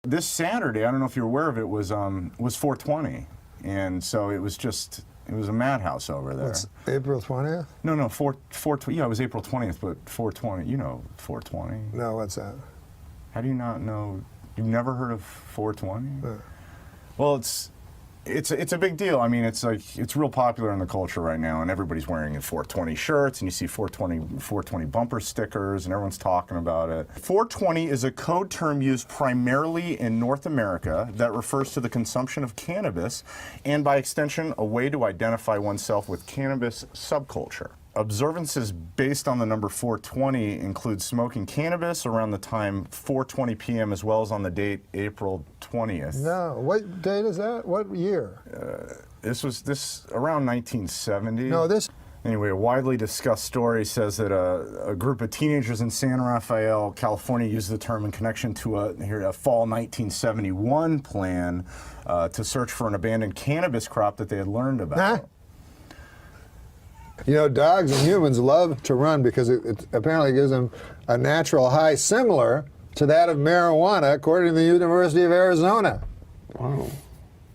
This Saturday, I don't know if you're aware of it, was 420, and so it was a madhouse over there. It's April 20th? No, 420. Yeah, it was April 20th, but 420. You know 420. No, what's that? How do you not know? You've never heard of 420? No. Well, it's a big deal. I mean, it's real popular in the culture right now, and everybody's wearing 420 shirts, and you see 420 bumper stickers, and everyone's talking about it. 420 is a code term used primarily in North America that refers to the consumption of cannabis, and by extension, a way to identify oneself with cannabis subculture. Observances based on the number 420 include smoking cannabis around the time 4:20 p.m. as well as on the date April 20th. No, what date is that? What year? This was around 1970. No, this. Anyway, a widely discussed story says that a group of teenagers in San Rafael, California, used the term in connection to a fall 1971 plan to search for an abandoned cannabis crop that they had learned about. Huh? You know, dogs and humans love to run because it apparently gives them a natural high similar to that of marijuana, according to the University of Arizona. Wow.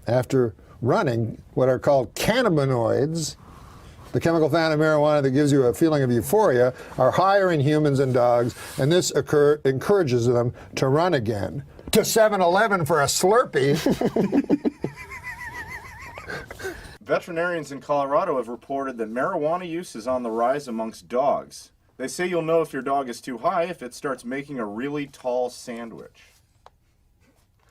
After running what are called cannabinoids, the chemical found in marijuana that gives you a feeling of euphoria, are higher in humans and dogs, and this encourages them to run again. To 7-Eleven for a Slurpee. Veterinarians in Colorado have reported that marijuana use is on the rise amongst dogs. They say you'll know if your dog is too high if it starts making a really tall sandwich.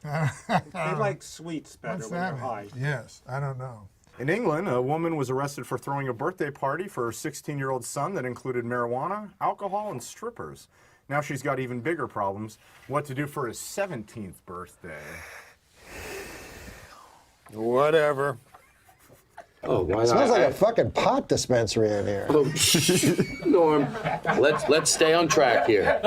They like sweets better What's when that they're high. Yes, I don't know. In England, a woman was arrested for throwing a birthday party for her 16-year-old son that included marijuana, alcohol, and strippers. Now she's got even bigger problems. What to do for his 17th birthday? Whatever. Oh, why not? Smells like a fucking pot dispensary in here. Oh, Norm, let's stay on track here.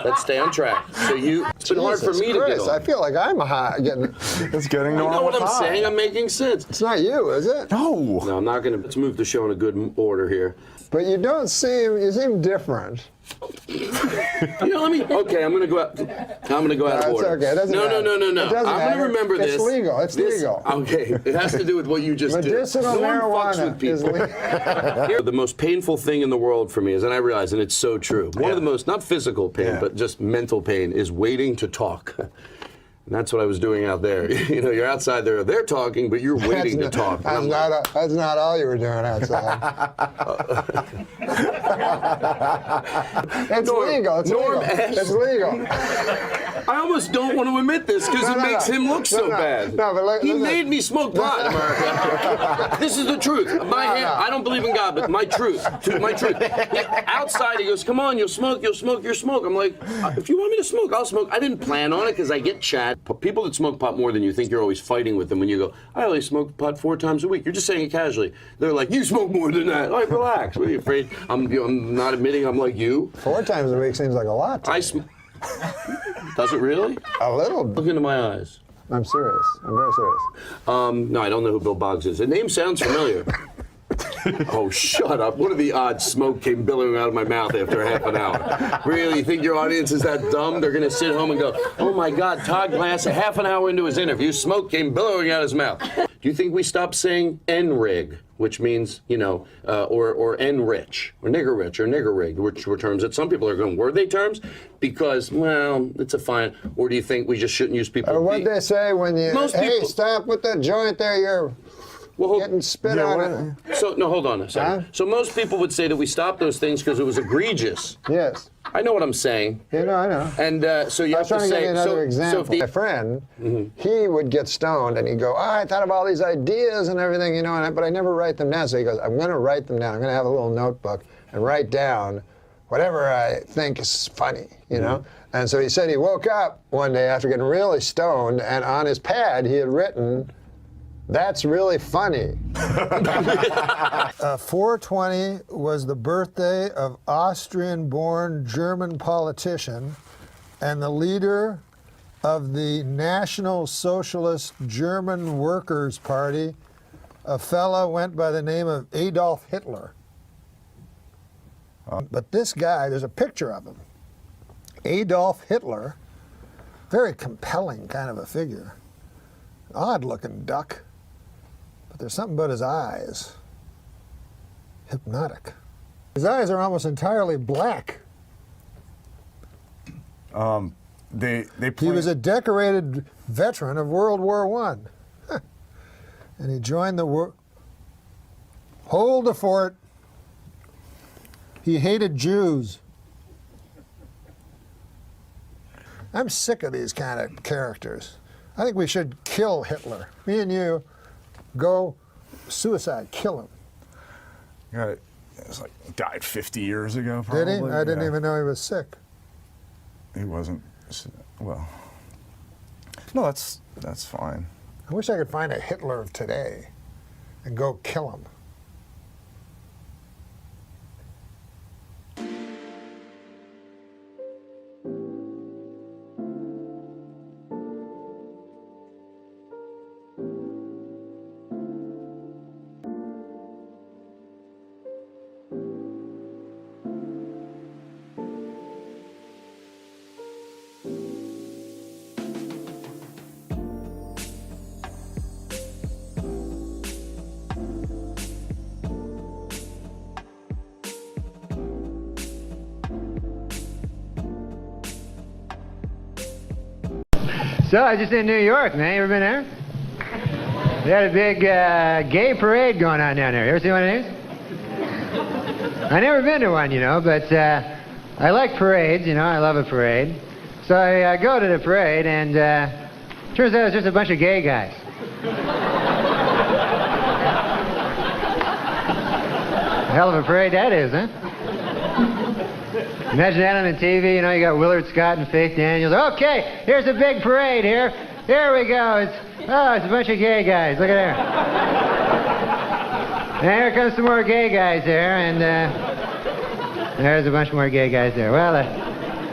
Let's stay on track. So it's been hard for me to get Chris, on. I feel like I'm getting. It's getting You normal. know what I'm saying? I'm making sense. It's not you, is it? No. No, I'm not going to. Let's move the show in a good order here. But you don't seem. You seem different. You know, okay, I'm going to go out. I'm going to go out of It's order. okay. It doesn't No. matter. It doesn't I'm going to matter. remember this. It's legal. It's legal. Okay, it has to do with what you just Medicinal did. Norm fucks marijuana with people. is legal. Here, the most painful thing in the world for me is, and I realize, and it's so true, one of the most, not physical pain, but just mental pain, is waiting to talk. And that's what I was doing out there. You know, you're outside there, they're talking, but you're waiting to talk. That's not all you were doing outside. It's legal. It's legal. It's legal. I almost don't want to admit this because it makes him look so bad. No, but he made me smoke pot, America. This is the truth. I don't believe in God, but my truth. My truth. Outside, he goes, "Come on, you'll smoke, you'll smoke, you'll smoke." I'm like, if you want me to smoke, I'll smoke. I didn't plan on it because I get chat. People that smoke pot more than you think, you're always fighting with them when you go, "I only smoke pot 4 times a week." You're just saying it casually. They're like, "You smoke more than that." Like, relax. What are you afraid? I'm not admitting I'm like you. 4 times a week seems like a lot to me. Does it really? A little. Look into my eyes. I'm serious. I'm very serious. No, I don't know who Bill Boggs is. The name sounds familiar. Oh, shut up. What are the odds smoke came billowing out of my mouth after half an hour? Really? You think your audience is that dumb? They're going to sit home and go, "Oh, my God, Todd Glass, a half an hour into his interview, smoke came billowing out of his mouth." Do you think we stopped saying N-rig, which means, you know, or N-rich, or nigger-rich, or nigger-rig, which were terms that some people are going, were they terms? Because, well, it's a fine. Or do you think we just shouldn't use people? Or what they say when you, hey, people, stop with that joint there, you're getting spit on it. So, no, hold on a second. So most people would say that we stopped those things because it was egregious. Yes. I know what I'm saying. You know, I know. And so you have to say. I was trying to give you another example. My friend, he would get stoned and he'd go, "I thought of all these ideas and everything, you know, but I never write them down." So he goes, "I'm going to write them down. I'm going to have a little notebook and write down whatever I think is funny, you know." And so he said he woke up one day after getting really stoned, and on his pad he had written, "That's really funny." 420 was the birthday of Austrian-born German politician and the leader of the National Socialist German Workers' Party, a fellow went by the name of Adolf Hitler. But this guy, there's a picture of him. Adolf Hitler Very compelling kind of a figure. Odd-looking duck. But there's something about his eyes. Hypnotic. His eyes are almost entirely black. He was a decorated veteran of World War I. And he joined the war. Hold the fort. He hated Jews. I'm sick of these kind of characters. I think we should kill Hitler. Me and you, go suicide, kill him. Yeah, it was like died 50 years ago, probably. Did he? I didn't even know he was sick. He wasn't, well, no, that's fine. I wish I could find a Hitler of today and go kill him. So I was just in New York, man. You ever been there? They had a big gay parade going on down there. You ever seen one of these? I never been to one, you know, but I like parades, you know. I love a parade. So I go to the parade, and turns out it's just a bunch of gay guys. Hell of a parade that is, huh? Imagine that on the TV, you know, you got Willard Scott and Faith Daniels. Okay, here's a big parade here. Here we go. It's a bunch of gay guys. Look at there. And here comes some more gay guys there, and there's a bunch more gay guys there. Well, a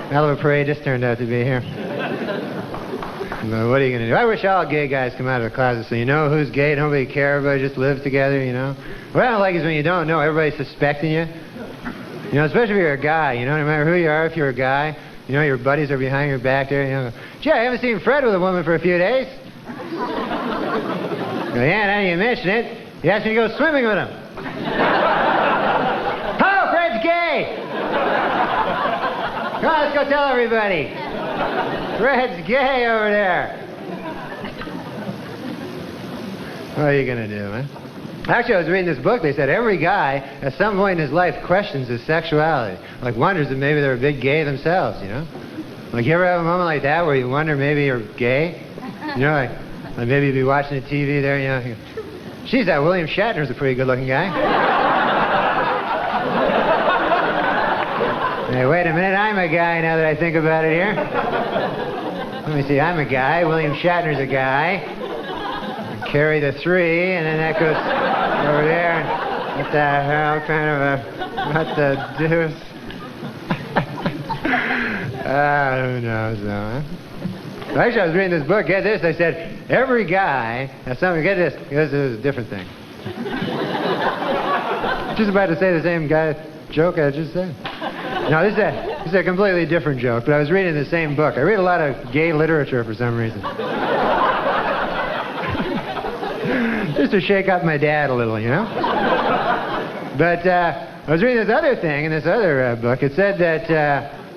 hell of a parade this turned out to be here. But what are you going to do? I wish all gay guys come out of the closet so you know who's gay. Nobody cares. Everybody just lives together, you know. What I don't like is when you don't know. Everybody's suspecting you. You know, especially if you're a guy, you know, no matter who you are, if you're a guy, you know, your buddies are behind your back there, you know. Gee, I haven't seen Fred with a woman for a few days. Well, yeah, now you mention it. He asked me to go swimming with him. Oh, Fred's gay! Come on, let's go tell everybody. Fred's gay over there. What are you going to do, man? Actually, I was reading this book. They said every guy, at some point in his life, questions his sexuality. Like, wonders if maybe they're a big gay themselves, you know? Like, you ever have a moment like that where you wonder maybe you're gay? You know, like maybe you'd be watching the TV there, you know? Geez, that William Shatner's a pretty good-looking guy. Hey, wait a minute. I'm a guy now that I think about it here. Let me see. I'm a guy. William Shatner's a guy. Carry the 3, and then that goes over there. And what the hell kind of a... What the deuce? Who knows, though, huh? Actually, I was reading this book. Get this. They said, every guy... Now, some... Get this. This is a different thing. Just about to say the same joke I just said. No, this is a completely different joke, but I was reading the same book. I read a lot of gay literature for some reason. Just to shake up my dad a little, you know? But I was reading this other thing in this other book. It said that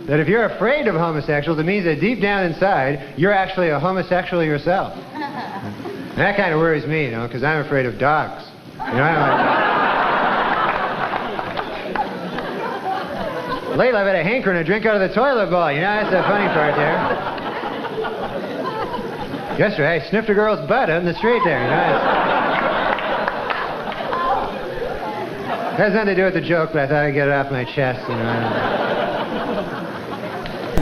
if you're afraid of homosexuals, it means that deep down inside, you're actually a homosexual yourself. And that kind of worries me, you know, because I'm afraid of dogs. You know, I don't like... Lately, I've had a hankering to drink out of the toilet bowl. You know, that's the funny part there. Yesterday, I sniffed a girl's butt out in the street there. You know, it has nothing to do with the joke, but I thought I'd get it off my chest, you know.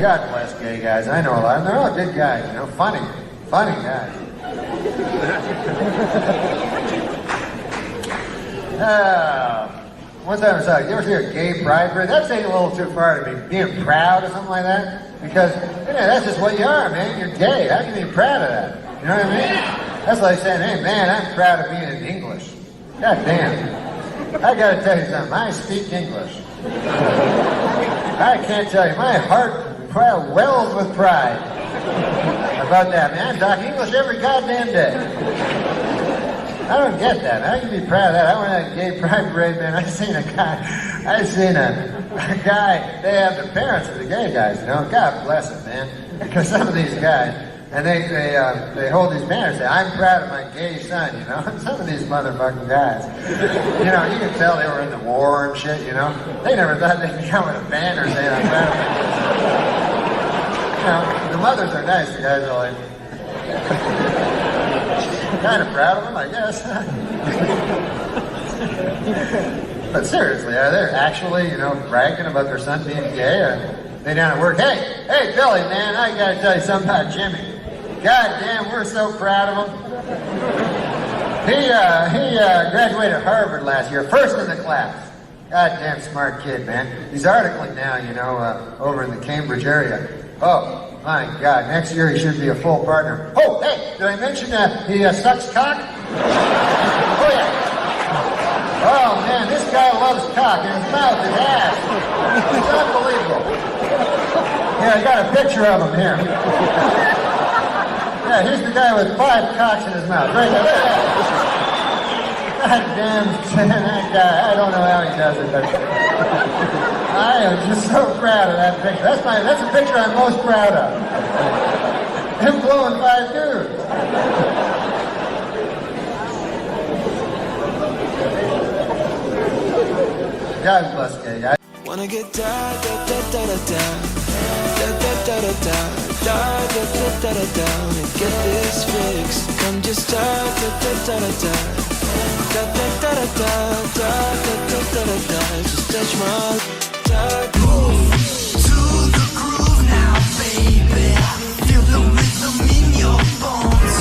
God bless gay guys. I know a lot. They're all good guys, you know. Funny guys. One time I saw, you ever see a gay pride parade? That's taking a little too far to me. Being proud or something like that. Because, that's just what you are, man. You're gay. How can you be proud of that? You know what I mean? That's like saying, hey, man, I'm proud of being in English. God damn. I gotta tell you something. I speak English. I can't tell you. My heart wells with pride. about that, man. I talk English every goddamn day. I don't get that, man. I can be proud of that. I went to that gay pride parade, man. I seen a guy, they have the parents of the gay guys, you know. God bless them, man. Because some of these guys, and they hold these banners, say, I'm proud of my gay son, you know. Some of these motherfucking guys, you know, you can tell they were in the war and shit, you know. They never thought they'd come with a banner saying, I'm proud of my gay son. You know, the mothers are nice, the guys are like, kind of proud of them, I guess. But seriously, are they actually, you know, bragging about their son being gay? Or they down at work, hey, Billy, man, I gotta tell you something about Jimmy. God damn, we're so proud of him. He graduated Harvard last year, first in the class. Goddamn smart kid, man. He's articling now, you know, over in the Cambridge area. Oh, my God, next year he should be a full partner. Oh, hey, did I mention he sucks cock? Oh, yeah. Oh, man, this guy loves cock in his mouth and ass. It's unbelievable. Yeah, I got a picture of him here. Yeah, here's the guy with 5 cocks in his mouth. Right there. God damn, that guy. I don't know how he does it, but I am just so proud of that picture. That's the picture I'm most proud of. Him blowing 5 dudes. God bless gay guys. Wanna get da da da da da da da da da da da da da da da and get this fixed. Come just da da da da da da da da da da da da da da. Just touch my move to the groove now, baby. Feel the rhythm in your bones.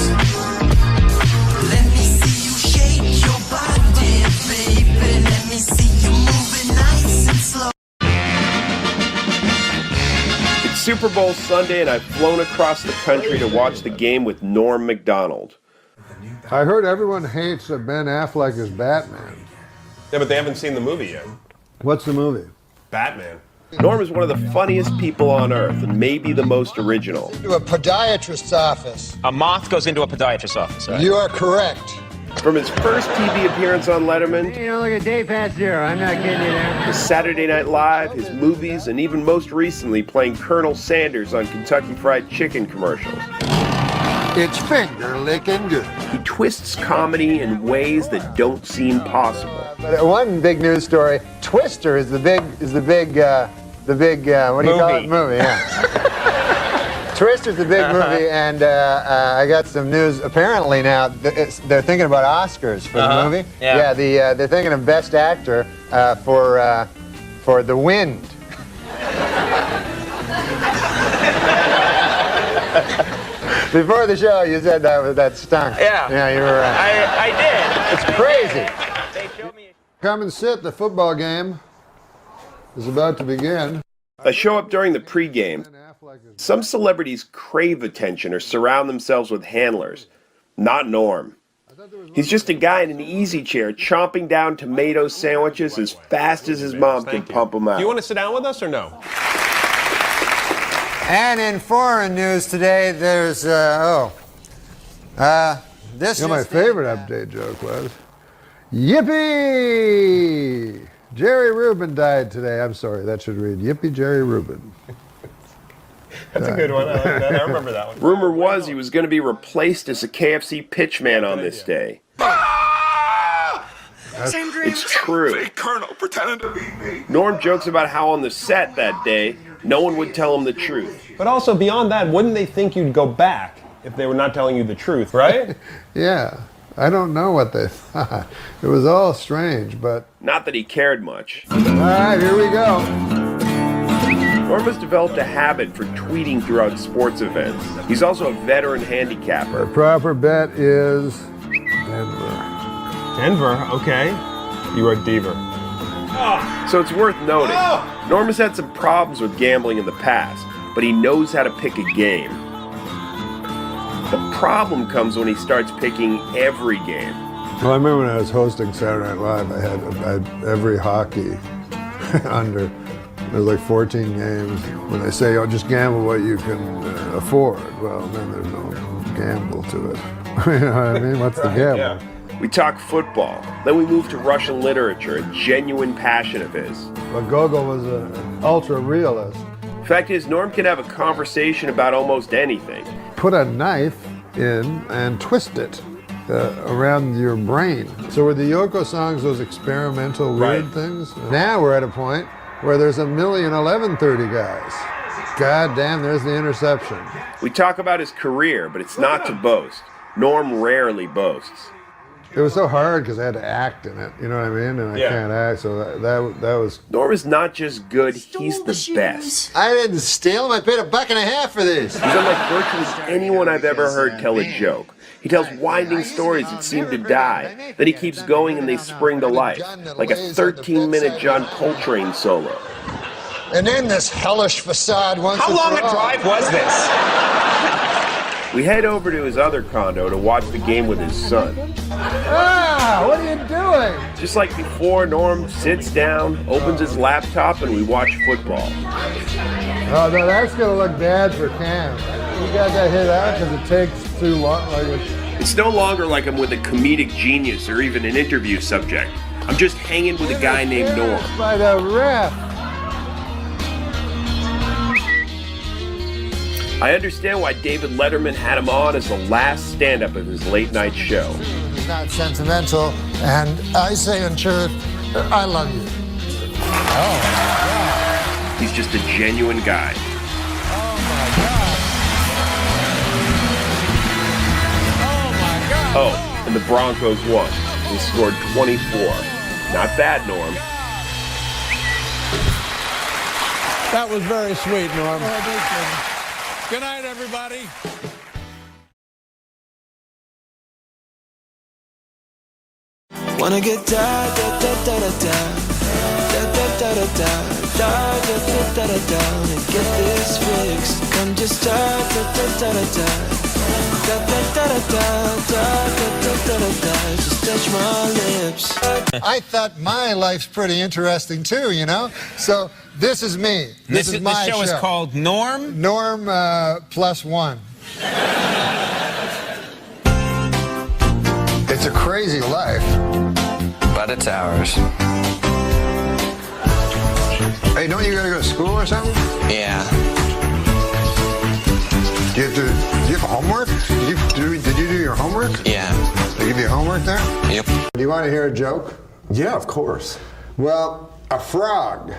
Let me see you shake your body, baby. Let me see you moving nice and slow. It's Super Bowl Sunday, and I've flown across the country to watch the game with Norm MacDonald. I heard everyone hates that Ben Affleck is Batman. Yeah, but they haven't seen the movie yet. What's the movie? Batman. Norm is one of the funniest people on earth, and maybe the most original. To a podiatrist's office. A moth goes into a podiatrist's office, right? You are correct. From his first TV appearance on Letterman, You know, look at Deadpan 0. I'm not kidding you there. his Saturday Night Live, his movies, and even most recently playing Colonel Sanders on Kentucky Fried Chicken commercials. It's finger licking good. He twists comedy in ways that don't seem possible. But one big news story: Twister is the big what do you call it? Movie, yeah. Twister's the big movie, and I got some news. Apparently now they're thinking about Oscars for the movie. Yeah. They're thinking of Best Actor for The Wind. Before the show, you said that stunk. Yeah. Yeah, you were right. I did. It's crazy. They showed me. Come and sit. The football game is about to begin. I show up during the pregame. Some celebrities crave attention or surround themselves with handlers. Not Norm. He's just a guy in an easy chair chomping down tomato sandwiches as fast as his mom can pump them out. Do you want to sit down with us or no? And in foreign news today, there's this. You know, my favorite update joke was, yippee! Jerry Rubin died today. I'm sorry, that should read, yippee Jerry Rubin. That's a good one. I like that. I remember that one. Rumor was he was going to be replaced as a KFC pitchman on this day. It's true. Colonel pretending to be me. Norm jokes about how on the set that day, no one would tell him the truth. But also, beyond that, wouldn't they think you'd go back if they were not telling you the truth, right? Yeah, I don't know what they thought. It was all strange, but... Not that he cared much. All right, here we go. Norm has developed a habit for tweeting throughout sports events. He's also a veteran handicapper. The proper bet is Denver. Denver, okay. You wrote Deaver. So it's worth noting, Norm has had some problems with gambling in the past, but he knows how to pick a game. The problem comes when he starts picking every game. Well, I remember when I was hosting Saturday Night Live, I had every hockey under There's like 14 games. When they say, oh, just gamble what you can afford, well, then there's no gamble to it. You know what I mean? What's the gamble? Yeah. We talk football. Then we move to Russian literature, a genuine passion of his. But Gogol was an ultra-realist. Fact is, Norm can have a conversation about almost anything. Put a knife in and twist it around your brain. So were the Yoko songs those experimental weird things? Now we're at a point where there's 1,011,30 guys. God damn, there's the interception. We talk about his career, but it's not to boast. Norm rarely boasts. It was so hard because I had to act in it, you know what I mean? And I can't act, so that was... Norm is not just good, he's the best. I didn't steal them, I paid $1.50 for these. He's unlike virtually anyone I've ever heard tell a joke. He tells winding stories that seem to die. Then he keeps going and they spring to life, like a 13-minute John Coltrane solo. And then this hellish facade once How long a drive was this? We head over to his other condo to watch the game with his son. Ah, what are you doing? Just like before, Norm sits down, opens his laptop, and we watch football. Oh, no, that's going to look bad for Cam. You got that hit out because it takes too long. It's no longer like I'm with a comedic genius or even an interview subject. I'm just hanging with a guy named Norm. By the ref. I understand why David Letterman had him on as the last stand-up of his late-night show. He's not sentimental, and I say in church, I love you. Oh, my God. He's just a genuine guy. Oh, my God. Oh, my God. Oh, and the Broncos won. They scored 24. Not bad, Norm. That was very sweet, Norm. Good night, everybody. Wanna get da da da da da da da da da da da da da da da and get this fixed. Come just da da da da da da da da da da da da da. Just touch my lips. I thought my life's pretty interesting too, you know. So this is me. This is my show. The show is called Norm. Norm plus one. It's a crazy life. But it's ours. Hey, don't you gotta go to school or something? Yeah. Do you have homework? Did you do your homework? Yeah. They give you homework there? Yep. Do you want to hear a joke? Yeah, of course. Well, a frog.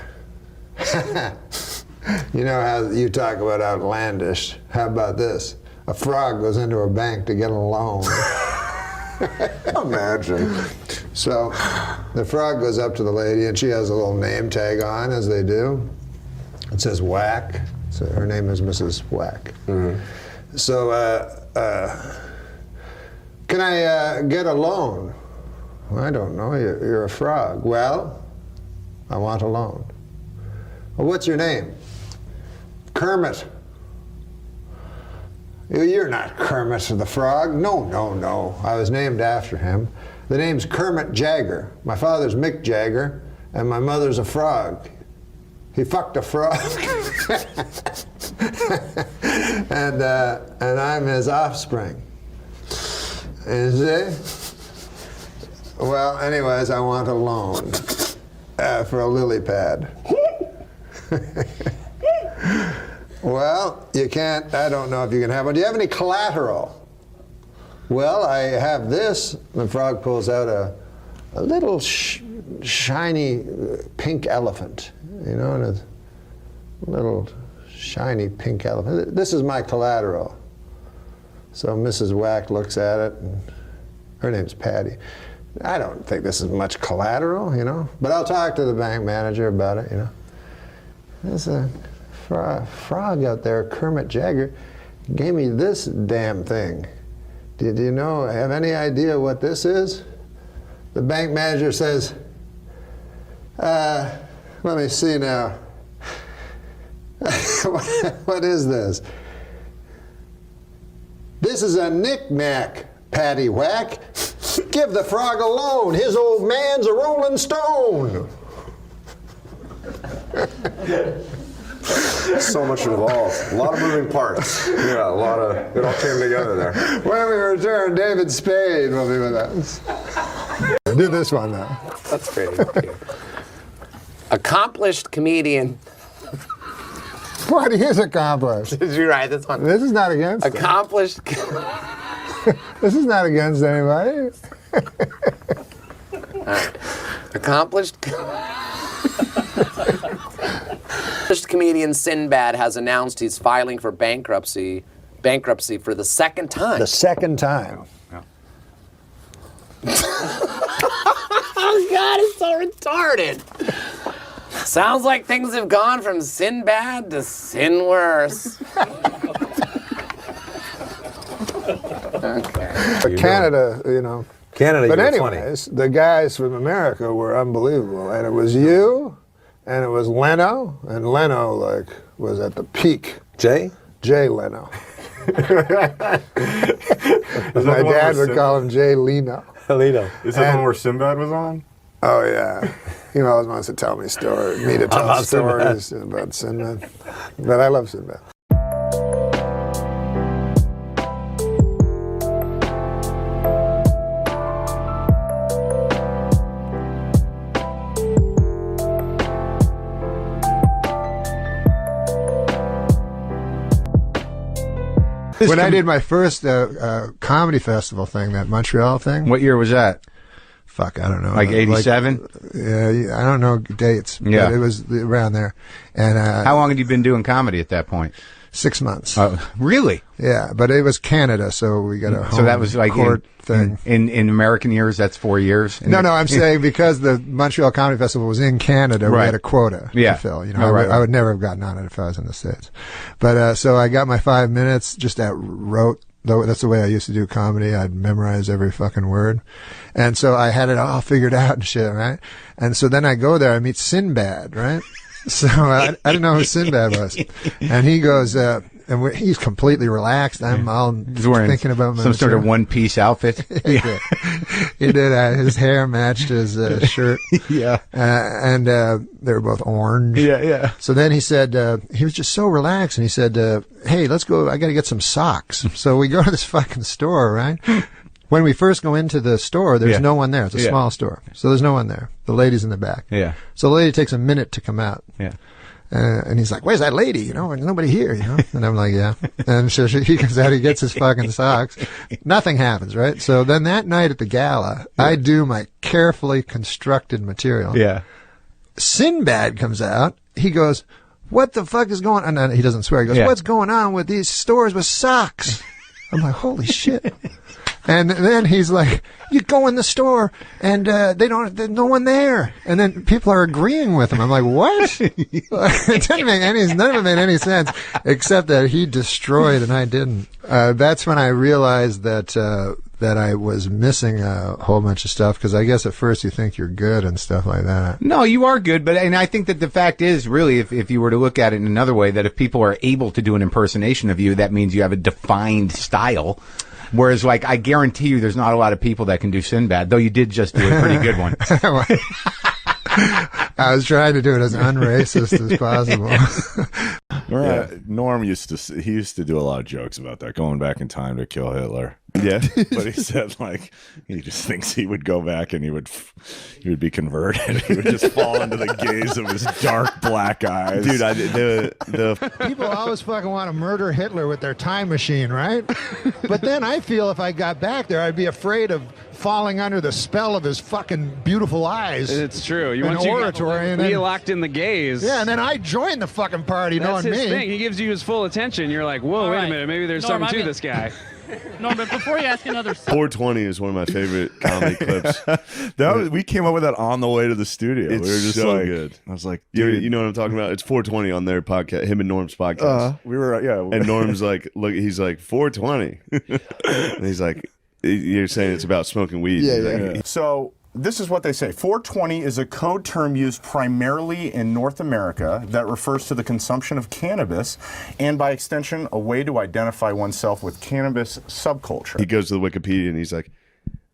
You know how you talk about outlandish. How about this? A frog goes into a bank to get a loan. Imagine. So the frog goes up to the lady and she has a little name tag on, as they do. It says Whack. So her name is Mrs. Whack. Mm-hmm. So can I get a loan? Well, I don't know. You're a frog. Well, I want a loan. Well, what's your name? Kermit. You're not Kermit the Frog. No, no, no. I was named after him. The name's Kermit Jagger. My father's Mick Jagger, and my mother's a frog. He fucked a frog. and I'm his offspring. You see? Well, anyways, I want a loan for a lily pad. Well, you can't, I don't know if you can have one. Do you have any collateral? Well, I have this. The frog pulls out a little shiny pink elephant, you know, and a little shiny pink elephant. This is my collateral. So Mrs. Whack looks at it, and her name's Patty. I don't think this is much collateral, you know, but I'll talk to the bank manager about it, you know. There's a frog out there, Kermit Jagger, gave me this damn thing. Did you know, have any idea what this is? The bank manager says, let me see now. What is this? This is a knick-knack, Patty Whack. Give the frog a loan. His old man's a rolling stone. So much involved. A lot of moving parts. Yeah, a lot of. It all came together there. When we return, David Spade will be with us. Do this one now. That's great. Accomplished comedian. What is accomplished? Did you write this one? This is not against it. Accomplished. This is not against anybody. Accomplished comedian Sinbad has announced he's filing for bankruptcy for the second time. The second time. Oh God, it's so retarded. Sounds like things have gone from Sinbad to sin worse. Okay. But Canada, you know. Canada, but you're anyways, the guys from America were unbelievable, and it was you, and it was Leno, and Leno like was at the peak. Jay Leno. My dad would call him Jay Leno. Leno. Is that the one where Sinbad was on? Oh yeah, he always wants to tell me stories, me to tell stories about Sinbad. But I love Sinbad. When I did my first comedy festival thing, that Montreal thing. What year was that? Fuck, I don't know. Like 87? Yeah, I don't know dates. Yeah. But it was around there. And how long had you been doing comedy at that point? 6 months. Really? Yeah, but it was Canada, so we got a home so that was like court thing. In American years, that's 4 years? No, I'm saying because the Montreal Comedy Festival was in Canada, we had a quota to fill. You know, I would never have gotten on it if I was in the States. But so I got my 5 minutes, just wrote. That's the way I used to do comedy. I'd memorize every fucking word. And so I had it all figured out and shit, right? And so then I go there, I meet Sinbad, right? So I didn't know who Sinbad was. And he goes, and he's completely relaxed. I'm all thinking about my some sort of one-piece outfit. He did. His hair matched his shirt. Yeah. And they were both orange. Yeah. So then he said, he was just so relaxed, and he said, hey, let's go. I got to get some socks. So we go to this fucking store, right? When we first go into the store, there's no one there. It's a small store. So there's no one there. The lady's in the back. Yeah. So the lady takes a minute to come out. Yeah. And he's like, where's that lady? You know, there's nobody here, you know? And I'm like, yeah. And so he comes out, he gets his fucking socks. Nothing happens, right? So then that night at the gala, I do my carefully constructed material. Yeah. Sinbad comes out. He goes, what the fuck is going on? And he doesn't swear. He goes, what's going on with these stores with socks? I'm like, holy shit. And then he's like, you go in the store and there's no one there. And then people are agreeing with him. I'm like, what? It didn't make none of it made any sense except that he destroyed and I didn't. That's when I realized that I was missing a whole bunch of stuff, because I guess at first you think you're good and stuff like that. No, you are good, and I think that the fact is, really, if you were to look at it in another way, that if people are able to do an impersonation of you, that means you have a defined style. Whereas, like, I guarantee you there's not a lot of people that can do Sinbad, though you did just do a pretty good one. I was trying to do it as unracist as possible. Norm used to do a lot of jokes about that, going back in time to kill Hitler. Yeah, but he said, like, he just thinks he would go back and he would be converted. He would just fall into the gaze of his dark black eyes. Dude, the people always fucking want to murder Hitler with their time machine, right? But then I feel if I got back there, I'd be afraid of falling under the spell of his fucking beautiful eyes. It's true. You want oratory, and then you locked in the gaze. Yeah, and then I join the fucking party. That's knowing his me. thing. He gives you his full attention. You're like, whoa, wait a minute, maybe there's something to this guy. No, but before you ask another... 420 is one of my favorite comedy clips. We came up with that on the way to the studio. It's we were just so like, good. I was like, dude, you know what I'm talking about? It's 420 on their podcast, him and Norm's podcast. We were, and Norm's like, look, he's like, 420. And he's like, you're saying it's about smoking weed. Yeah. So this is what they say. 420 is a code term used primarily in North America that refers to the consumption of cannabis and, by extension, a way to identify oneself with cannabis subculture. He goes to the Wikipedia and he's like,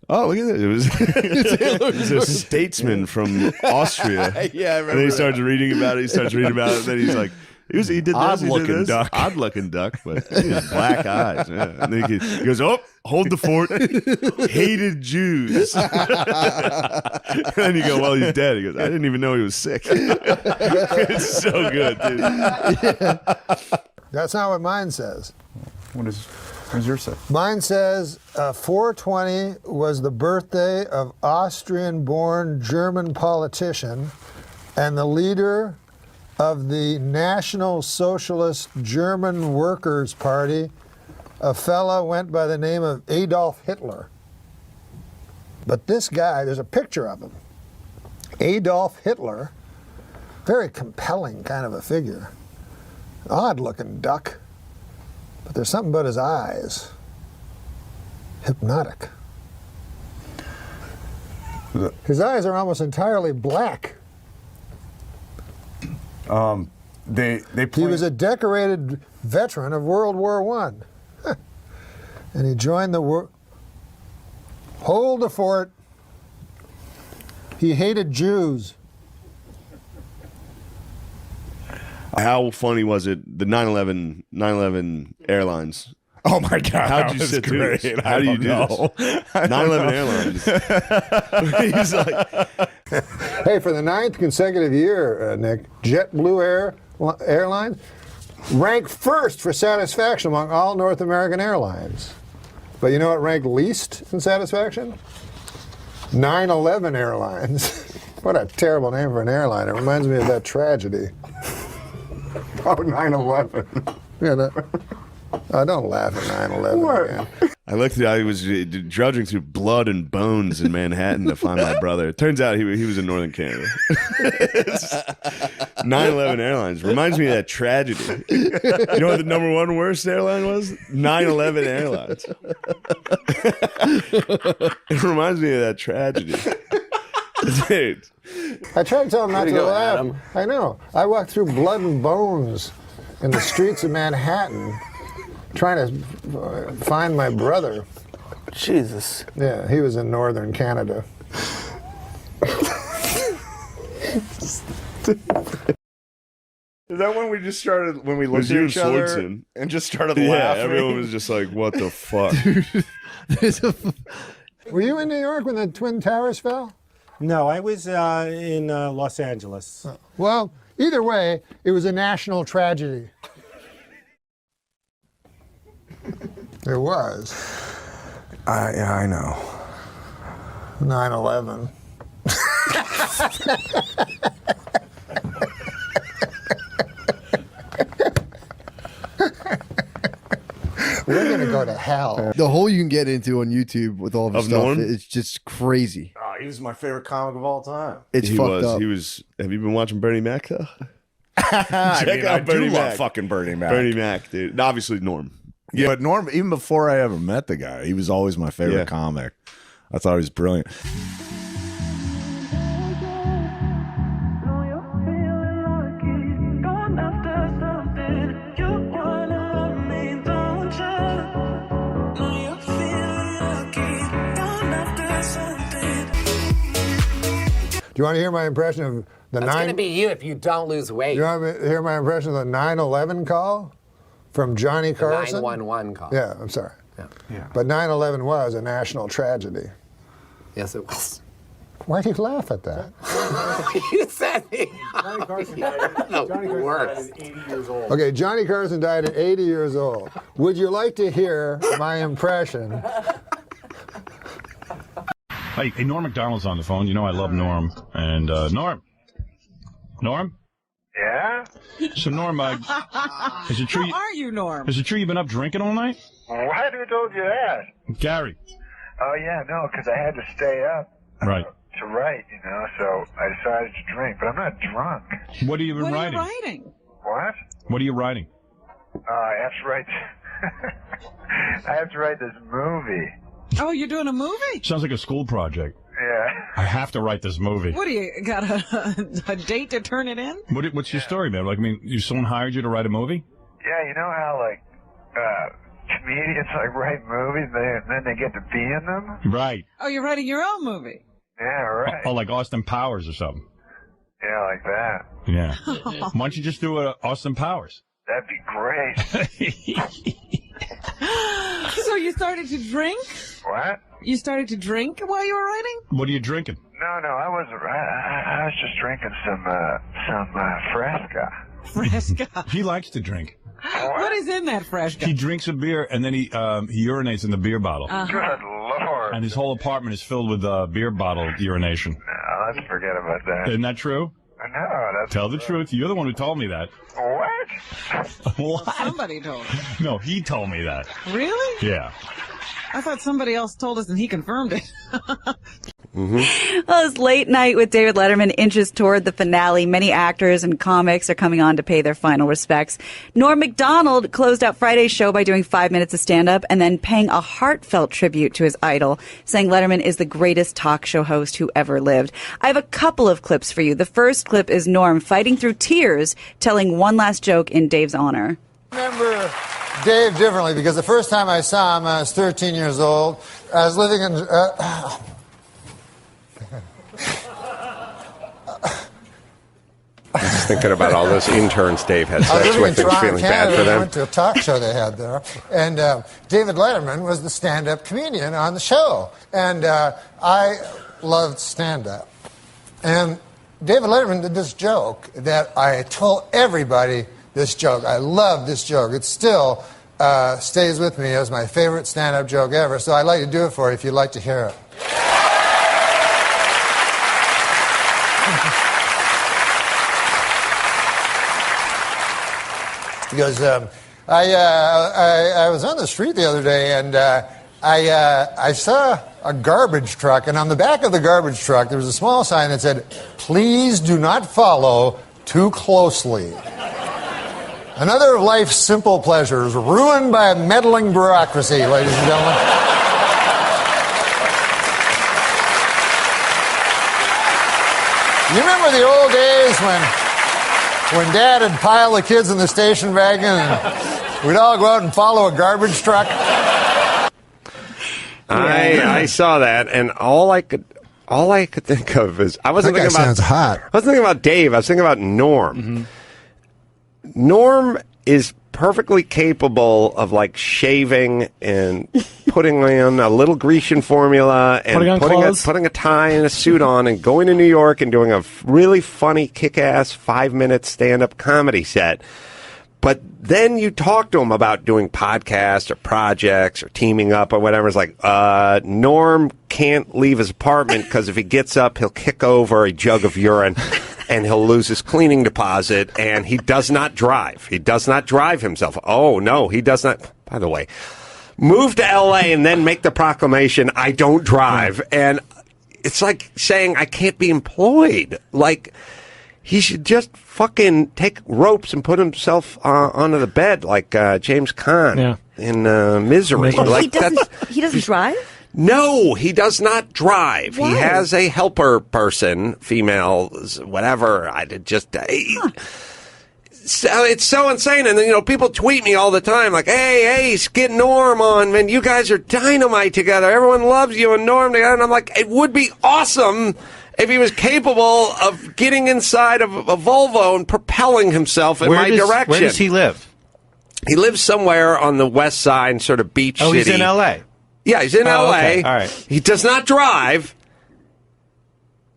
Oh, look at it! It was a statesman from Austria. Yeah, I remember. And then he starts reading about it. He starts reading about it. And then he's like, he did this. Odd-looking duck. Odd-looking duck, but he has black eyes. Yeah. And then he goes, "Oh, hold the fort. Hated Jews." And then you go, "Well, he's dead." He goes, "I didn't even know he was sick." It's so good, dude. Yeah. That's not what mine says. What does yours say? Mine says 420 was the birthday of Austrian-born German politician and the leader of the National Socialist German Workers' Party, a fellow went by the name of Adolf Hitler. But this guy, there's a picture of him. Adolf Hitler, very compelling kind of a figure. Odd-looking duck. But there's something about his eyes. Hypnotic. His eyes are almost entirely black. He was a decorated veteran of World War I. And he joined the war. Hold the fort. He hated Jews. How funny was it? The 9/11 Airlines. Oh my God! How'd you sit through this? How do you do this? 9/11 Airlines. He's like, hey, for the 9th consecutive year, Nick, JetBlue Airlines ranked first for satisfaction among all North American airlines. But you know what ranked least in satisfaction? 9/11 Airlines. What a terrible name for an airline. It reminds me of that tragedy. Oh, 9/11. Yeah, don't laugh at 9/11 again. I looked at. I was drudging through blood and bones in Manhattan to find my brother. It turns out he was in Northern Canada. 9/11 Airlines reminds me of that tragedy. You know what the #1 worst airline was? 9/11 Airlines. It reminds me of that tragedy. Dude. I tried to tell him not to laugh. Adam. I know. I walked through blood and bones in the streets of Manhattan trying to find my brother. Jesus. Yeah, he was in northern Canada. Is that when we just started, when we looked at you each and other Swordson. and just started Yeah, laughing? everyone was just like, "What the fuck?" Were you in New York when the Twin Towers fell? No, I was in Los Angeles. Well, either way, it was a national tragedy. It was. Yeah, I know. 9/11. We're gonna go to hell. The hole you can get into on YouTube with all of his Of stuff, Norm? it's just crazy. Oh, he was my favorite comic of all time. It's He fucked was. up. He was. Have you been watching Bernie Mac though? I do Bernie love Mac. fucking Bernie Mac. Bernie Mac, dude. And obviously Norm. Yeah, but Norm, even before I ever met the guy, he was always my favorite comic. I thought he was brilliant. Do you want to hear my impression of the That's going to be you if you don't lose weight. You want to hear my impression of the 9/11 call from Johnny Carson? 911 call. Yeah, I'm sorry. Yeah. But 9/11 was a national tragedy. Yes, it was. Why do you laugh at that? You said it. Johnny Carson died at 80 years old. Okay, Johnny Carson died at 80 years old. Would you like to hear my impression? Hey, Norm MacDonald's on the phone. You know I love Norm. And Norm? Yeah? So Norm, is it true? How are you, Norm? Is it true you've been up drinking all night? What? Who told you that? Gary. Oh, yeah, no, because I had to stay up Right. to write, you know, so I decided to drink, but I'm not drunk. What have you been writing? writing? What? What are you writing? I have to write... I have to write this movie. Oh, you're doing a movie? Sounds like a school project. Yeah. I have to write this movie. What do you got a date to turn it in? What's your story, man? Like, I mean, someone hired you to write a movie? Yeah, you know how, like, comedians like write movies and then they get to be in them? Right. Oh, you're writing your own movie. Yeah, right. Oh, like Austin Powers or something. Yeah, like that. Yeah. Why don't you just do Austin Powers? That'd be great. So you started to drink? What? You started to drink while you were writing? What are you drinking? No, I wasn't. I was just drinking some Fresca. Fresca. He likes to drink. What is in that Fresca? He drinks a beer and then he urinates in the beer bottle. Good Lord. And his whole apartment is filled with beer bottle urination. No, let's forget about that. Isn't that true? No, that's... Tell the truth. You're the one who told me that. What? What? Somebody told me. No, he told me that. Really? Yeah. I thought somebody else told us and he confirmed it. Well, as Late Night with David Letterman inches toward the finale, many actors and comics are coming on to pay their final respects. Norm MacDonald closed out Friday's show by doing 5 minutes of stand-up and then paying a heartfelt tribute to his idol, saying Letterman is the greatest talk show host who ever lived. I have a couple of clips for you. The first clip is Norm fighting through tears, telling one last joke in Dave's honor. I remember Dave differently because the first time I saw him, I was 13 years old. I was living in... I'm just thinking about all those interns Dave had I was sex living in with and Toronto, feeling Canada. bad for I them. went to a talk show they had there, and David Letterman was the stand-up comedian on the show, and I loved stand-up. And David Letterman did this joke that I told everybody this joke. I love this joke. It still stays with me as my favorite stand-up joke ever, so I'd like to do it for you if you'd like to hear it. He goes, I was on the street the other day, and I saw a garbage truck, and on the back of the garbage truck, there was a small sign that said, "Please do not follow too closely." Another of life's simple pleasures ruined by a meddling bureaucracy, ladies and gentlemen. You remember the old days when Dad would pile the kids in the station wagon and we'd all go out and follow a garbage truck? I saw that, and all I could think of is I wasn't thinking about. Sounds hot. I wasn't thinking about Dave. I was thinking about Norm. Mm-hmm. Norm is perfectly capable of like shaving and putting on a little Grecian formula and putting a tie and a suit on and going to New York and doing a really funny, kick-ass 5-minute stand-up comedy set. But then you talk to him about doing podcasts or projects or teaming up or whatever. It's like, Norm can't leave his apartment because if he gets up, he'll kick over a jug of urine and he'll lose his cleaning deposit. And he does not drive. He does not drive himself. Oh, no, he does not. By the way, move to L.A. and then make the proclamation, I don't drive. And it's like saying I can't be employed. Like, he should just fucking take ropes and put himself onto the bed like James Caan in Misery. Like he doesn't drive? No, he does not drive. Why? He has a helper person, female, whatever. So it's so insane. And then, people tweet me all the time like, hey, get Norm on, man. You guys are dynamite together. Everyone loves you and Norm together. And I'm like, it would be awesome if he was capable of getting inside of a Volvo and propelling himself in my direction. Where does he live? He lives somewhere on the west side, sort of beach city. Oh, he's in L.A.? Yeah, he's in L.A. Okay. All right. He does not drive.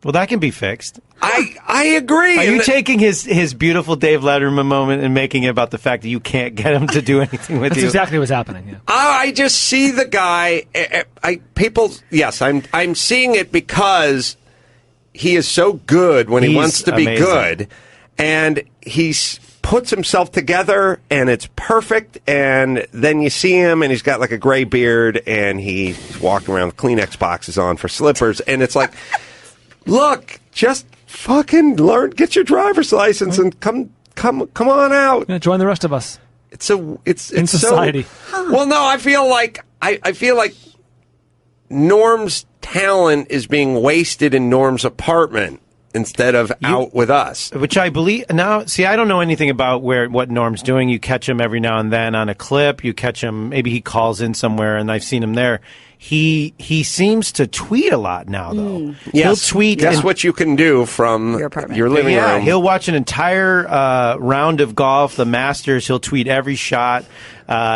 Well, that can be fixed. I agree. Are you taking his beautiful Dave Letterman moment and making it about the fact that you can't get him to do anything with That's you? That's exactly what's happening. Yeah. I just see the guy. I'm seeing it because he is so good when he wants to be amazing. good, and he puts himself together, and it's perfect. And then you see him, and he's got like a gray beard, and he's walking around with Kleenex boxes on for slippers, and it's like, look, just fucking learn, get your driver's license, and come on out. Yeah, join the rest of us. It's in society. Well, no, I feel like Norm's talent is being wasted in Norm's apartment instead of out with us. Which I believe now. See, I don't know anything about what Norm's doing. You catch him every now and then on a clip. You catch him. Maybe he calls in somewhere, and I've seen him there. He seems to tweet a lot now, though. He'll tweet. Guess what you can do from your living room. He'll watch an entire round of golf, the Masters. He'll tweet every shot.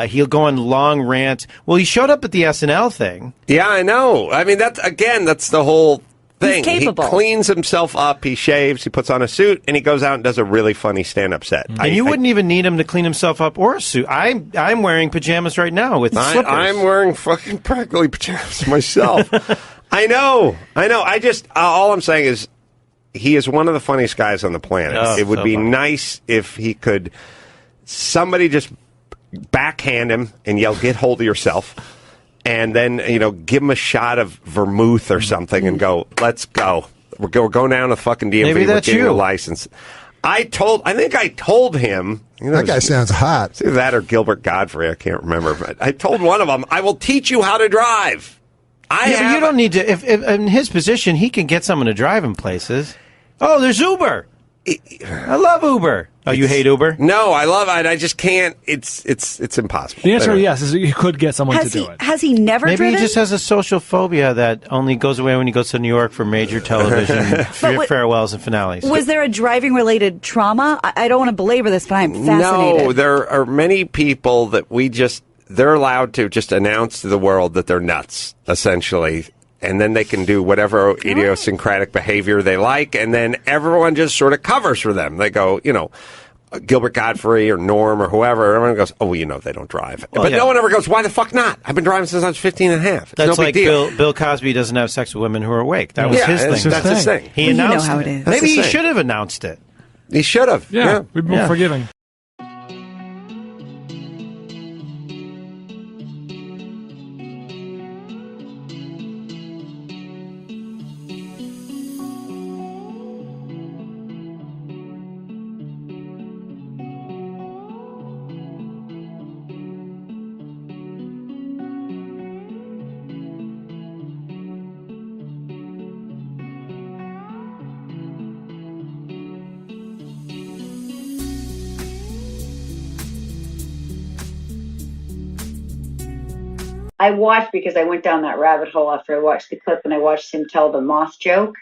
He'll go on long rants. Well, he showed up at the SNL thing. Yeah, I know. I mean, that's the whole thing. He's capable. He cleans himself up, he shaves, he puts on a suit, and he goes out and does a really funny stand-up set. And you wouldn't even need him to clean himself up or a suit. I'm wearing pajamas right now with slippers. I'm wearing fucking practically pajamas myself. I know. I just, all I'm saying is he is one of the funniest guys on the planet. Oh, it would so be funny. nice if he could, somebody just backhand him and yell, "Get hold of yourself." And then, give him a shot of vermouth or something and go, let's go. We're going down to fucking DMV. Maybe that's we're getting you. a license. I think I told him. That guy sounds hot. It's either that or Gilbert Godfrey. I can't remember. But I told one of them, I will teach you how to drive. But you don't need to. If in his position, he can get someone to drive him places. Oh, there's Uber. I love Uber. Oh, you hate Uber? No, I love it. I just can't. It's impossible. The answer, yes, is you could get someone to do it. Has he never Maybe driven? he just has a social phobia that only goes away when he goes to New York for major television farewells and finales. Was there a driving-related trauma? I don't want to belabor this, but I'm fascinated. No, there are many people that they're allowed to just announce to the world that they're nuts, essentially. And then they can do whatever idiosyncratic behavior they like, and then everyone just sort of covers for them. They go, Gilbert Godfrey or Norm or whoever, everyone goes, oh, well, they don't drive. But no one ever goes, why the fuck not? I've been driving since I was 15 and a half. It's That's no like big deal. Bill Cosby doesn't have sex with women who are awake. That was his thing. That's his thing. He announced how it. it is. Maybe he That's the should have announced it. He should have. Yeah, we've been forgiving. I watched because I went down that rabbit hole after I watched the clip and I watched him tell the moth joke.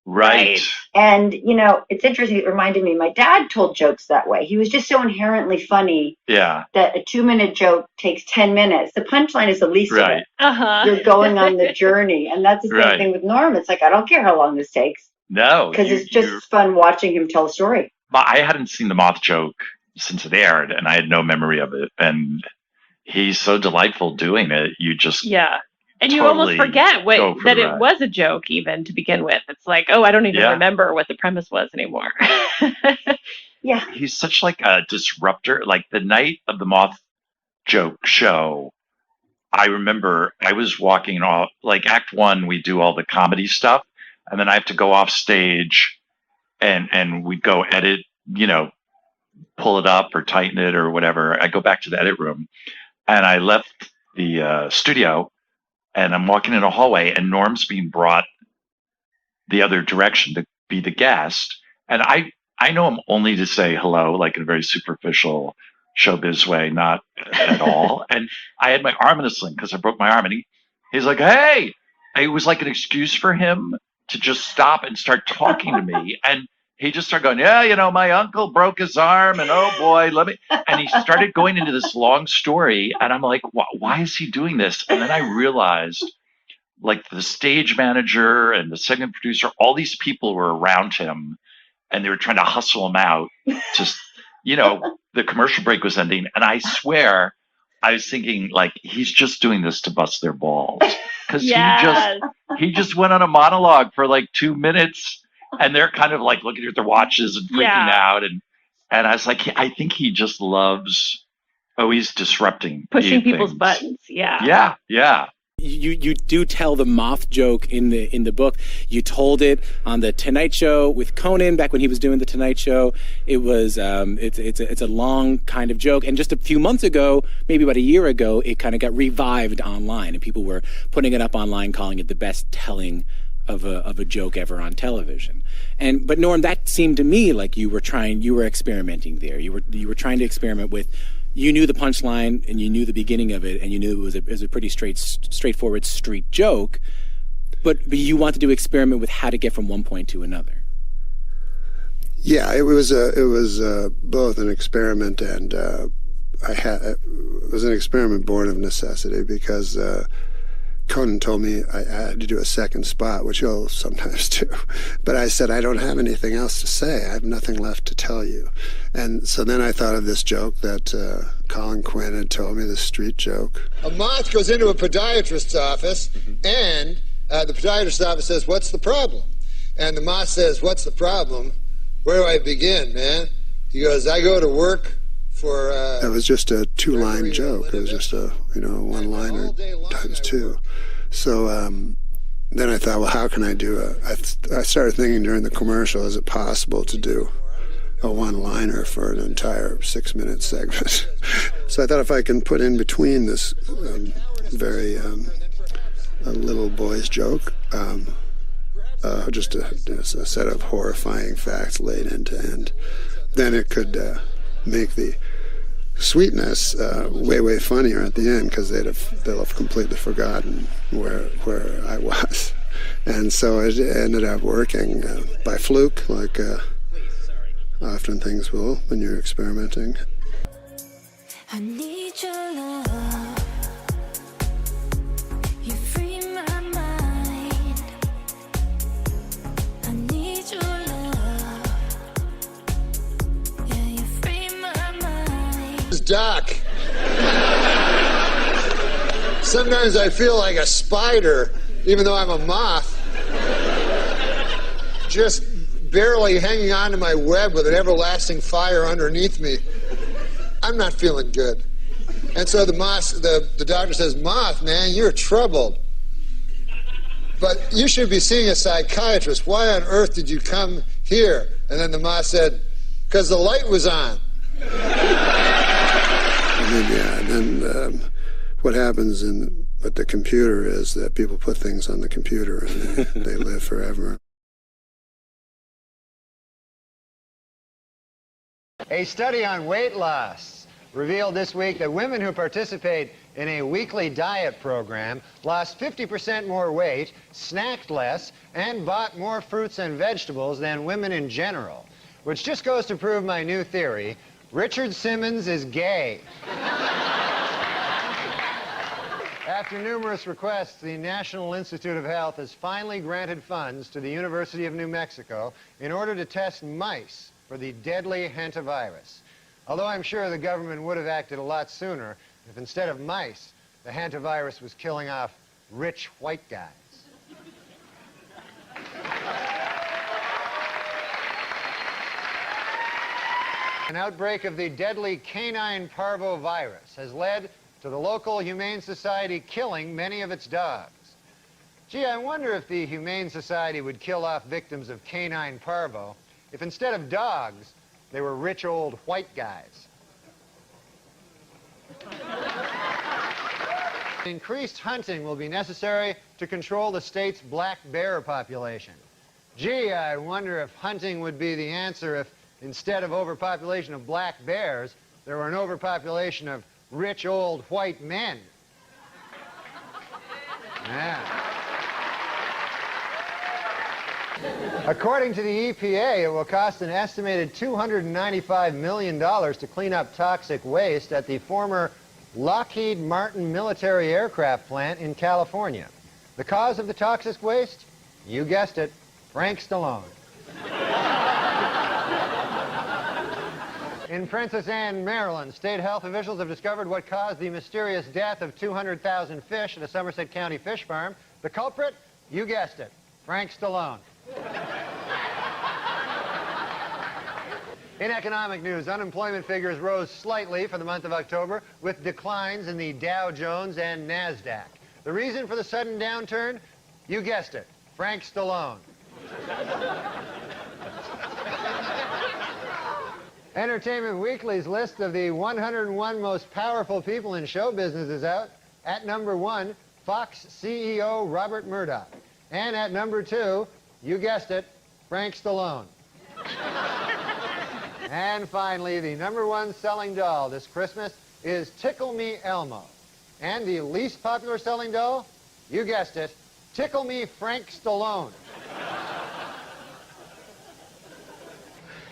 Right. And, it's interesting. It reminded me, my dad told jokes that way. He was just so inherently funny Yeah. that a 2-minute joke takes 10 minutes. The punchline is the least of Right. it. You're going on the journey. And that's the same Right. thing with Norm. It's like, I don't care how long this takes No. because it's just fun watching him tell a story. I hadn't seen the moth joke since it aired, and I had no memory of it. And he's so delightful doing it. You just and you totally almost forget go for that the it ride. was a joke even to begin with. It's like, oh, I don't even Yeah. remember what the premise was anymore. Yeah. He's such like a disruptor. Like the night of the moth joke show, I remember I was walking off, like act one, we do all the comedy stuff, and then I have to go off stage and we go edit, pull it up or tighten it or whatever. I go back to the edit room and I left the studio and I'm walking in a hallway and Norm's being brought the other direction to be the guest. And I know him only to say hello, like in a very superficial showbiz way, not at all. And I had my arm in a sling because I broke my arm. And he's like, hey, it was like an excuse for him to just stop and start talking to me. And he just started going, yeah, my uncle broke his arm and oh boy, and he started going into this long story. And I'm like, why is he doing this? And then I realized like the stage manager and the segment producer, all these people were around him and they were trying to hustle him out to, the commercial break was ending. And I swear I was thinking like, he's just doing this to bust their balls. Cause he just went on a monologue for like 2 minutes. And they're kind of like looking at their watches and freaking out. And I was like, I think he just loves, he's disrupting. Pushing people's things. buttons. Yeah. Yeah. Yeah. You do tell the moth joke in the book. You told it on the Tonight Show with Conan back when he was doing the Tonight Show. It was it's a long kind of joke. And just a few months ago, maybe about a year ago, it kind of got revived online, and people were putting it up online, calling it the best telling of a joke ever on television. But Norm, that seemed to me like you were experimenting there. You were trying to experiment with. You knew the punchline and you knew the beginning of it, and you knew it was a pretty straightforward street joke. But you wanted to experiment with how to get from one point to another. Yeah, it was both an experiment and it was an experiment born of necessity, because Conan told me I had to do a second spot, which he'll sometimes do. But I said, I don't have anything else to say. I have nothing left to tell you. And so then I thought of this joke that Colin Quinn had told me, this street joke. A moth goes into a podiatrist's office, and the podiatrist's office says, what's the problem? And the moth says, what's the problem? Where do I begin, man? He goes, I go to work for... That was just a two-line joke. It was just a, one-liner times two. So then I thought, well, how can I do I started thinking during the commercial, is it possible to do a one-liner for an entire 6-minute segment? So I thought if I can put in between this very a little boy's joke, just a set of horrifying facts laid end to end, then it could make the sweetness way funnier at the end, because they'll have completely forgotten where I was. And so it ended up working by fluke, like often things will when you're experimenting. I need your love. You free my mind. I need your love. Yeah, you free my mind. It's Doc. Sometimes I feel like a spider, even though I'm a moth. Just barely hanging on to my web with an everlasting fire underneath me. I'm not feeling good. And so the doctor says, Moth, man, you're troubled. But you should be seeing a psychiatrist. Why on earth did you come here? And then the moth said, because the light was on. And then what happens with the computer is that people put things on the computer and they live forever. A study on weight loss revealed this week that women who participate in a weekly diet program lost 50% more weight, snacked less, and bought more fruits and vegetables than women in general, which just goes to prove my new theory: Richard Simmons is gay. After numerous requests, the National Institute of Health has finally granted funds to the University of New Mexico in order to test mice for the deadly hantavirus. Although I'm sure the government would have acted a lot sooner if instead of mice, the hantavirus was killing off rich white guys. An outbreak of the deadly canine parvovirus has led to the local Humane Society killing many of its dogs. Gee, I wonder if the Humane Society would kill off victims of canine parvo if instead of dogs, they were rich old white guys. Increased hunting will be necessary to control the state's black bear population. Gee, I wonder if hunting would be the answer if instead of overpopulation of black bears, there were an overpopulation of rich old white men. Yeah. According to the EPA, it will cost an estimated $295 million to clean up toxic waste at the former Lockheed Martin military aircraft plant in California. The cause of the toxic waste? You guessed it, Frank Stallone. In Princess Anne, Maryland, state health officials have discovered what caused the mysterious death of 200,000 fish at a Somerset County fish farm. The culprit? You guessed it, Frank Stallone. In economic news, unemployment figures rose slightly for the month of October, with declines in the Dow Jones and NASDAQ. The reason for the sudden downturn? You guessed it, Frank Stallone. Entertainment Weekly's list of the 101 most powerful people in show business is out. At number 1, Fox CEO Robert Murdoch. And at number 2, you guessed it, Frank Stallone. And finally, the #1 selling doll this Christmas is Tickle Me Elmo. And the least popular selling doll, you guessed it, Tickle Me Frank Stallone.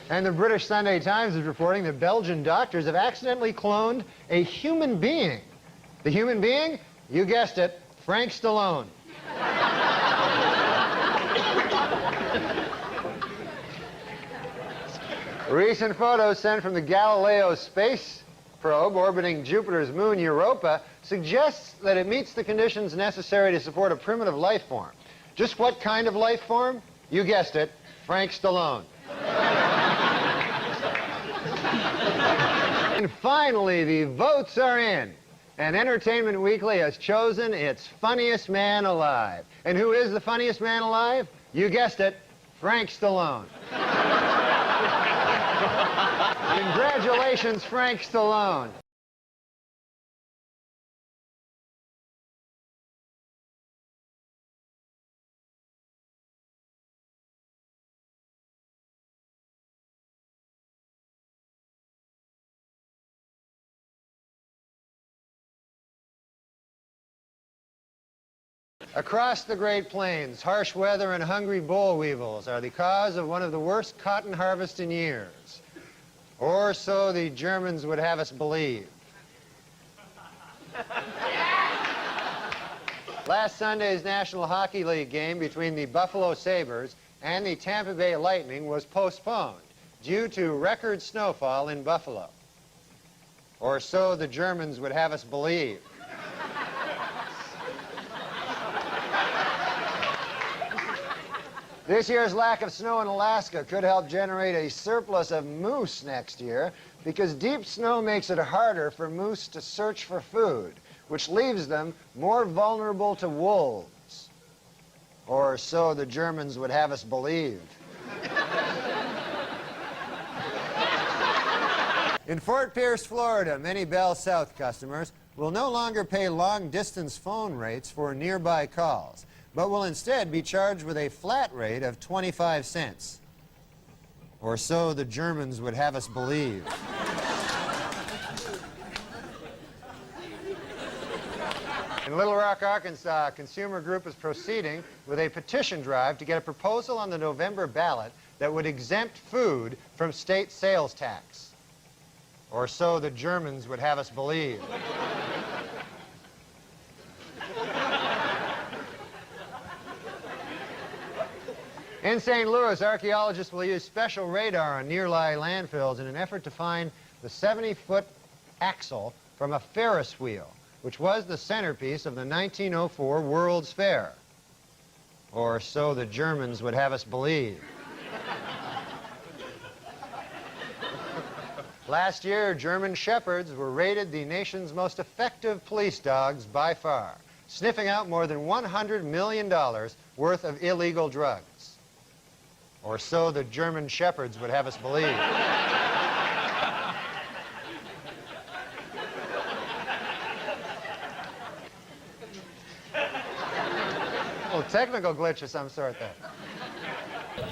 And the British Sunday Times is reporting that Belgian doctors have accidentally cloned a human being. The human being, you guessed it, Frank Stallone. Recent photos sent from the Galileo space probe orbiting Jupiter's moon Europa suggests that it meets the conditions necessary to support a primitive life form. Just what kind of life form? You guessed it, Frank Stallone. And finally, the votes are in. And Entertainment Weekly has chosen its funniest man alive. And who is the funniest man alive? You guessed it, Frank Stallone. Congratulations, Frank Stallone. Across the Great Plains, harsh weather and hungry boll weevils are the cause of one of the worst cotton harvests in years. Or so the Germans would have us believe. Last Sunday's National Hockey League game between the Buffalo Sabres and the Tampa Bay Lightning was postponed due to record snowfall in Buffalo. Or so the Germans would have us believe. This year's lack of snow in Alaska could help generate a surplus of moose next year because deep snow makes it harder for moose to search for food, which leaves them more vulnerable to wolves. Or so the Germans would have us believe. In Fort Pierce, Florida, many Bell South customers will no longer pay long-distance phone rates for nearby calls, but will instead be charged with a flat rate of 25 cents. Or so the Germans would have us believe. In Little Rock, Arkansas, a consumer group is proceeding with a petition drive to get a proposal on the November ballot that would exempt food from state sales tax. Or so the Germans would have us believe. In St. Louis, archaeologists will use special radar on nearby landfills in an effort to find the 70-foot axle from a Ferris wheel, which was the centerpiece of the 1904 World's Fair. Or so the Germans would have us believe. Last year, German shepherds were rated the nation's most effective police dogs by far, sniffing out more than $100 million worth of illegal drugs. Or so the German shepherds would have us believe. A little technical glitch of some sort there.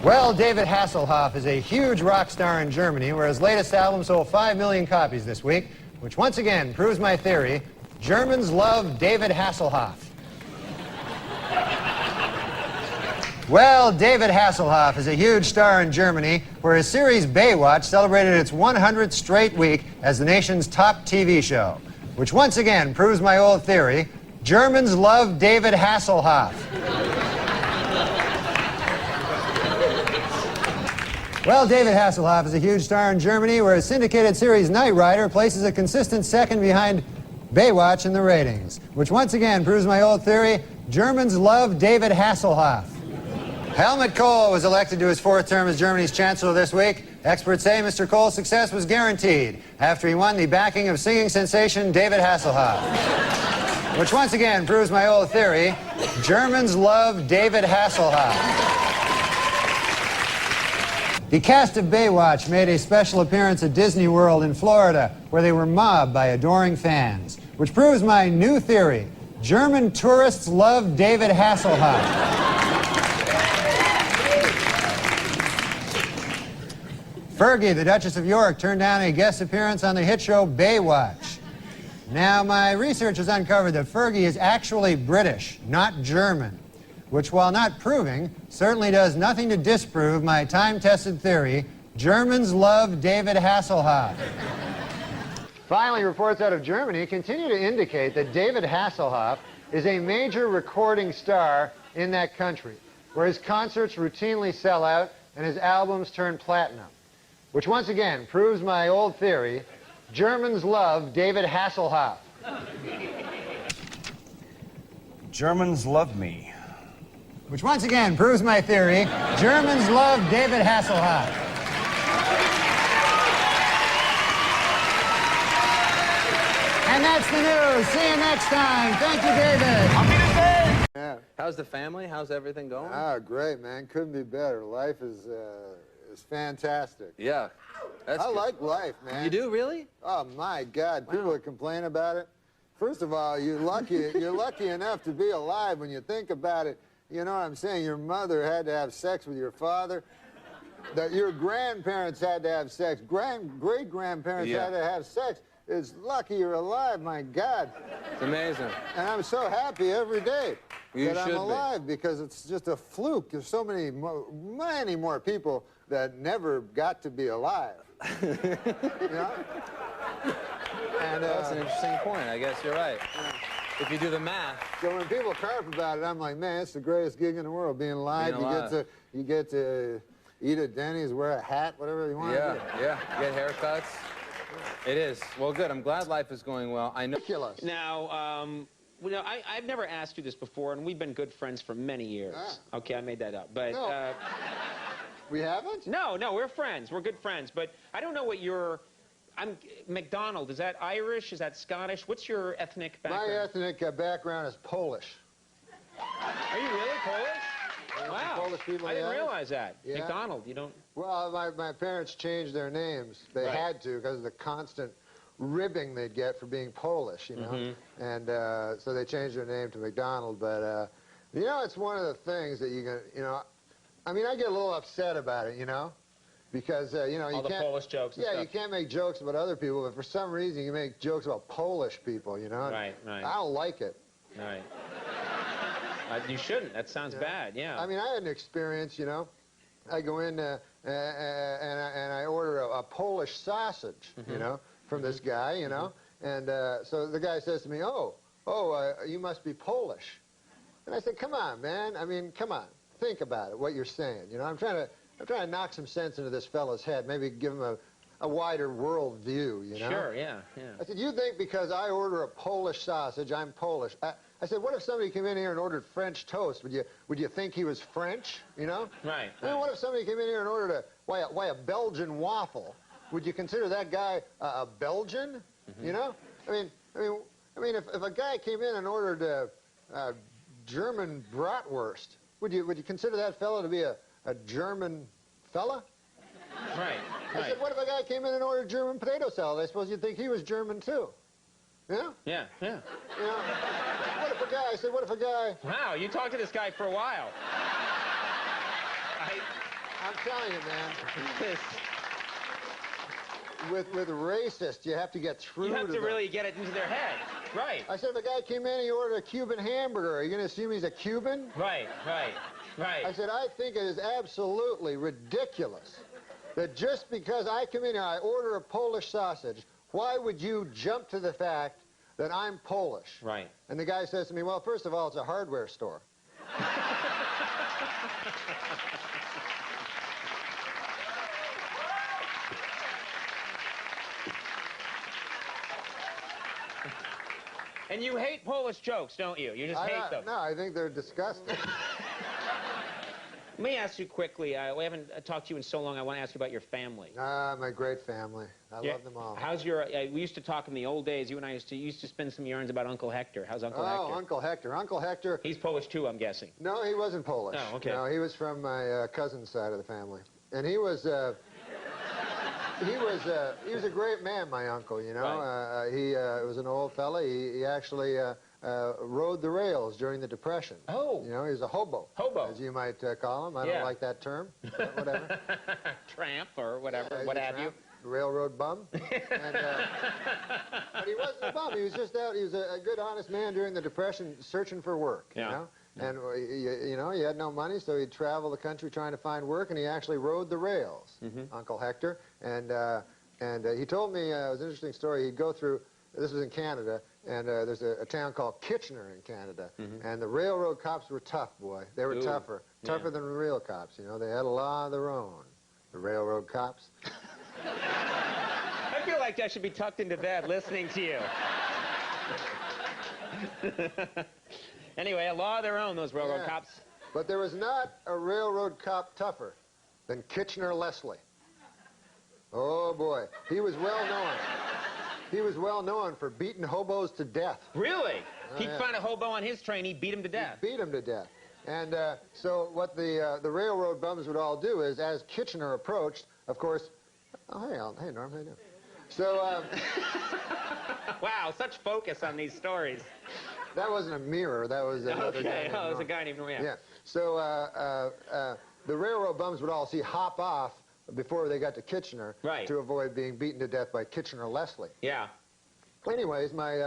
Well, David Hasselhoff is a huge rock star in Germany, where his latest album sold 5 million copies this week, which once again proves my theory: Germans love David Hasselhoff. Well, David Hasselhoff is a huge star in Germany, where his series Baywatch celebrated its 100th straight week as the nation's top TV show, which once again proves my old theory: Germans love David Hasselhoff. Well, David Hasselhoff is a huge star in Germany, where his syndicated series Knight Rider places a consistent second behind Baywatch in the ratings, which once again proves my old theory: Germans love David Hasselhoff. Helmut Kohl was elected to his 4th term as Germany's chancellor this week. Experts say Mr. Kohl's success was guaranteed after he won the backing of singing sensation David Hasselhoff. Which once again proves my old theory: Germans love David Hasselhoff. The cast of Baywatch made a special appearance at Disney World in Florida, where they were mobbed by adoring fans, which proves my new theory: German tourists love David Hasselhoff. Fergie, the Duchess of York, turned down a guest appearance on the hit show Baywatch. Now, my research has uncovered that Fergie is actually British, not German, which, while not proving, certainly does nothing to disprove my time-tested theory: Germans love David Hasselhoff. Finally, reports out of Germany continue to indicate that David Hasselhoff is a major recording star in that country, where his concerts routinely sell out and his albums turn platinum, which once again proves my old theory: Germans love David Hasselhoff. Germans love me. Which once again proves my theory: Germans love David Hasselhoff. And that's the news. See you next time. Thank you, David. Yeah. How's the family? How's everything going? Ah, great, man. Couldn't be better. Life is fantastic. Yeah. I like life, man. You do, really? Oh, my God. People that complain about it. First of all, you're lucky enough to be alive when you think about it. You know what I'm saying? Your mother had to have sex with your father. That your grandparents had to have sex. Great-grandparents had to have sex. It's lucky you're alive, my God. It's amazing. And I'm so happy every day that I'm alive be. because it's just a fluke. There's so many more people that never got to be alive. You know? And, that's an interesting point. I guess you're right. If you do the math. So when people carp about it, I'm like, man, it's the greatest gig in the world, being alive. You get to eat at Denny's, wear a hat, whatever you want. Yeah, yeah. Get haircuts. It is. Well, good. I'm glad life is going well. I know. Now, I've never asked you this before, and we've been good friends for many years. Ah. Okay, I made that up. But no. We haven't? No, we're friends. We're good friends. But I don't know what your... MacDonald, is that Irish? Is that Scottish? What's your ethnic background? My ethnic background is Polish. Are you really Polish? Wow. Polish people, I didn't realize that. Yeah. MacDonald, you don't... Well, my parents changed their names. They had to because of the constant ribbing they'd get for being Polish, you know. Mm-hmm. And so they changed their name to MacDonald. But, you know, it's one of the things that you know, I mean, I get a little upset about it, you know. Because, you know, all the Polish jokes and stuff. stuff. You can't make jokes about other people, but for some reason you make jokes about Polish people, you know? Right. I don't like it. Right. You shouldn't. That sounds bad, yeah. I mean, I had an experience, you know. I go in and I order a Polish sausage, you know, from this guy, you know. And so the guy says to me, you must be Polish. And I said, come on, man. I mean, come on. Think about it, what you're saying. You know, I'm trying to knock some sense into this fellow's head, maybe give him a wider world view, you know? Sure, yeah. I said, you think because I order a Polish sausage, I'm Polish. I said, what if somebody came in here and ordered French toast? Would you think he was French, you know? Right. I mean, what if somebody came in here and ordered a Belgian waffle? Would you consider that guy a Belgian, you know? I mean, if a guy came in and ordered a German bratwurst, would you consider that fellow to be a German fella? Right. I said, what if a guy came in and ordered German potato salad? I suppose you'd think he was German too. Yeah? Yeah. You know, what if a guy... Wow, you talked to this guy for a while. I'm telling you, man. With racists, you have to get through to them. You have to really get it into their head. Right. I said, if a guy came in and he ordered a Cuban hamburger, are you going to assume he's a Cuban? Right. I said, I think it is absolutely ridiculous that just because I come in here, I order a Polish sausage, why would you jump to the fact that I'm Polish? Right. And the guy says to me, well, first of all, it's a hardware store. And you hate Polish jokes, don't you? You just hate them. No, I think they're disgusting. Let me ask you quickly. We haven't talked to you in so long. I want to ask you about your family. My great family. I love them all. How's your... we used to talk in the old days. You and I used to spin some yarns about Uncle Hector. How's Uncle Hector? Oh, Uncle Hector. Uncle Hector... He's Polish too, I'm guessing. No, he wasn't Polish. Oh, okay. No, he was from my cousin's side of the family. And he was... he was a great man, my uncle, you know. Right. He was an old fella. He actually rode the rails during the Depression. Oh. You know, he was a hobo. Hobo. As you might call him. I Yeah. don't like that term, but whatever. Tramp or whatever, Yeah, what he's a have you. tramp, Railroad bum. And, but he wasn't a bum. He was just out. He was a good, honest man during the Depression, searching for work. Yeah. You know, and you know, he had no money, so he'd travel the country trying to find work, and he actually rode the rails. Uncle Hector, and he told me it was an interesting story. He'd go through. This was in Canada, and there's a town called Kitchener in Canada, and the railroad cops were tough, boy. They were tougher than real cops. You know, they had a law of their own. The railroad cops. I feel like I should be tucked into bed listening to you. Anyway, a law of their own, those railroad cops. But there was not a railroad cop tougher than Kitchener Leslie. Oh boy, he was well known. He was well known for beating hobos to death. Really? Oh, He'd yeah. find a hobo on his train, he'd beat him to death. Beat him to death. And so what the railroad bums would all do is, as Kitchener approached, of course, oh, hey, Norm, how you doing? So, wow, such focus on these stories. that wasn't a mirror, that was another guy. Okay, oh, there's a guy named Norm. Yeah. So the railroad bums would all hop off before they got to Kitchener to avoid being beaten to death by Kitchener Leslie. Yeah. Anyways, my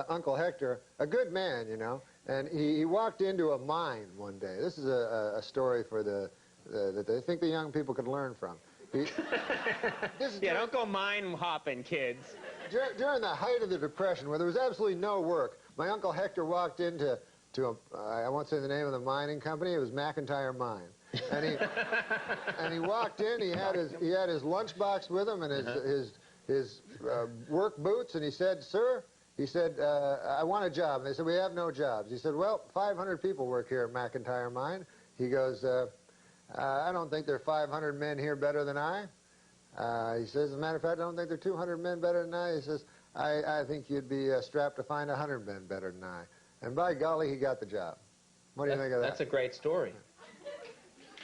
Uncle Hector, a good man, you know, and he walked into a mine one day. This is a story for that I think the young people could learn from. Don't go mine hopping, kids. During the height of the Depression, where there was absolutely no work, my Uncle Hector walked into I won't say the name of the mining company. It was McIntyre Mine, and he walked in. He had his lunchbox with him and his work boots, and he said, "Sir," he said, "I want a job." And they said, "We have no jobs." He said, "Well, 500 people work here at McIntyre Mine." He goes, "I don't think there are 500 men here better than I." He says, "As a matter of fact, I don't think there are 200 men better than I." He says, I think you'd be strapped to find 100 men better than I." And by golly, he got the job. What do you think of that? That's a great story.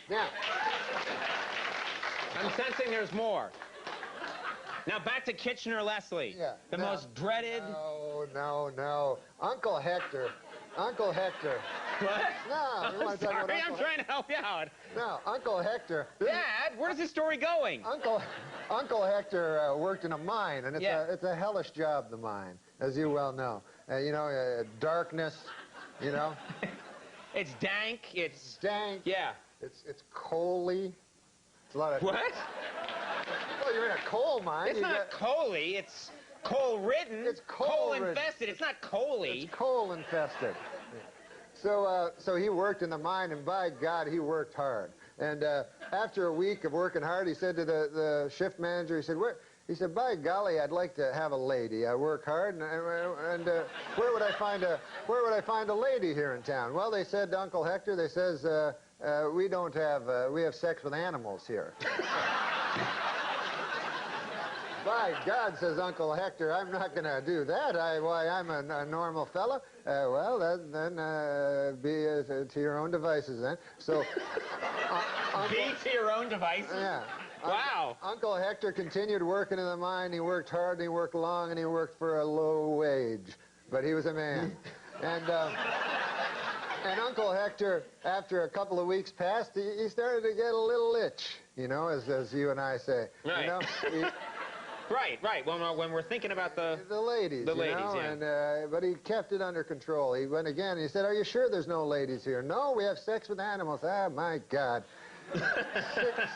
Now, I'm sensing there's more. Now back to Kitchener Leslie. Yeah. The most dreaded. No. Uncle Hector. What? No, you want to talk about Sorry, I'm Uncle trying to help you out. No, Uncle Hector. Dad, where's this story going? Uncle Hector worked in a mine, and it's a hellish job, the mine, as you well know. You know, darkness, you know. It's dank. It's dank. Yeah. It's coaly. It's a lot of. What? Well, you're in a coal mine. It's not coaly. It's coal-ridden. It's coal-infested. It's not coaly. It's coal-infested. So he worked in the mine, and by God, he worked hard. And after a week of working hard, he said to the shift manager, he said, He said, "By golly, I'd like to have a lady. I work hard, and where would I find a lady here in town?" Well, they said to Uncle Hector, they says, we have sex with animals here. By God, says Uncle Hector, I'm not going to do that. I'm a normal fella. Well, then be to your own devices then. So, be to your own devices? Yeah. Wow. Uncle Hector continued working in the mine. He worked hard, and he worked long, and he worked for a low wage. But he was a man. And Uncle Hector, after a couple of weeks passed, he started to get a little itch, you know, as you and I say. Right. You know, Right. When we're thinking about the ladies, yeah. And but he kept it under control. He went again, and he said, "Are you sure there's no ladies here?" "No, we have sex with animals." Ah, my God.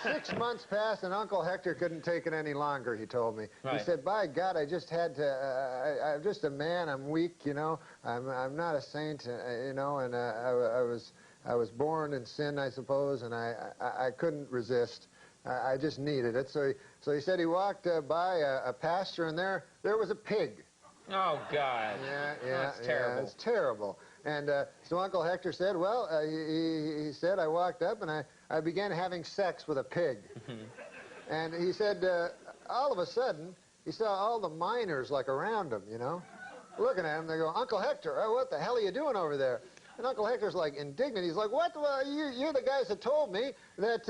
6 months passed, and Uncle Hector couldn't take it any longer, he told me. Right. He said, "By God, I just had to, I'm just a man, I'm weak, you know, I'm not a saint, you know, and I was born in sin, I suppose, and I couldn't resist. I just needed it." So he said he walked by a pasture, and there was a pig. Oh, God. Yeah. That's terrible. Yeah, it's terrible. And so Uncle Hector said, well, he said, I walked up and I began having sex with a pig. And he said, all of a sudden, he saw all the miners like around him, you know, looking at him. They go, "Uncle Hector, what the hell are you doing over there?" And Uncle Hector's like indignant. He's like, "What? Well, you're the guys that told me that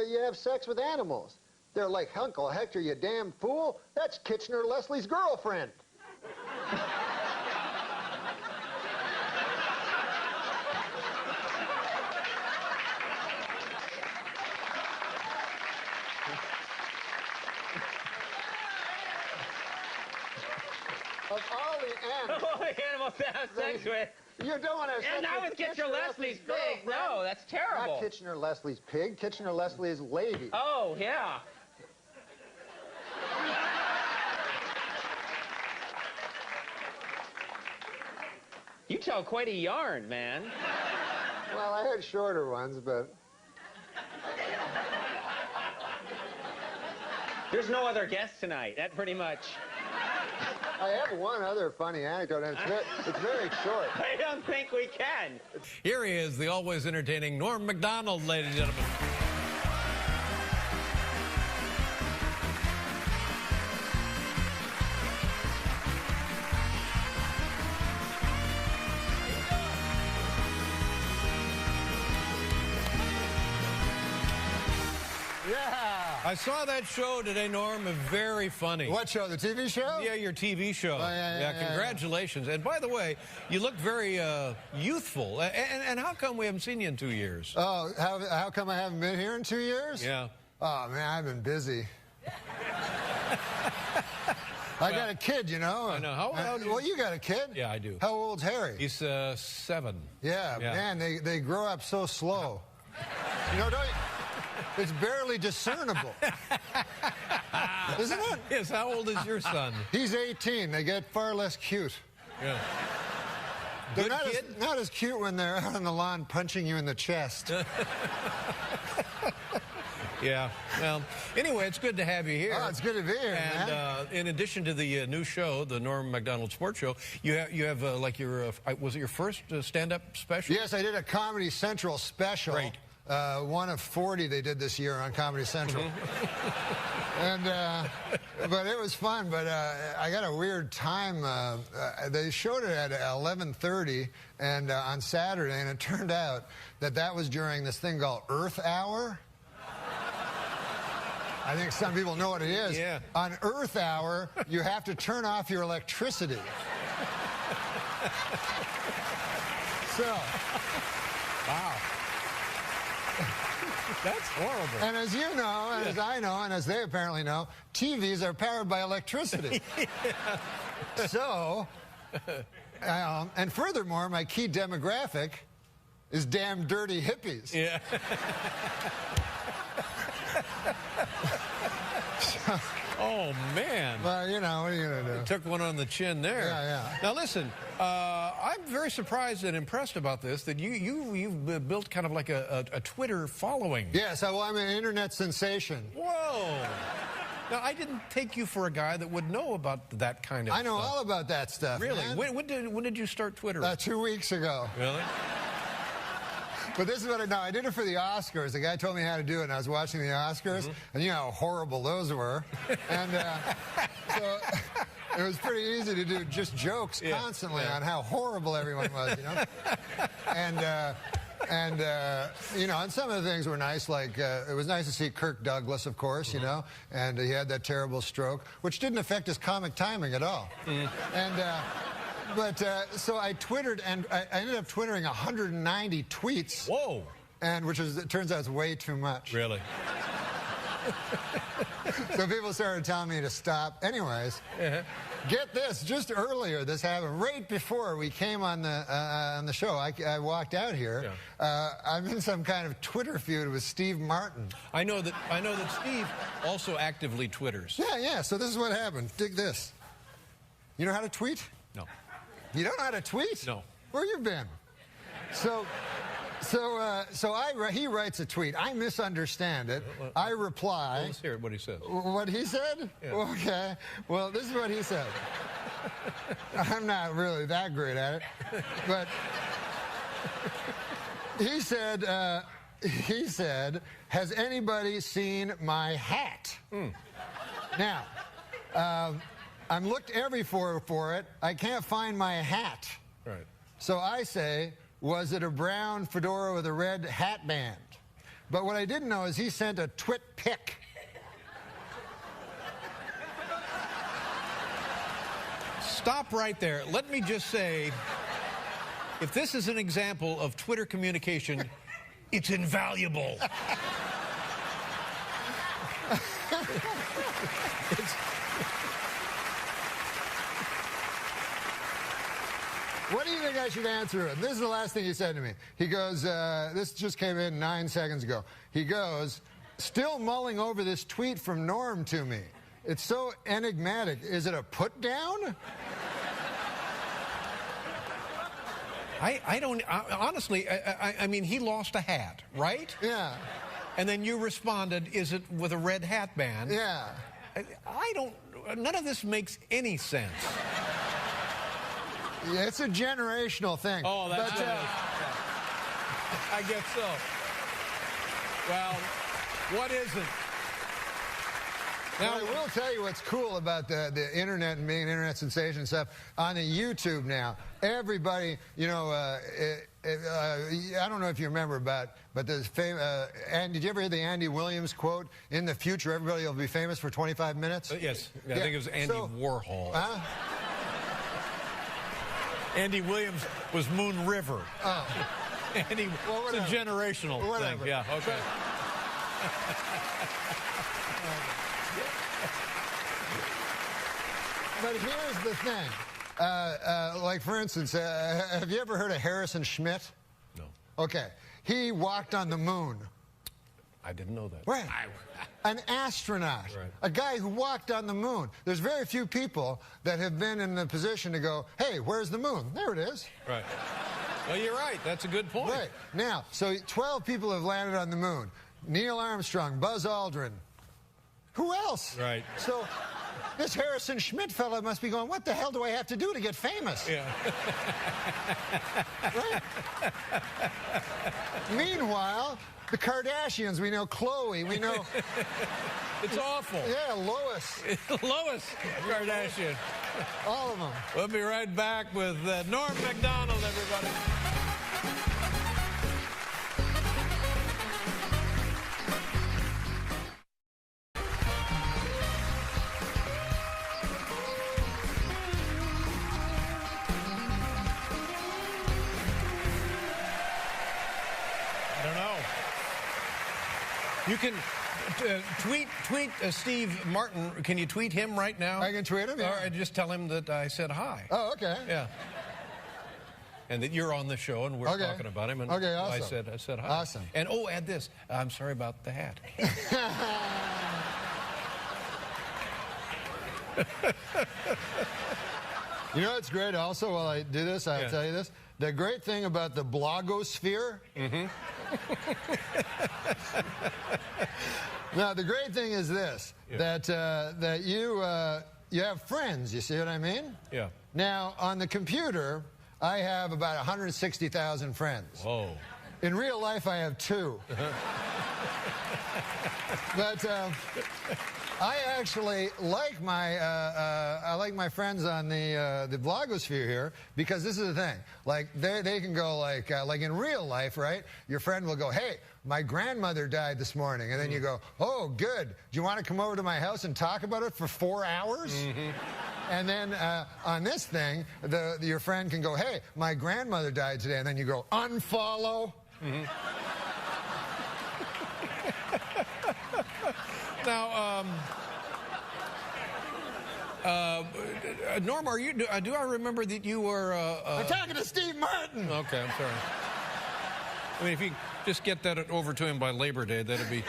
you have sex with animals." They're like, "Uncle Hector, you damn fool. That's Kitchener Leslie's girlfriend." animals to have sex with. You don't want to have sex And not with Kitchener Leslie's pig. No, that's terrible. Not Kitchener Leslie's pig. Kitchener Leslie's lady. Oh, yeah. You tell quite a yarn, man. Well, I had shorter ones, but... There's no other guest tonight. That pretty much... I have one other funny anecdote, and it's very short. I don't think we can. Here he is, the always entertaining Norm MacDonald, ladies and gentlemen. Yeah. I saw that show today, Norm. Very funny. What show? The TV show? Yeah, your TV show. Yeah, congratulations. And by the way, you look very youthful. And how come we haven't seen you in 2 years? Oh, how come I haven't been here in 2 years? Yeah. Oh, man, I've been busy. I got a kid, you know. I know. How old? Well, you got a kid? Yeah, I do. How old's Harry? He's 7. Yeah, man, they grow up so slow. You know, it's barely discernible. Isn't it? Yes, how old is your son? He's 18. They get far less cute. Yeah. They're not as cute when they're out on the lawn punching you in the chest. Yeah. Well, anyway, it's good to have you here. Oh, it's good to be here, and, man. in addition to the new show, the Norm MacDonald Sports Show, you have like your was it your first stand-up special? Yes, I did a Comedy Central special. Great. One of 40 they did this year on Comedy Central. And but it was fun. But I got a weird time. They showed it at 11:30 and on Saturday, and it turned out that was during this thing called Earth Hour. I think some people know what it is. Yeah. On Earth Hour, you have to turn off your electricity. So, wow. That's horrible. And as you know, and as I know, and as they apparently know, TVs are powered by electricity. So, and furthermore, my key demographic is damn dirty hippies. Yeah. Oh, man. Well, you know, what are you going to do? Took one on the chin there. Yeah. Now, listen, I'm very surprised and impressed about this, that you've built kind of like a Twitter following. Yes, well, I'm an internet sensation. Whoa. Now, I didn't take you for a guy that would know about that kind of stuff. I know all about that stuff, Really? man. When did you start Twitter? 2 weeks ago. Really? But this is what I did it for the Oscars. The guy told me how to do it, and I was watching the Oscars, and you know how horrible those were. And so it was pretty easy to do just jokes constantly on how horrible everyone was, you know? And you know, and some of the things were nice, like it was nice to see Kirk Douglas, of course, you know, and he had that terrible stroke, which didn't affect his comic timing at all. But so I twittered, and I ended up twittering 190 tweets. Whoa! And it turns out it's way too much. Really? So people started telling me to stop. Anyways, get this, just earlier this happened, right before we came on the show. I walked out here. Yeah. I'm in some kind of Twitter feud with Steve Martin. I know that Steve also actively Twitters. Yeah. So this is what happened. Dig this. You know how to tweet? No. You don't know how to tweet? No. Where you been? He writes a tweet. I misunderstand it. I reply. Let's hear what he says. What he said? Yeah. Okay. Well, this is what he said. I'm not really that great at it, but he said, "Has anybody seen my hat?" Now, I'm looked everywhere for it. I can't find my hat. Right. So I say, was it a brown fedora with a red hat band? But what I didn't know is he sent a twit pic. Stop right there. Let me just say, if this is an example of Twitter communication, it's invaluable. What do you think I should answer him? This is the last thing he said to me. He goes, this just came in 9 seconds ago. He goes, still mulling over this tweet from Norm to me. It's so enigmatic. Is it a put down? I don't, honestly, I mean, he lost a hat, right? Yeah. And then you responded, is it with a red hat band? Yeah. I don't, none of this makes any sense. Yeah, it's a generational thing. Oh, that's but, I guess so. Well, what isn't? Now, I will tell you what's cool about the internet and being an internet sensation and stuff. On the YouTube now, everybody, you know, I don't know if you remember but the famous, and did you ever hear the Andy Williams quote? In the future, everybody will be famous for 25 minutes? Yes. I think it was Andy Warhol. Huh? Andy Williams was Moon River. Oh. Andy, well, it's a generational thing. Yeah, okay. But here's the thing. Like, for instance, have you ever heard of Harrison Schmitt? No. Okay. He walked on the moon. I didn't know that. Right. An astronaut. Right. A guy who walked on the moon. There's very few people that have been in the position to go, hey, where's the moon? There it is. Right. Well, you're right. That's a good point. Right. Now, so 12 people have landed on the moon. Neil Armstrong, Buzz Aldrin. Who else? Right. So this Harrison Schmitt fella must be going, what the hell do I have to do to get famous? Yeah. Right? Meanwhile, the Kardashians, we know Khloe, we know... It's awful. Yeah, Lois. Lois Kardashian. All of them. We'll be right back with Norm MacDonald, everybody. You can tweet Steve Martin. Can you tweet him right now? I can tweet him, yeah. Or just tell him that I said hi. Oh, okay. Yeah. And that you're on the show and we're talking about him. And okay, awesome. I said hi. Awesome. And add this. I'm sorry about the hat. You know what's great also while I do this, I'll tell you this. The great thing about the blogosphere. Now, the great thing is this, that you have friends, you see what I mean? Yeah. Now, on the computer, I have about 160,000 friends. Whoa. In real life, I have 2. But I actually like my friends on the blogosphere here, because this is the thing. Like they can go like in real life, right? Your friend will go, hey, my grandmother died this morning, and then you go, oh, good. Do you want to come over to my house and talk about it for 4 hours? And then on this thing, your friend can go, hey, my grandmother died today, and then you go, unfollow. Now, Norm, do I remember that you were... I'm talking to Steve Martin! Okay, I'm sorry. I mean, if you just get that over to him by Labor Day, that'd be...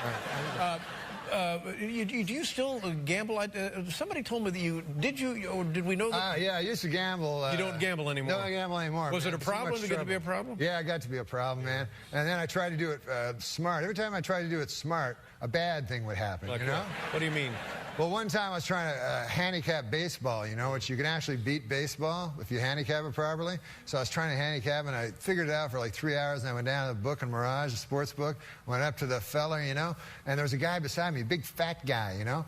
Do you still gamble? Somebody told me that you... Did we know that? Yeah, I used to gamble. You don't gamble anymore? No, I gamble anymore. Was it a problem? Did it get to be a problem? Yeah, it got to be a problem, man. And then I tried to do it smart. Every time I tried to do it smart, a bad thing would happen, Like you know? What do you mean? Well, one time I was trying to handicap baseball, you know, which you can actually beat baseball if you handicap it properly. So I was trying to handicap, and I figured it out for like 3 hours, and I went down to the book in Mirage, the sports book, went up to the fella, you know, and there was a guy beside me, a big fat guy, you know,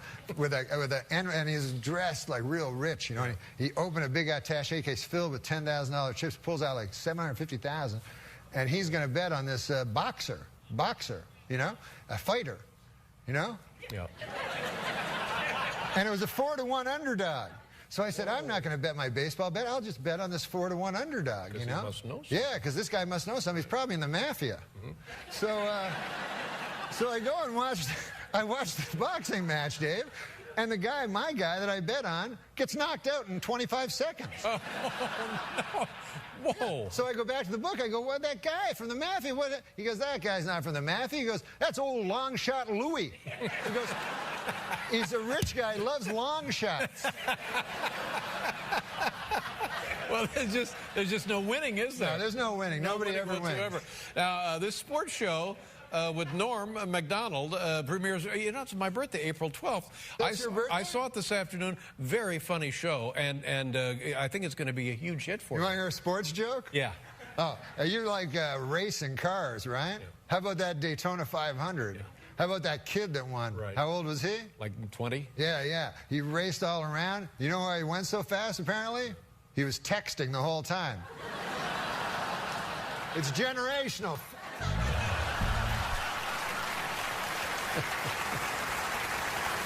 and he was dressed like real rich, you know, and he opened a big attaché case filled with $10,000 chips, pulls out like $750,000, and he's going to bet on this boxer, you know, a fighter, you know? Yeah. And it was a 4-to-1 underdog. So I said, I'm not going to bet my baseball bet. I'll just bet on this 4-to-1 underdog, you know? He must know something. Yeah, because this guy must know something. He's probably in the mafia. So I go and watch the boxing match, Dave, And the guy, my guy that I bet on, gets knocked out in 25 seconds. Oh, no. Whoa. So I go back to the book. I go, what, that guy from the Mafia? What? He goes, that guy's not from the Mafia. He goes, that's old long shot Louis. He goes, he's a rich guy, loves long shots. Well, there's just no winning, is there? No, there's no winning. Nobody ever whatsoever. wins. Now, this sports show with Norm MacDonald premieres. You know, it's my birthday, April 12th. That's your birthday? I saw it this afternoon. Very funny show, and I think it's going to be a huge hit for you. You want to hear a sports joke? Yeah. Oh, you like racing cars, right? Yeah. How about that Daytona 500? Yeah. How about that kid that won? Right. How old was he? Like 20? Yeah. He raced all around. You know why he went so fast, apparently? He was texting the whole time. It's generational.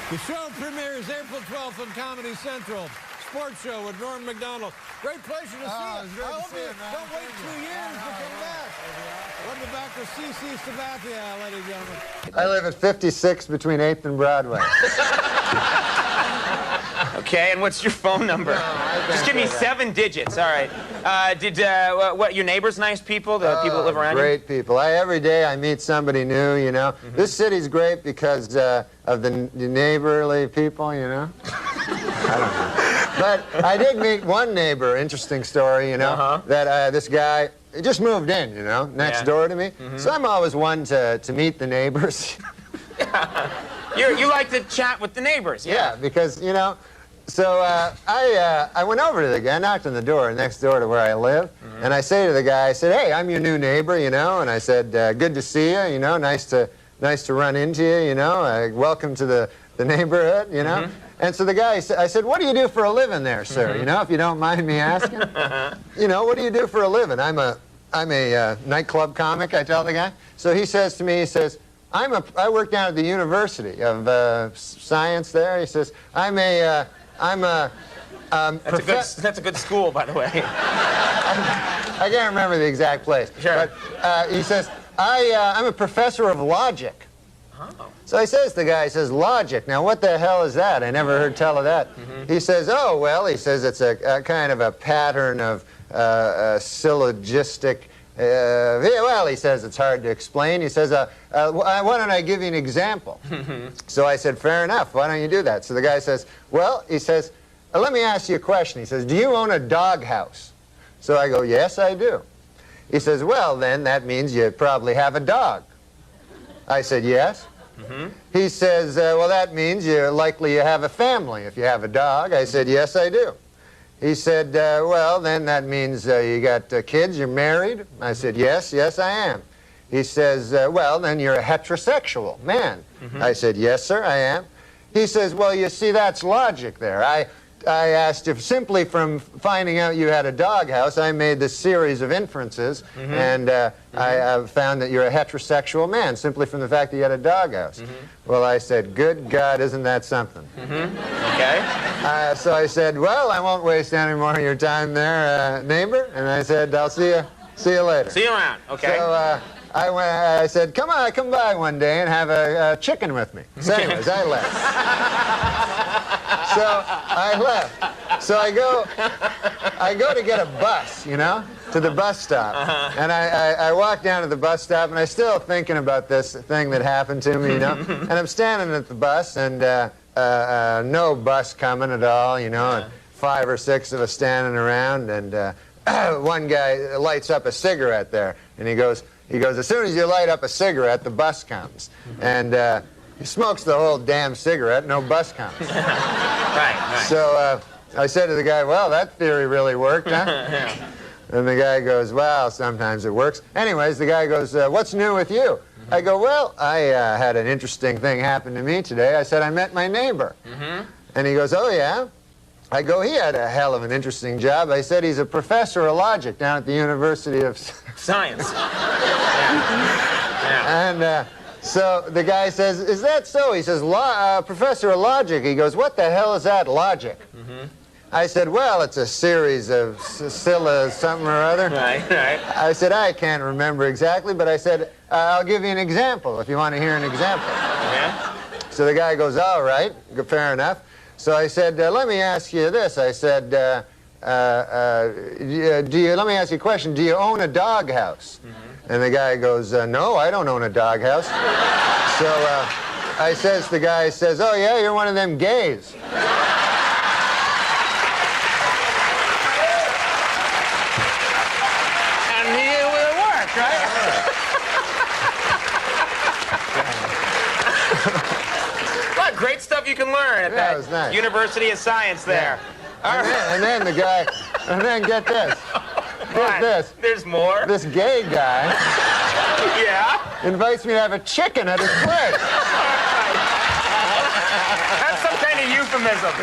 The show premieres April 12th on Comedy Central. Sports show with Norm MacDonald. Great pleasure to see you. It was great to see you, man. Don't wait 2 years to come back. Welcome back to C.C. Sabathia, ladies and gentlemen. I live at 56 between 8th and Broadway. Okay, and what's your phone number? Just give me 7 digits. All right. What? Your neighbors nice people? The people that live around you? Great people. Every day I meet somebody new. You know, this city's great because of the neighborly people. You know. I don't know. But I did meet one neighbor. Interesting story. You know, that this guy just moved in. You know, next door to me. So I'm always one to meet the neighbors. You like to chat with the neighbors. Yeah, because you know. So I went over to the guy, knocked on the door next door to where I live, and I say to the guy, I said, "Hey, I'm your new neighbor, you know," and I said, "Good to see you, you know, nice to run into you, you know, welcome to the neighborhood, you know." And so the guy, I said, "What do you do for a living there, sir? You know, if you don't mind me asking, you know, what do you do for a living?" I'm a nightclub comic, I tell the guy. So he says to me, he says, I work down at the University of Science there. He says, That's a good school, by the way. I can't remember the exact place. Sure. But he says, I'm a professor of logic. Oh. So he says to the guy, he says, logic. Now, what the hell is that? I never heard tell of that. He says, oh, well, he says it's a kind of a pattern of syllogistic. Well, he says it's hard to explain. He says, why don't I give you an example? So I said, fair enough. Why don't you do that? So the guy says, well, he says, let me ask you a question. He says, do you own a doghouse? So I go, yes, I do. He says, well, then that means you probably have a dog. I said, yes. He says, well, that means you have a family if you have a dog. I said, yes, I do. He said, well, then that means you got kids, you're married? I said, yes, I am. He says, well, then you're a heterosexual man. I said, yes, sir, I am. He says, well, you see, that's logic there. I asked if simply from finding out you had a doghouse, I made this series of inferences, and I found that you're a heterosexual man simply from the fact that you had a doghouse. Well, I said, good God, isn't that something? Okay. So I said, well, I won't waste any more of your time there, neighbor. And I said, I'll see you later. See you around. Okay. So I said, come by one day and have a chicken with me. So anyways, I left. So I left. So I go to get a bus, you know, to the bus stop. And I walk down to the bus stop, and I'm still thinking about this thing that happened to me, you know. And I'm standing at the bus, and no bus coming at all, you know, and 5 or 6 of us standing around, and one guy lights up a cigarette there, and he goes, as soon as you light up a cigarette, the bus comes. And he smokes the whole damn cigarette, no bus comes. Right. So I said to the guy, well, that theory really worked, huh? And the guy goes, well, sometimes it works. Anyways, the guy goes, what's new with you? I go, well, I had an interesting thing happen to me today. I said, I met my neighbor. And he goes, oh, yeah? I go, he had a hell of an interesting job. I said, he's a professor of logic down at the University of Science. And so the guy says, is that so? He says, professor of logic. He goes, what the hell is that, logic? I said, well, it's a series of something or other. Right. I said, I can't remember exactly, but I said, I'll give you an example if you want to hear an example. So the guy goes, all right, fair enough. So I said, let me ask you this. I said, let me ask you a question. Do you own a doghouse? And the guy goes, no, I don't own a doghouse. So the guy says, oh yeah, you're one of them gays. And it worked, right? What great stuff you can learn at that it was nice. University of Science there. And then the guy, and then get this. Get this. There's more. This gay guy invites me to have a chicken at his place. That's some kind of euphemism.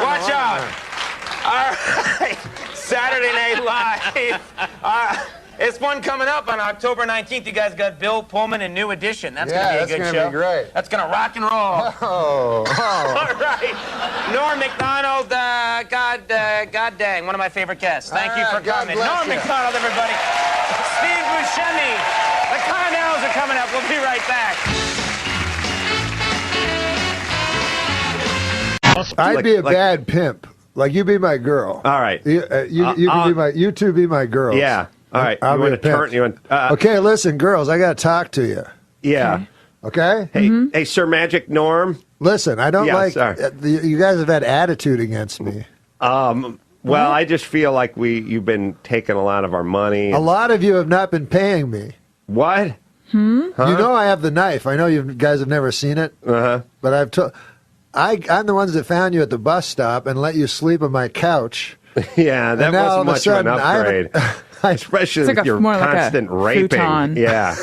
Watch out. All right. Saturday Night Live. It's one coming up on October 19th. You guys got Bill Pullman and New Edition. That's going to be a good show. That's going to be great. That's going to rock and roll. Oh. All right. Norm MacDonald, God dang, one of my favorite guests. Thank you for coming. Norm MacDonald, everybody. Steve Buscemi. The Connells are coming up. We'll be right back. I'd be a bad pimp. Like, you be my girl. All right. You can be my. You two be my girls. Yeah. All right. I'll be a pimp. Okay, listen, girls, I got to talk to you. Yeah. Okay? Hey, hey, Sir Magic Norm. Listen, I don't you guys have had attitude against me. Well, I just feel like you've been taking a lot of our money. A lot of you have not been paying me. What? Huh? You know I have the knife. I know you guys have never seen it. But I'm the ones that found you at the bus stop and let you sleep on my couch. Yeah, that wasn't much of an upgrade. Especially with your constant raping. Futon. Yeah.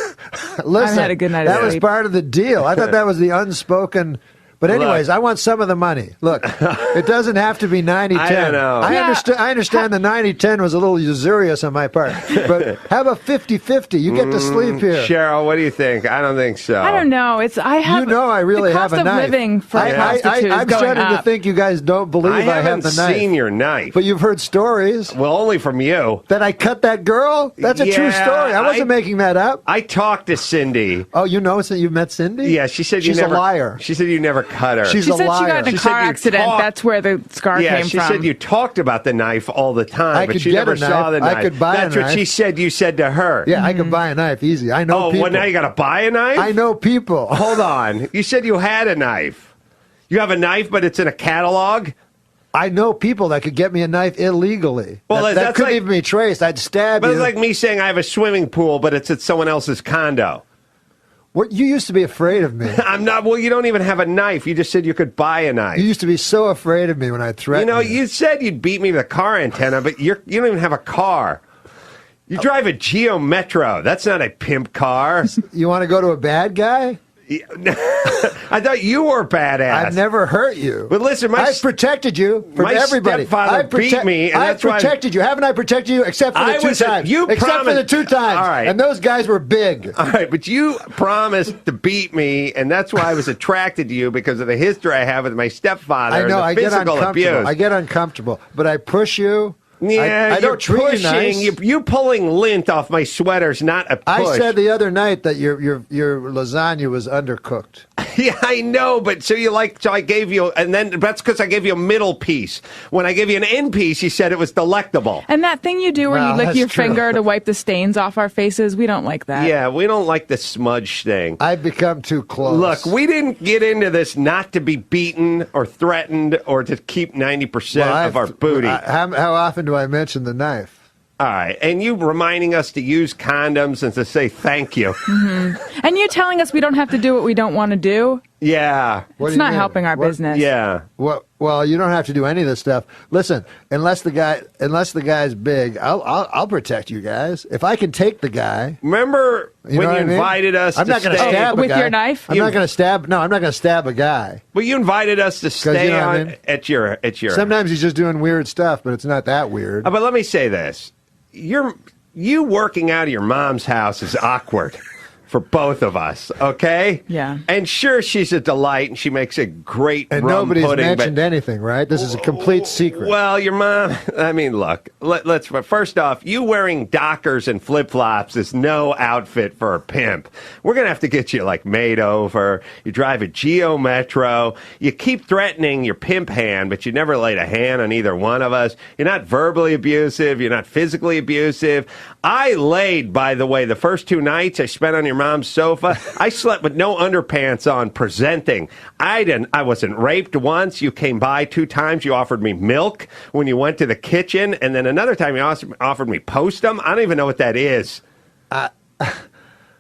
Listen, I've had a good night of that was sleep. part of the deal. I thought that was the unspoken. But anyways, I want some of the money. Look, it doesn't have to be 90-10. I don't know. I understand the 90-10 was a little usurious on my part. But how about 50-50? You get to sleep here. Cheryl, what do you think? I don't think so. I don't know. I really the have cost a knife. of living for prostitutes I'm going starting to up. think you guys don't believe I have haven't the knife. seen your knife. But you've heard stories. Well, only from you. That I cut that girl? That's a true story. I wasn't making that up. I talked to Cindy. Oh, you know you've met Cindy? Yeah, she said she's you never. a liar. She said you never cut her. She's a liar. She got in a car accident. That's where the scar came from. Yeah, she said you talked about the knife all the time, but she never saw the knife. I could buy That's a what knife. she said you said to her. Yeah, I could buy a knife easy. I know people. Oh, well, now you got to buy a knife? I know people. Hold on. You said you had a knife. You have a knife, but it's in a catalog? I know people that could get me a knife illegally. Well, that that's couldn't like, even be traced. I'd stab but you. it's like me saying I have a swimming pool, but it's at someone else's condo. What, you used to be afraid of me. I'm not. Well, you don't even have a knife. You just said you could buy a knife. You used to be so afraid of me when I threatened you. You said you'd beat me with a car antenna, but you don't even have a car. You drive a Geo Metro. That's not a pimp car. You want to go to a bad guy? I thought you were badass. I've never hurt you. But listen, I've protected you from everybody. Stepfather beat me, and I've that's why protected you. Haven't I protected you? Except for the two times. Except for the 2 times. All right. And those guys were big. All right, but you promised to beat me, and that's why I was attracted to you, because of the history I have with my stepfather. I know. And the I get physical uncomfortable. abuse. I get uncomfortable, but I push you. Yeah, I don't treat you nice. You pulling lint off my sweater's not a push. I said the other night that your lasagna was undercooked. Yeah, I know, but so I gave you, and then that's because I gave you a middle piece. When I gave you an end piece, you said it was delectable. And that thing you do where you lick your finger to wipe the stains off our faces, we don't like that. Yeah, we don't like the smudge thing. I've become too close. Look, we didn't get into this not to be beaten or threatened or to keep 90% of our booty. How often do I mention the knife? All right, and you reminding us to use condoms and to say thank you. Mm-hmm. And you telling us we don't have to do what we don't want to do? Yeah. It's not helping our business. Yeah. Well, you don't have to do any of this stuff. Listen, unless the guy's big, I'll protect you guys. If I can take the guy. Remember when you invited us I'm to not going to stay stab a with guy. your knife? I'm not going to stab. No, I'm not going to stab a guy. Well, you invited us to stay you know what I mean? at your. Sometimes he's just doing weird stuff, but it's not that weird. But let me say this: you working out of your mom's house is awkward. for both of us, okay? Yeah. And sure, she's a delight, and she makes a great And rum nobody's pudding. mentioned anything, right? This is a complete secret. Well, your mom, I mean, look, let's, first off, you wearing Dockers and flip-flops is no outfit for a pimp. We're going to have to get you, like, made over. You drive a Geo Metro. You keep threatening your pimp hand, but you never laid a hand on either one of us. You're not verbally abusive. You're not physically abusive. I laid, by the way, the first 2 nights I spent on your mom's sofa. I slept with no underpants on, presenting. I wasn't raped once. You came by 2 times. You offered me milk when you went to the kitchen, and then another time you offered me postum. I don't even know what that is.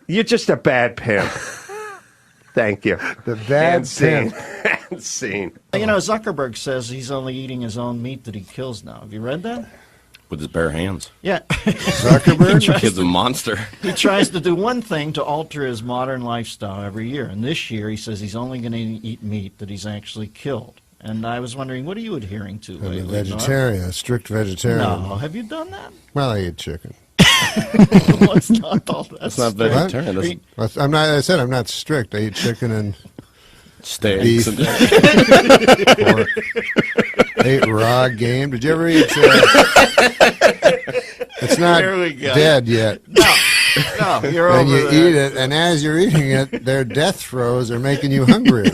You're just a bad pimp. Thank you. The bad scene. And scene. You know, Zuckerberg says he's only eating his own meat that he kills now. Have you read that? With his bare hands. Yeah. Zuckerberg? The kid's a monster. He tries to do one thing to alter his modern lifestyle every year. And this year he says he's only going to eat meat that he's actually killed. And I was wondering, what are you adhering to lately? I'm a vegetarian, a strict vegetarian. No, have you done that? Well, I eat chicken. What's not all that? That's not vegetarian. I'm not. I said I'm not strict. I eat chicken and steaks beef, pork. I ate raw game. Did you ever eat? It's not dead yet. No, you're and over you there. eat it, and as you're eating it, their death throes are making you hungrier.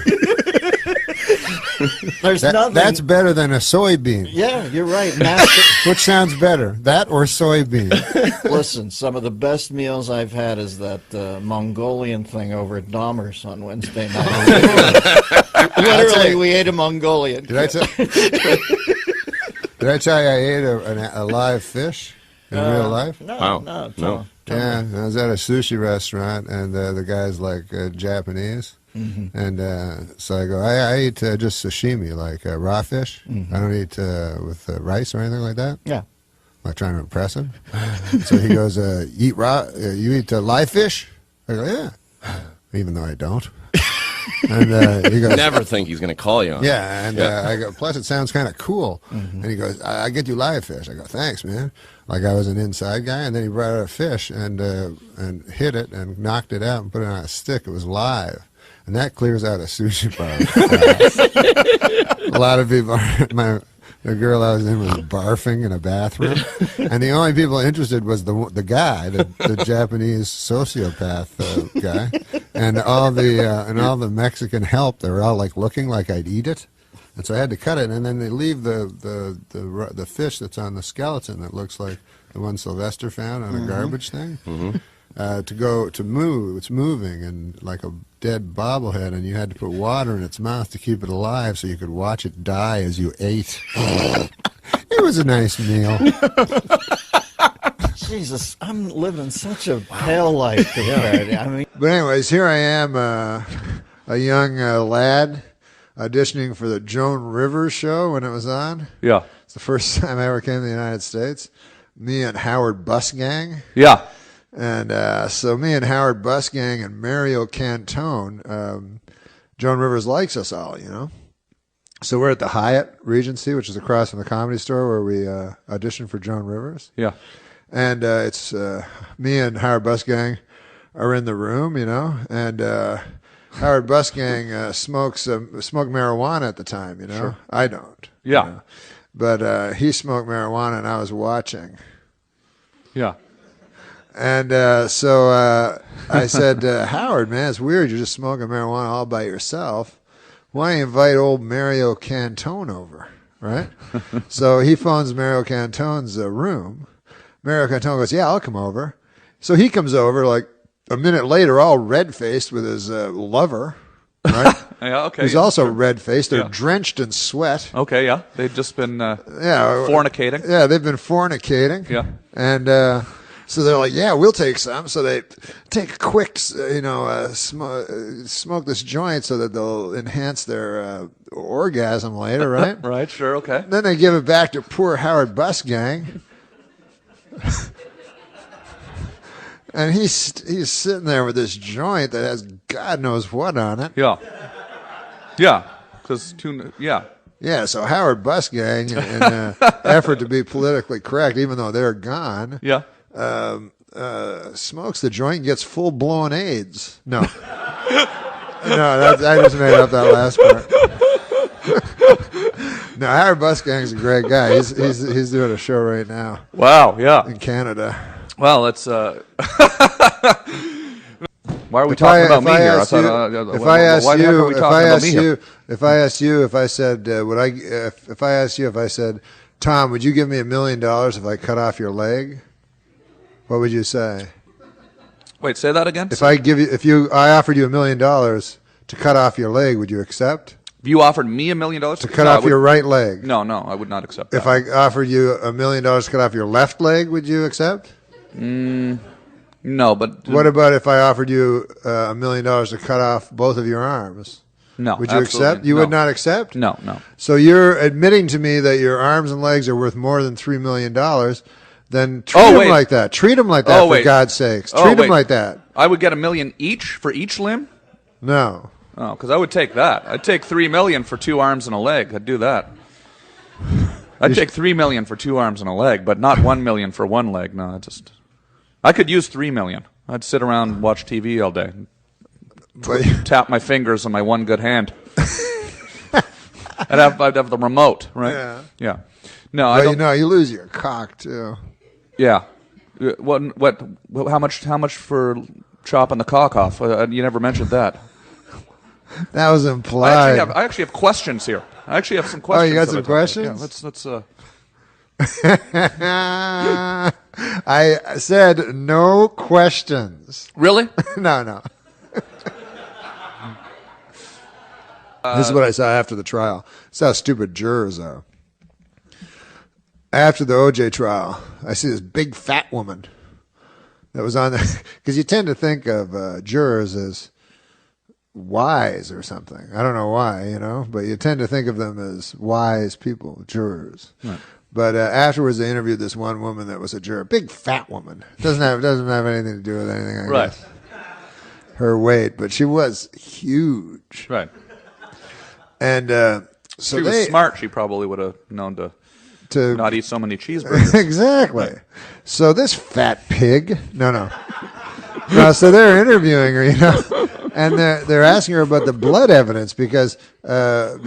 There's nothing. That's better than a soybean. Yeah, you're right. Which sounds better, that or soybean? Listen, some of the best meals I've had is that Mongolian thing over at Dahmer's on Wednesday night. Literally, we ate a Mongolian. Did I tell you I ate a live fish in real life? No. Yeah, I was at a sushi restaurant, and the guy's like Japanese. Mm-hmm. And so I go, I eat just sashimi, like raw fish. Mm-hmm. I don't eat with rice or anything like that. Yeah. Am I trying to impress him? So he goes, eat raw, you eat live fish? I go, yeah. Even though I don't. And he goes, never think he's going to call you on yeah, and I go, plus it sounds kind of cool. Mm-hmm. And he goes, I get you live fish. I go, thanks, man. Like I was an inside guy, and then he brought out a fish and hit it and knocked it out and put it on a stick. It was live. And that clears out a sushi bar. A lot of people, the girl I was in was barfing in a bathroom. And the only people interested was the guy, the Japanese sociopath guy. And all the Mexican help, they were all like looking like I'd eat it. And so I had to cut it, and then they leave the fish that's on the skeleton that looks like the one Sylvester found on a garbage thing. Mm-hmm. To move. It's moving and like a dead bobblehead, and you had to put water in its mouth to keep it alive so you could watch it die as you ate. It was a nice meal. Jesus, I'm living such a hell life compared. I mean, but anyways, here I am, a young lad auditioning for the Joan Rivers show when it was on. Yeah. It's the first time I ever came to the United States. Me and Howard Busgang. Yeah. And so me and Howard Busgang and Mario Cantone, Joan Rivers likes us all, you know. So we're at the Hyatt Regency, which is across from the Comedy Store, where we auditioned for Joan Rivers. Yeah. And it's me and Howard Busgang are in the room, you know, and Howard Busgang smoked marijuana at the time, you know. Sure. I don't. Yeah. You know? But he smoked marijuana, and I was watching. Yeah. And so I said, Howard, man, it's weird. You're just smoking marijuana all by yourself. Why don't you invite old Mario Cantone over, right? So he phones Mario Cantone's room. Mario Cantone goes, yeah, I'll come over. So he comes over like a minute later, all red-faced with his lover, right? Yeah, okay. He's also red-faced. They're drenched in sweat. Okay, yeah. They've just been fornicating. Yeah, they've been fornicating. Yeah. And so they're like, yeah, we'll take some. So they take a quick, smoke this joint so that they'll enhance their orgasm later, right? Right, sure, okay. Then they give it back to poor Howard Busgang. And he's sitting there with this joint that has God knows what on it. Yeah. Yeah. Because yeah. Yeah, so Howard Busgang, in an effort to be politically correct, even though they're gone, yeah, smokes the joint and gets full-blown AIDS. No. No, I just made up that last part. No, Howard Busgang's a great guy. He's doing a show right now. Wow, yeah. In Canada. Well, it's why are we talking about me here? If I asked you if I said, Tom, would you give me $1 million if I cut off your leg? What would you say? Wait, say that again. If I offered you $1 million to cut off your leg, would you accept? If you offered me $1 million to cut off your right leg? No, I would not accept that. If I offered you $1 million to cut off your left leg, would you accept? No, but what about if I offered you $1 million to cut off both of your arms? No, would you accept? You would not accept? No. So you're admitting to me that your arms and legs are worth more than $3 million. Then treat them like that. Treat them like that, for God's sakes. Treat them like that. I would get $1 million each for each limb? No. Oh, because I would take that. I'd take $3 million for 2 arms and a leg. I'd do that. I'd take $3 million for 2 arms and a leg, but not $1 million for 1 leg. No, I could use $3 million. I'd sit around and watch TV all day. Tap my fingers on my one good hand. I'd have the remote, right? Yeah. No, I don't. You lose your cock too. Yeah. What? How much for chopping the cock off? You never mentioned that. That was implied. I actually have questions here. I actually have some questions. Oh, you got some questions? Yeah, let's. I said no questions. Really? No. This is what I saw after the trial. This is how stupid jurors are. After the OJ trial, I see this big fat woman that was on there. Because you tend to think of jurors as wise or something. I don't know why, but you tend to think of them as wise people, jurors. Right. But afterwards, they interviewed this one woman that was a juror, big fat woman. Doesn't have anything to do with anything. I guess. Her weight, but she was huge. Right. And so she was smart. She probably would have known to not eat so many cheeseburgers. Exactly. So this fat pig. No. So they're interviewing her, and they're asking her about the blood evidence because Darden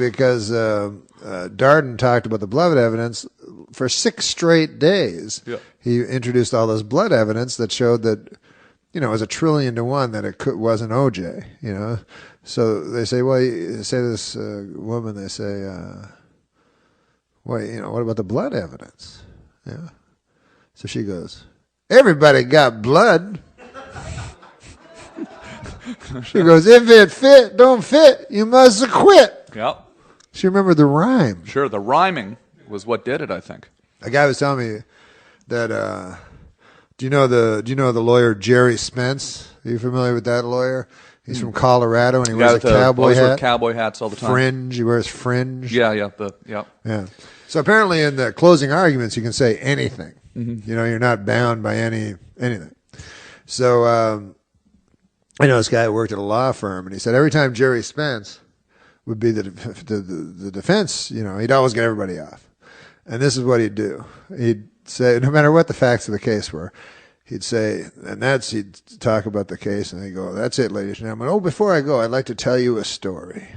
talked about the blood evidence for 6 straight days. Yeah. He introduced all this blood evidence that showed that it was 1 trillion to 1 that it wasn't OJ. So they say, well, they say this woman, they say, well, what about the blood evidence? Yeah. So she goes, everybody got blood. She goes, if it don't fit, you must quit. Yep. She remembered the rhyme. Sure, the rhyming was what did it, I think. A guy was telling me that, do you know the lawyer Jerry Spence? Are you familiar with that lawyer? He's from Colorado, and he wears a cowboy hat. Cowboy hats all the time. Fringe. He wears fringe. Yeah. Yeah. So apparently, in the closing arguments, you can say anything. Mm-hmm. You're not bound by anything. So I know this guy who worked at a law firm, and he said every time Jerry Spence would be the defense, he'd always get everybody off. And this is what he'd do. He'd say, no matter what the facts of the case were, he'd say, he'd talk about the case, and he'd go, that's it, ladies and gentlemen. Oh, before I go, I'd like to tell you a story.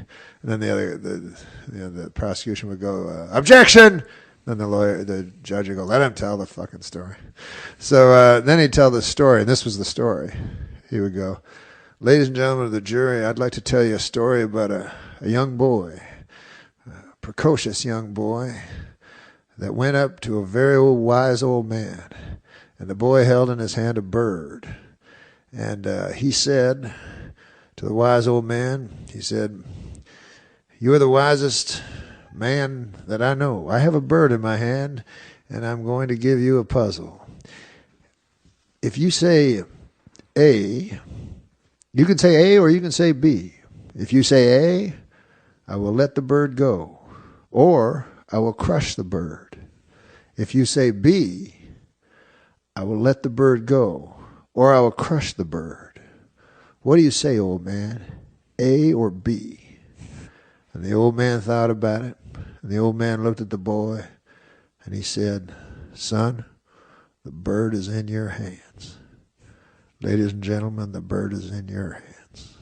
And then the prosecution would go, objection! Then the judge would go, let him tell the fucking story. So then he'd tell the story, and this was the story. He would go, ladies and gentlemen of the jury, I'd like to tell you a story about a young boy, a precocious young boy, that went up to a very wise old man. And the boy held in his hand a bird. And he said to the wise old man, he said, you are the wisest man that I know. I have a bird in my hand, and I'm going to give you a puzzle. If you say A, you can say A or you can say B. If you say A, I will let the bird go, or I will crush the bird. If you say B, I will let the bird go, or I will crush the bird. What do you say, old man? A or B? And the old man thought about it, and the old man looked at the boy, and he said, son, the bird is in your hands. ladies and gentlemen, the bird is in your hands.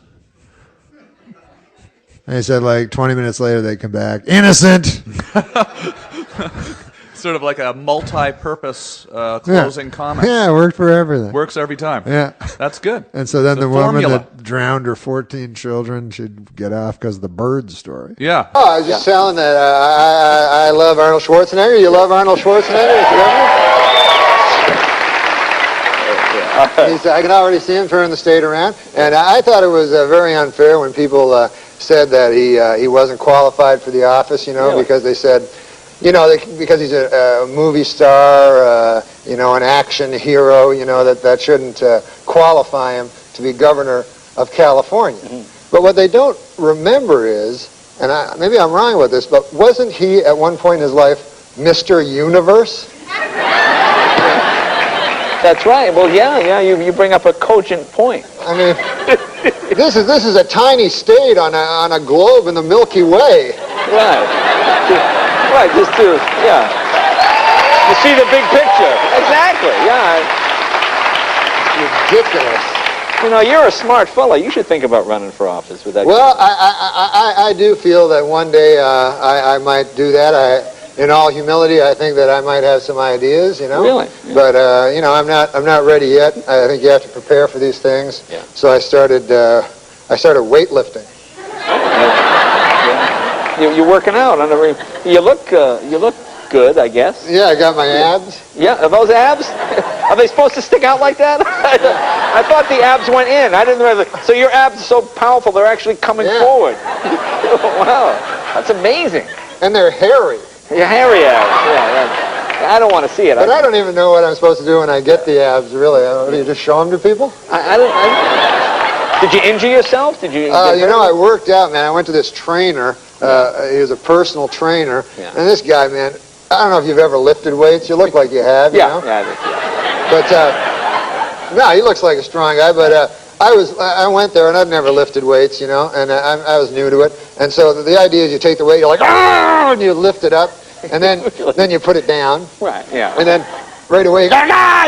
And he said, like 20 minutes later, they come back, innocent. Sort of like a multi-purpose closing comment. Yeah, it worked for everything. Works every time. Yeah. That's good. And so then It's the a woman formula. that drowned her 14 children should get off because of the bird story. Yeah. Oh, I was just telling that I love Arnold Schwarzenegger. You love Arnold Schwarzenegger? I can already see him turning the state around. And I thought it was very unfair when people said that he wasn't qualified for the office, because they said, because he's a movie star, an action hero, that shouldn't qualify him to be governor of California. But what they don't remember is, and maybe I'm wrong with this, but wasn't he at one point in his life Mr. Universe? That's right. Well, yeah. You bring up a cogent point. I mean, this is a tiny state on a globe in the Milky Way. Right. Right, just to, you see the big picture. Exactly, Ridiculous. You're a smart fella. You should think about running for office with that. Well, I do feel that one day I might do that. In all humility, I think that I might have some ideas, Really? Yeah. But I'm not ready yet. I think you have to prepare for these things. Yeah. So I started weightlifting. You're working out. You look good, I guess. Yeah, I got my abs. Yeah, are those abs? Are they supposed to stick out like that? I thought the abs went in. I didn't realize. So your abs are so powerful, they're actually coming forward. Wow, that's amazing. And they're hairy. Your hairy abs. Yeah, I don't want to see it. But I don't even know what I'm supposed to do when I get the abs, really. Do you just show them to people? Did you injure yourself? Did you? I worked out, man. I went to this trainer. He was a personal trainer. Yeah. And this guy, man, I don't know if you've ever lifted weights. You look like you have, Yeah. But, no, he looks like a strong guy. But I went there, and I'd never lifted weights, and I was new to it. And so the idea is you take the weight, you're like, ah, and you lift it up, and then you put it down. Right, yeah. And then right away,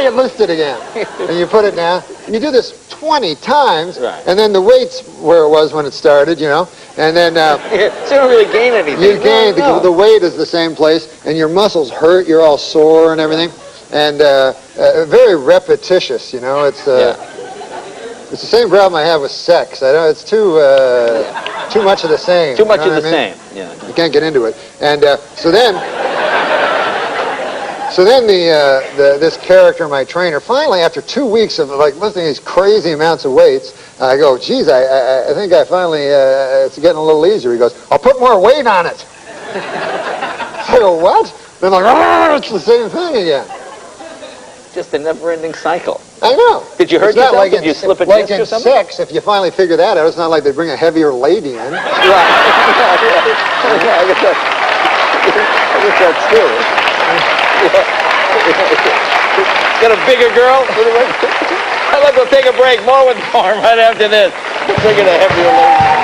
you lift it again. And you put it down. And you do this 20 times, and then the weight's where it was when it started, and then... so you don't really gain anything. You gain, No. the weight is the same place, and your muscles hurt, you're all sore and everything, and very repetitious, It's the same problem I have with sex. I know it's too much of the same. Too much of the same, yeah. You can't get into it. And so then this character, my trainer, finally after 2 weeks of lifting these crazy amounts of weights, I go, geez, I think I finally, it's getting a little easier. He goes, I'll put more weight on it. I go, what? Then I'm like, it's the same thing again. Just a never-ending cycle. I know. Did you hurt It's not yourself? like Did you slip a like disc in or something? sex, if you finally figure that out, it's not like they bring a heavier lady in. Right. I guess that's true. Got a bigger girl? Look, we'll take a break. More with Norm right after this. Bringing a heavier lady.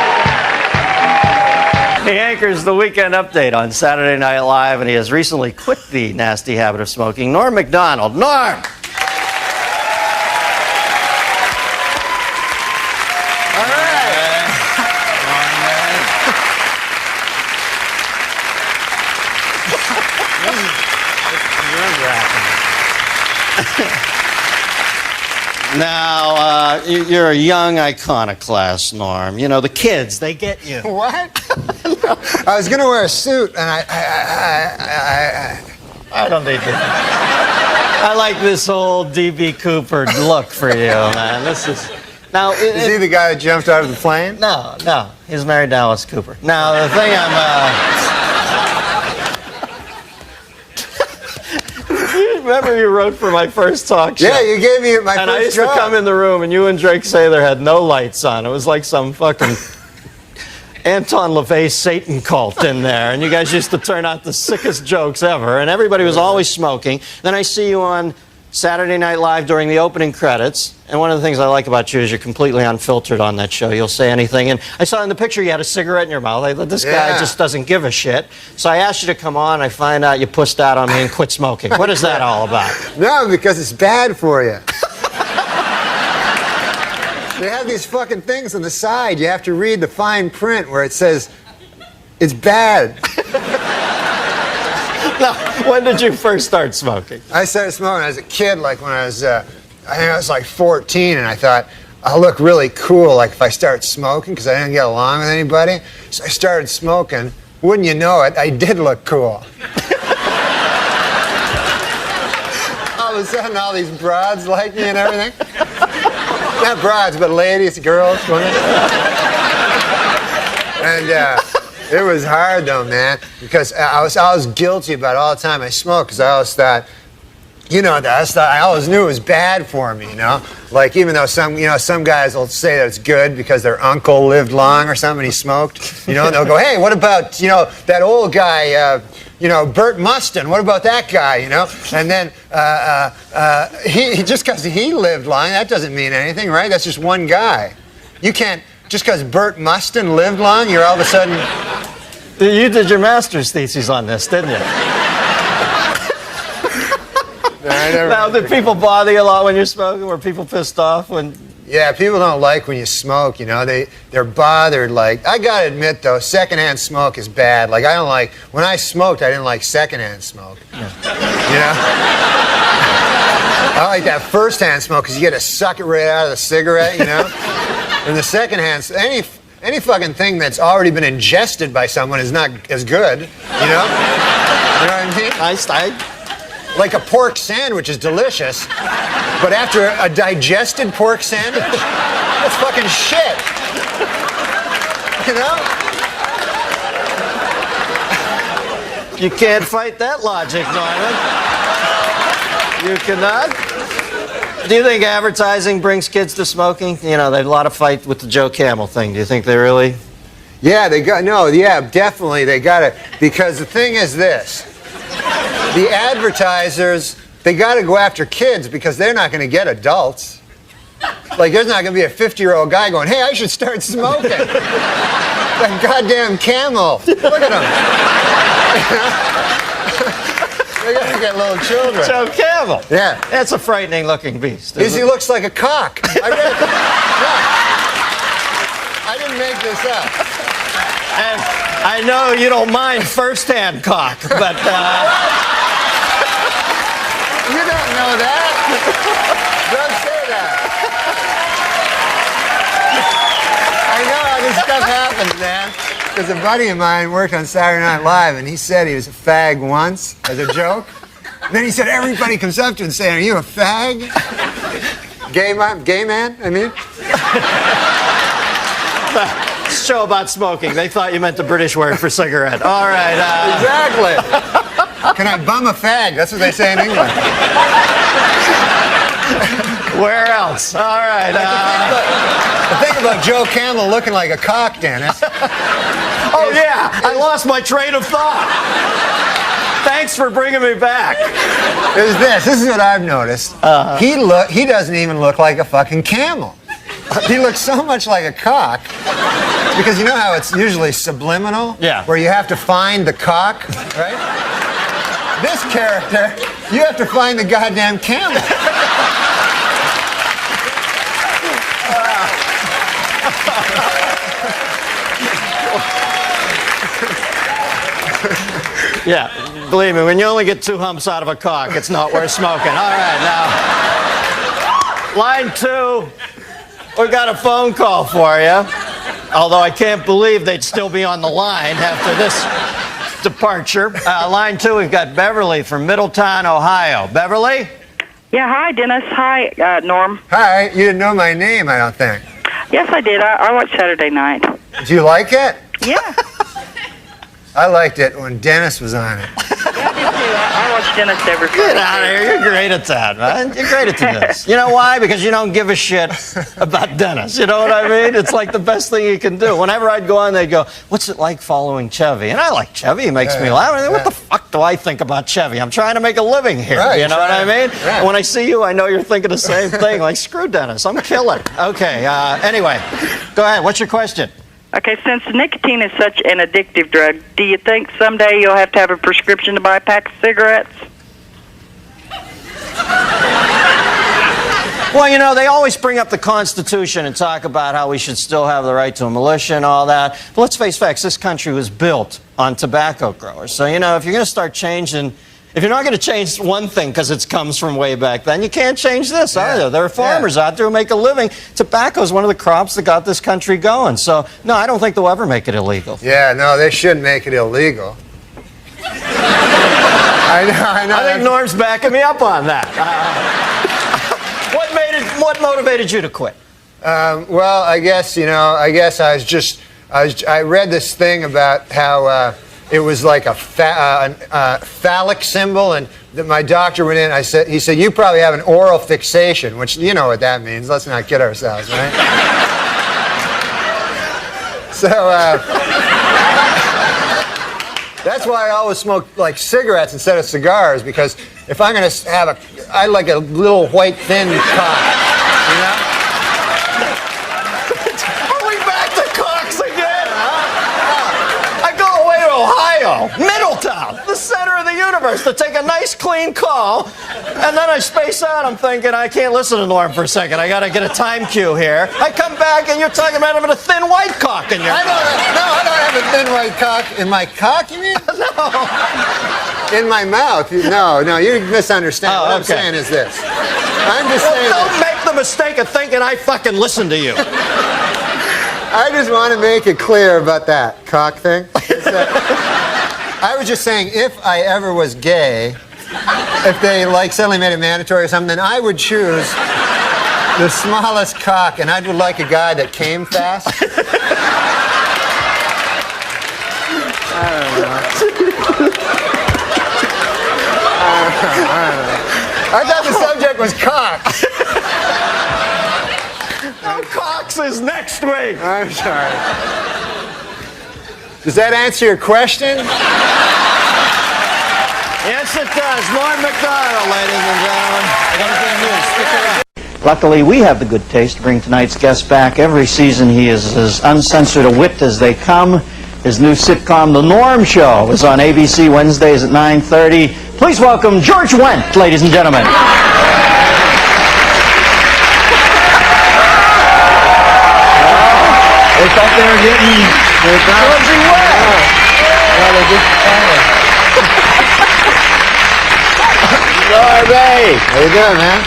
He anchors the Weekend Update on Saturday Night Live, and he has recently quit the nasty habit of smoking. Norm MacDonald. Norm! Now, you're a young iconoclast, Norm. The kids, they get you. What? I was going to wear a suit, and I don't need to. I like this whole D.B. Cooper look for you, man. This is... Now, is he the guy that jumped out of the plane? No. He's married to Alice Cooper. Now, the thing remember you wrote for my first talk show? Yeah, you gave me my first job. And I used to come in the room, and you and Drake Sather had no lights on. It was like some fucking Anton LaVey Satan cult in there. And you guys used to turn out the sickest jokes ever. And everybody was always smoking. Then I see you on Saturday Night Live during the opening credits. And one of the things I like about you is you're completely unfiltered on that show. You'll say anything. And I saw in the picture you had a cigarette in your mouth. I thought, this guy just doesn't give a shit. So I asked you to come on. I find out you pussed out on me and quit smoking. What is that all about? No, because it's bad for you. They have these fucking things on the side. You have to read the fine print where it says, it's bad. Now, when did you first start smoking? I started smoking when I was a kid, like when I was, I think I was like 14, and I thought, I'll look really cool like if I start smoking, because I didn't get along with anybody. So I started smoking. Wouldn't you know it, I did look cool. All of a sudden, all these broads like me and everything. Not broads, but ladies, girls, women. And it was hard though, man, because I was guilty about it all the time I smoked, because I always thought, I always knew it was bad for me, Like, even though some guys will say that it's good because their uncle lived long or something, he smoked, they'll go, hey, what about, that old guy, Bert Mustin, what about that guy, And then he just because he lived long, that doesn't mean anything, right? That's just one guy. You can't, just because Bert Mustin lived long, you're all of a sudden... You did your master's thesis on this, didn't you? Now, did people bother you a lot when you're smoking? Were people pissed off when... Yeah, people don't like when you smoke, they're bothered. Like, I gotta admit though, secondhand smoke is bad. Like, I don't like, when I smoked, I didn't like secondhand smoke. I like that first-hand smoke because you get to suck it right out of the cigarette, And the secondhand, any fucking thing that's already been ingested by someone is not as good, You know what I mean? Like a pork sandwich is delicious, but after a digested pork sandwich, that's fucking shit. You can't fight that logic, Norman. You cannot. Do you think advertising brings kids to smoking? There's a lot of fight with the Joe Camel thing. Do you think they really? Yeah, definitely they got it. Because the thing is this. The advertisers, they got to go after kids because they're not going to get adults. Like, there's not going to be a 50-year-old guy going, hey, I should start smoking. That goddamn Camel. Look at him. They got to get little children. Joe Camel. Yeah. That's a frightening-looking beast. He looks like a cock. I read it. I didn't make this up. And I know you don't mind first-hand cock, but... You don't know that. Don't say that. I know how this stuff happens, man. Because a buddy of mine worked on Saturday Night Live, and he said he was a fag once, as a joke. And then he said everybody comes up to him and saying, are you a fag? Gay man, I mean? Show about smoking. They thought you meant the British word for cigarette. All right. Exactly. Can I bum a fag? That's what they say in England. Where else? All right. The thing about Joe Camel looking like a cock, Dennis. I lost my train of thought. Thanks for bringing me back. This is what I've noticed. He doesn't even look like a fucking camel. He looks so much like a cock. Because you know how it's usually subliminal? Yeah. Where you have to find the cock, right? This character, you have to find the goddamn camel. Yeah, believe me, when you only get 2 humps out of a cock, it's not worth smoking. All right, now, line 2, we got a phone call for you. Although I can't believe they'd still be on the line after this departure. Line 2, we've got Beverly from Middletown, Ohio. Beverly? Yeah, hi, Dennis. Hi, Norm. Hi, you didn't know my name, I don't think. Yes, I did. I watched Saturday Night. Do you like it? Yeah. I liked it when Dennis was on it. I watch Dennis every Friday. Get out of here. You're great at that, man. You're great at this. You know why? Because you don't give a shit about Dennis. You know what I mean? It's like the best thing you can do. Whenever I'd go on, they'd go, what's it like following Chevy? And I like Chevy. He makes me laugh. I mean, what the fuck do I think about Chevy? I'm trying to make a living here. Right, you know what I mean? Yeah. And when I see you, I know you're thinking the same thing. Like, screw Dennis. I'm killing. Okay. Anyway, go ahead. What's your question? Okay, since nicotine is such an addictive drug, do you think someday you'll have to have a prescription to buy a pack of cigarettes? Well, you know, they always bring up the Constitution and talk about how we should still have the right to a militia and all that. But let's face facts, this country was built on tobacco growers. So, you know, if you're going to start changing, if you're not going to change one thing because it comes from way back then, you can't change this either. There are farmers out there who make a living. Tobacco is one of the crops that got this country going. So, no, I don't think they'll ever make it illegal. Yeah, no, they shouldn't make it illegal. I know. I think Norm's backing me up on that. What motivated you to quit? Well, I guess I read this thing about how it was like a phallic symbol, and that my doctor went in. He said, you probably have an oral fixation, which you know what that means. Let's not kid ourselves, right? So that's why I always smoke like cigarettes instead of cigars, because if I'm going to have I like a little white thin cock, you know? Are we back to cocks again, huh? I go away to Ohio, Middletown, the center of the universe, to take a nice clean call, and then I space out. I'm thinking, I can't listen to Norm for a second. I got to get a time cue here. I come back, and you're talking about having a thin white cock in your I don't have a thin white cock. In my cock, you mean? No. In my mouth. No, you misunderstand. What I'm saying is this. I'm just saying don't make the mistake of thinking I fucking listen to you. I just want to make it clear about that cock thing. I was just saying, if I ever was gay, if they like suddenly made it mandatory or something, then I would choose the smallest cock, and I would like a guy that came fast. I don't know. I thought the subject was cock. No, cocks is next week. I'm sorry. Does that answer your question? Yes, it does. Norm MacDonald, ladies and gentlemen. Luckily, we have the good taste to bring tonight's guest back. Every season, he is as uncensored a wit as they come. His new sitcom, The Norm Show, is on ABC Wednesdays at 9:30. Please welcome George Wendt, ladies and gentlemen. They thought they were getting... Georgie Wendt! Well, they just... Hey, how you doing, man?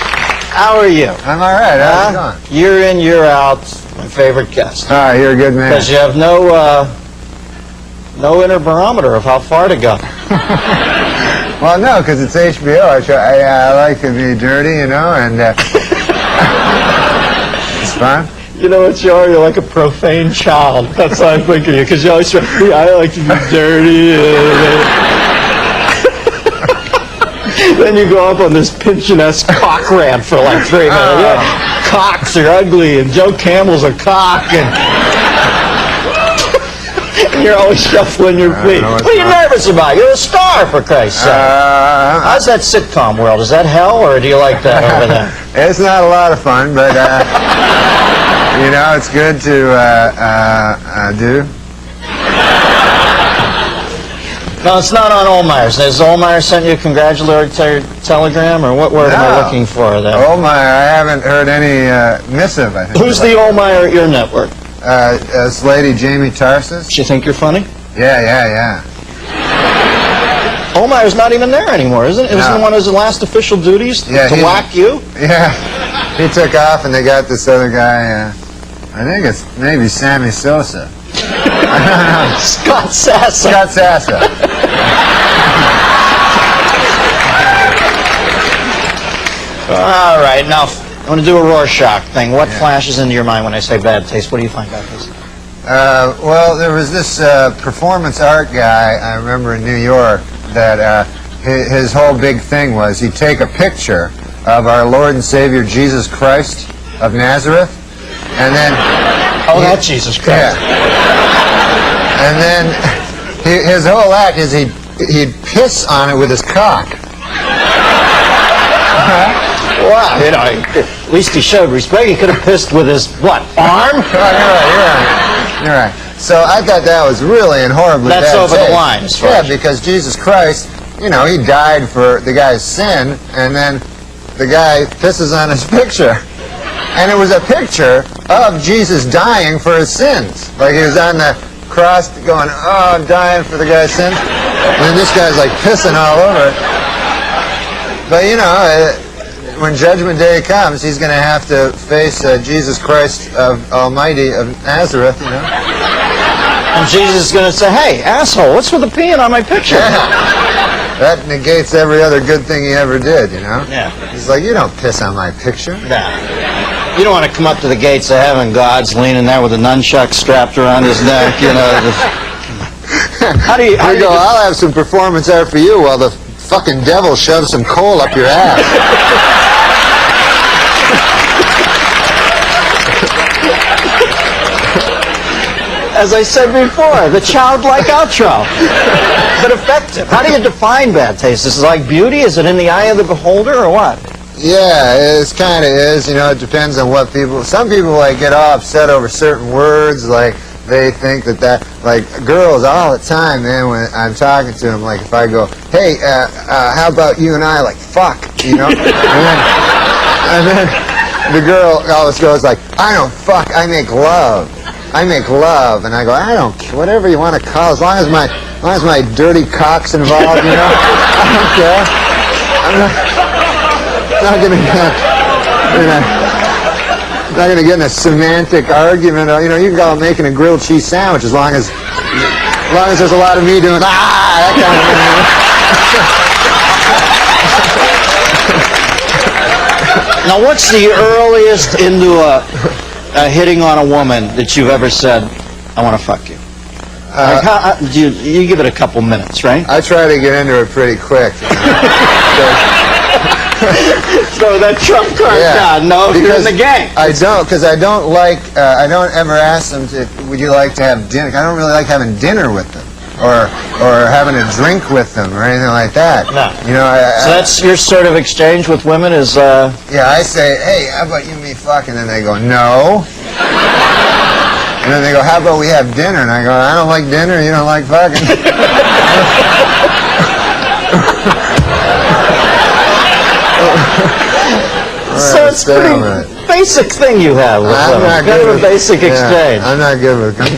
How are you? I'm all right. How's it going? Year in, year out, my favorite guest. All right, you're a good man. Because you have no inner barometer of how far to go. Well, no, because it's HBO. I like to be dirty, you know, and it's fun. You know what you are? You're like a profane child. That's how I think of you, because you always try, I like to be dirty. Then you go up on this Pynchon-esque cock rant for like 3 minutes. Yeah, cocks are ugly, and Joe Campbell's a cock, and you're always shuffling your feet. What are you nervous about? You're a star, for Christ's sake. How's that sitcom world? Is that hell, or do you like that over there? It's not a lot of fun, but you know, it's good to do. No, it's not on Ohlmeyer's. Has Ohlmeyer sent you a congratulatory telegram, or what word am I looking for there? Ohlmeyer, I haven't heard any missive, I think. Who's the Ohlmeyer at your network? This lady, Jamie Tarsis. She think you're funny? Yeah. Ohlmeyer's not even there anymore, isn't it? It was one of his last official duties to whack you? Yeah. He took off, and they got this other guy, I think it's maybe Sammy Sosa. I don't know. Scott Sassa. All right, now I want to do a Rorschach thing. What flashes into your mind when I say bad taste? What do you find bad taste? Well, there was this performance art guy, I remember in New York, that his whole big thing was he'd take a picture of our Lord and Savior Jesus Christ of Nazareth, and then... Oh, that's Jesus Christ. Yeah. And then his whole act is he'd piss on it with his cock. Wow, you know, at least he showed respect. He could have pissed with his, what, arm? You're right. So I thought that was really and horribly bad. That's over the line, as far as... Yeah, because Jesus Christ, you know, he died for the guy's sin, and then the guy pisses on his picture. And it was a picture of Jesus dying for his sins. Like he was on the cross going, oh, I'm dying for the guy's sins. And then this guy's like pissing all over it. But you know, when Judgment Day comes, he's going to have to face Jesus Christ of Almighty of Nazareth, you know. And Jesus is going to say, hey, asshole, what's with the peeing on my picture? Yeah. That negates every other good thing he ever did, you know? Yeah. He's like, you don't piss on my picture. Yeah. You don't want to come up to the gates of heaven, God's leaning there with a nunchuck strapped around his neck, you know. How do you go, I'll have some performance art for you while the fucking devil shoves some coal up your ass. As I said before, the childlike outro, but effective. How do you define bad taste? Is it like beauty? Is it in the eye of the beholder, or what? Yeah, it kind of is. You know, it depends on what people. Some people like get all upset over certain words, like they think that like girls all the time, man. When I'm talking to them, like if I go, hey, how about you and I, like fuck, you know, and then the girl always goes like, I don't fuck, I make love. I make love, and I go, I don't care, whatever you want to call, as long as my dirty cock's involved, you know, I don't care. I'm not gonna get in a semantic argument. You know, you can call it making a grilled cheese sandwich as long as there's a lot of me doing that kind of thing. Now, what's the earliest into hitting on a woman that you've ever said, I want to fuck you? You give it a couple minutes, right? I try to get into it pretty quick. So that trump card down. No, if you're in the game. I don't, because I don't like. I don't ever ask them to. Would you like to have dinner? I don't really like having dinner with them, or having a drink with them, or anything like that. No. You know. So that's your sort of exchange with women is. Yeah, I say, hey, how about you and me fuck? And then they go, no. And then they go, how about we have dinner? And I go, I don't like dinner. You don't like fucking. So it's a pretty basic thing you have with them. Kind of a basic exchange. I'm not good with it.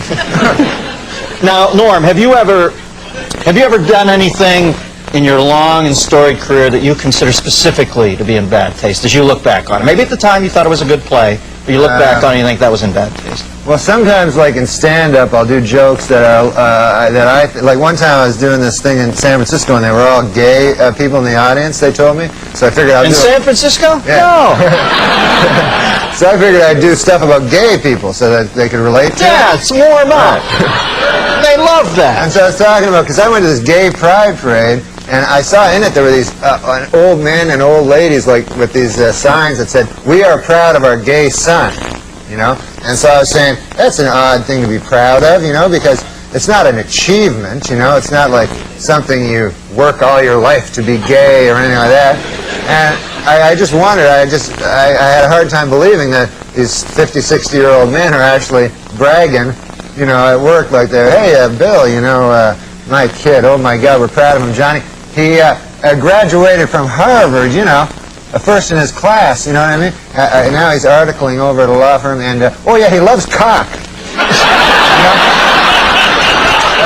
Now, Norm, have you ever done anything in your long and storied career that you consider specifically to be in bad taste as you look back on it? Maybe at the time you thought it was a good play, but you look back on it and you think that was in bad taste. Well, sometimes, like in stand-up, I'll do jokes that are like one time I was doing this thing in San Francisco, and they were all gay people in the audience. They told me, so I figured I'd do San Francisco? Yeah. No. So I figured I'd do stuff about gay people so that they could relate to it. Yeah, it's warm up. They love that. And so I was talking about, because I went to this gay pride parade, and I saw in it there were these old men and old ladies like with these signs that said, "We are proud of our gay son." You know, and so I was saying that's an odd thing to be proud of, you know, because it's not an achievement, you know, it's not like something you work all your life to be gay or anything like that. And I just wondered, I had a hard time believing that these 50, 60-year-old men are actually bragging, you know, at work like they're, hey, Bill, you know, my kid, oh my God, we're proud of him, Johnny. He graduated from Harvard, you know. First in his class, you know what I mean? And now he's articling over at a law firm, and oh yeah, he loves cock. You know?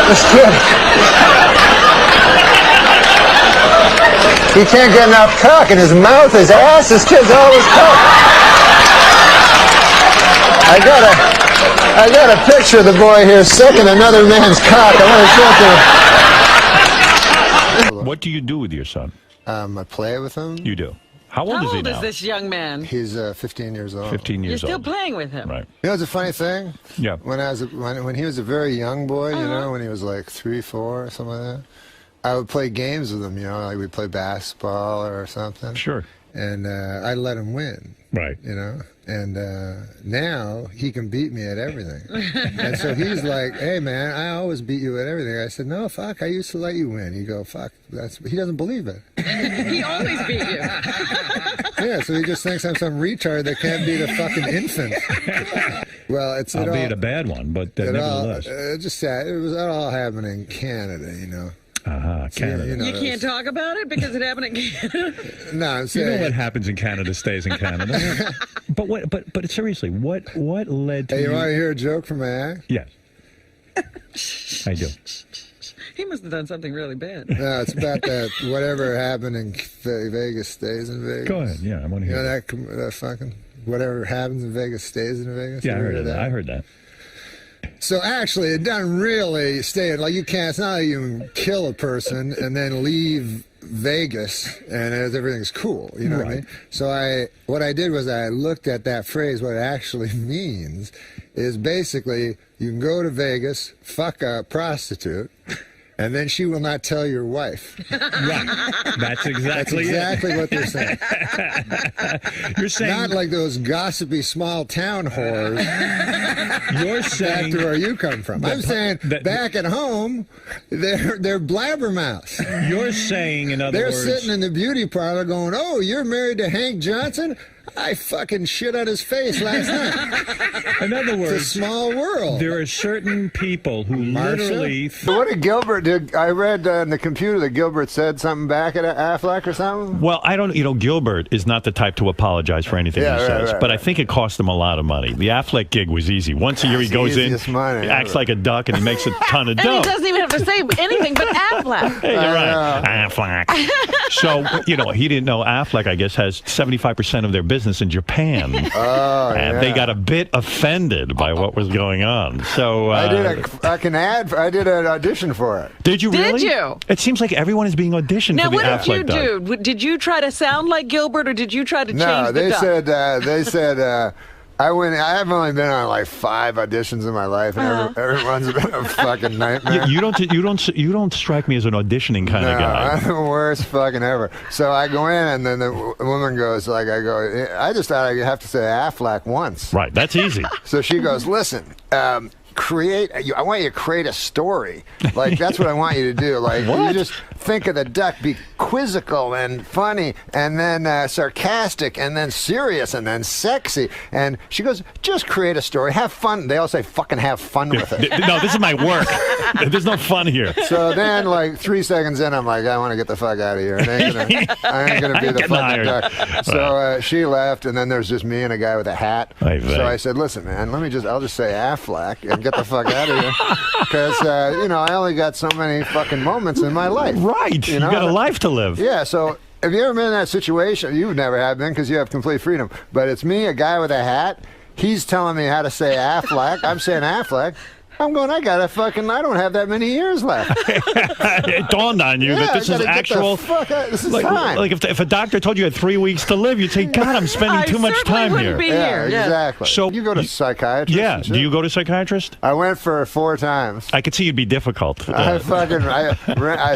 This kid, he can't get enough cock in his mouth, his ass. This kid's always cock. I got a picture of the boy here sucking another man's cock. I want to show it to him. What do you do with your son? I play with him. You do. How old is he now? This young man? He's 15 years old. 15 years You're old. still playing with him. Right. You know, it's a funny thing. Yeah. When he was a very young boy, you know, when he was like 3, 4, or something like that, I would play games with him. You know, like we'd play basketball or something. Sure. And I'd let him win. Right. You know, and now he can beat me at everything. And so he's like, hey man, I always beat you at everything. I said, no, fuck, I used to let you win. He go, fuck, he doesn't believe it. He always beat you. Yeah, so he just thinks I'm some retard that can't beat a fucking infant. Well, it's albeit a bad one, but nevertheless. Just sad. It was all happening in Canada, you know. Canada. You know, You can't talk about it because it happened in Canada? No, I'm You saying. know what happens in Canada stays in Canada. But what? But seriously, what led to? Hey, you want to hear a joke from my act? Yes, I do. He must have done something really bad. No, it's about that whatever happened in Vegas stays in Vegas. Go ahead. Yeah, I want to hear. You know that fucking whatever happens in Vegas stays in Vegas. Yeah, I heard that. I heard that. So actually, it doesn't really stay. Like you can't. It's not like you can kill a person and then leave Vegas and everything's cool. You know what I mean? So what I did was I looked at that phrase. What it actually means is basically you can go to Vegas, fuck a prostitute, and then she will not tell your wife. Right. That's exactly what they're saying. You're saying not like those gossipy small town whores. You're saying back to where you come from. I'm saying back at home, they're blabbermouths. You're saying, in other words, they're sitting in the beauty parlor going, "Oh, you're married to Hank Johnson? I fucking shit on his face last night." In other words, it's a small world. There are certain people who literally. What did Gilbert do? I read in the computer that Gilbert said something back at Affleck or something. Well, I don't. You know, Gilbert is not the type to apologize for anything he says, but I think it cost him a lot of money. The Affleck gig was easy. Once a year he goes in, acts like a duck, and he makes a ton of dough. And he doesn't even have to say anything but Affleck. Hey, you're right, Affleck. So you know, he didn't know Affleck, I guess, has 75% of their business in Japan. And they got a bit offended by what was going on. So I did an audition for it. Did you really? Did you? It seems like everyone is being auditioned Now, for the what did you Affleck do? Did you try to sound like Gilbert, or did you try to change the duck? They said I've only been on like 5 auditions in my life, and everyone's been a fucking nightmare. You don't strike me as an auditioning kind of guy. I'm the worst fucking ever. So I go in, and then the woman goes like, I just thought I'd have to say Affleck once. Right, that's easy. So she goes, listen. I want you to create a story. Like, that's what I want you to do. Like, you just think of the duck, be quizzical and funny, and then sarcastic, and then serious, and then sexy. And she goes, just create a story. Have fun. They all say, fucking have fun with it. No, this is my work. There's no fun here. So then, like, 3 seconds in, I'm like, I want to get the fuck out of here. I ain't gonna be the fucking duck. So she left, and then there's just me and a guy with a hat. So I said, listen, man, I'll just say Affleck and get the fuck out of here. Because, I only got so many fucking moments in my life. Right. You got a life to live. Yeah, so have you ever been in that situation? You've never have been because you have complete freedom. But it's me, a guy with a hat. He's telling me how to say Affleck. I'm saying Affleck. I'm going, I don't have that many years left. It dawned on you that this is actual. This is time. Like if a doctor told you had 3 weeks to live, you'd say, God, I'm spending too much time here. Yeah, exactly. So you go to psychiatrist? Yeah. Do you go to psychiatrist? I went for 4 times. I could see you'd be difficult. I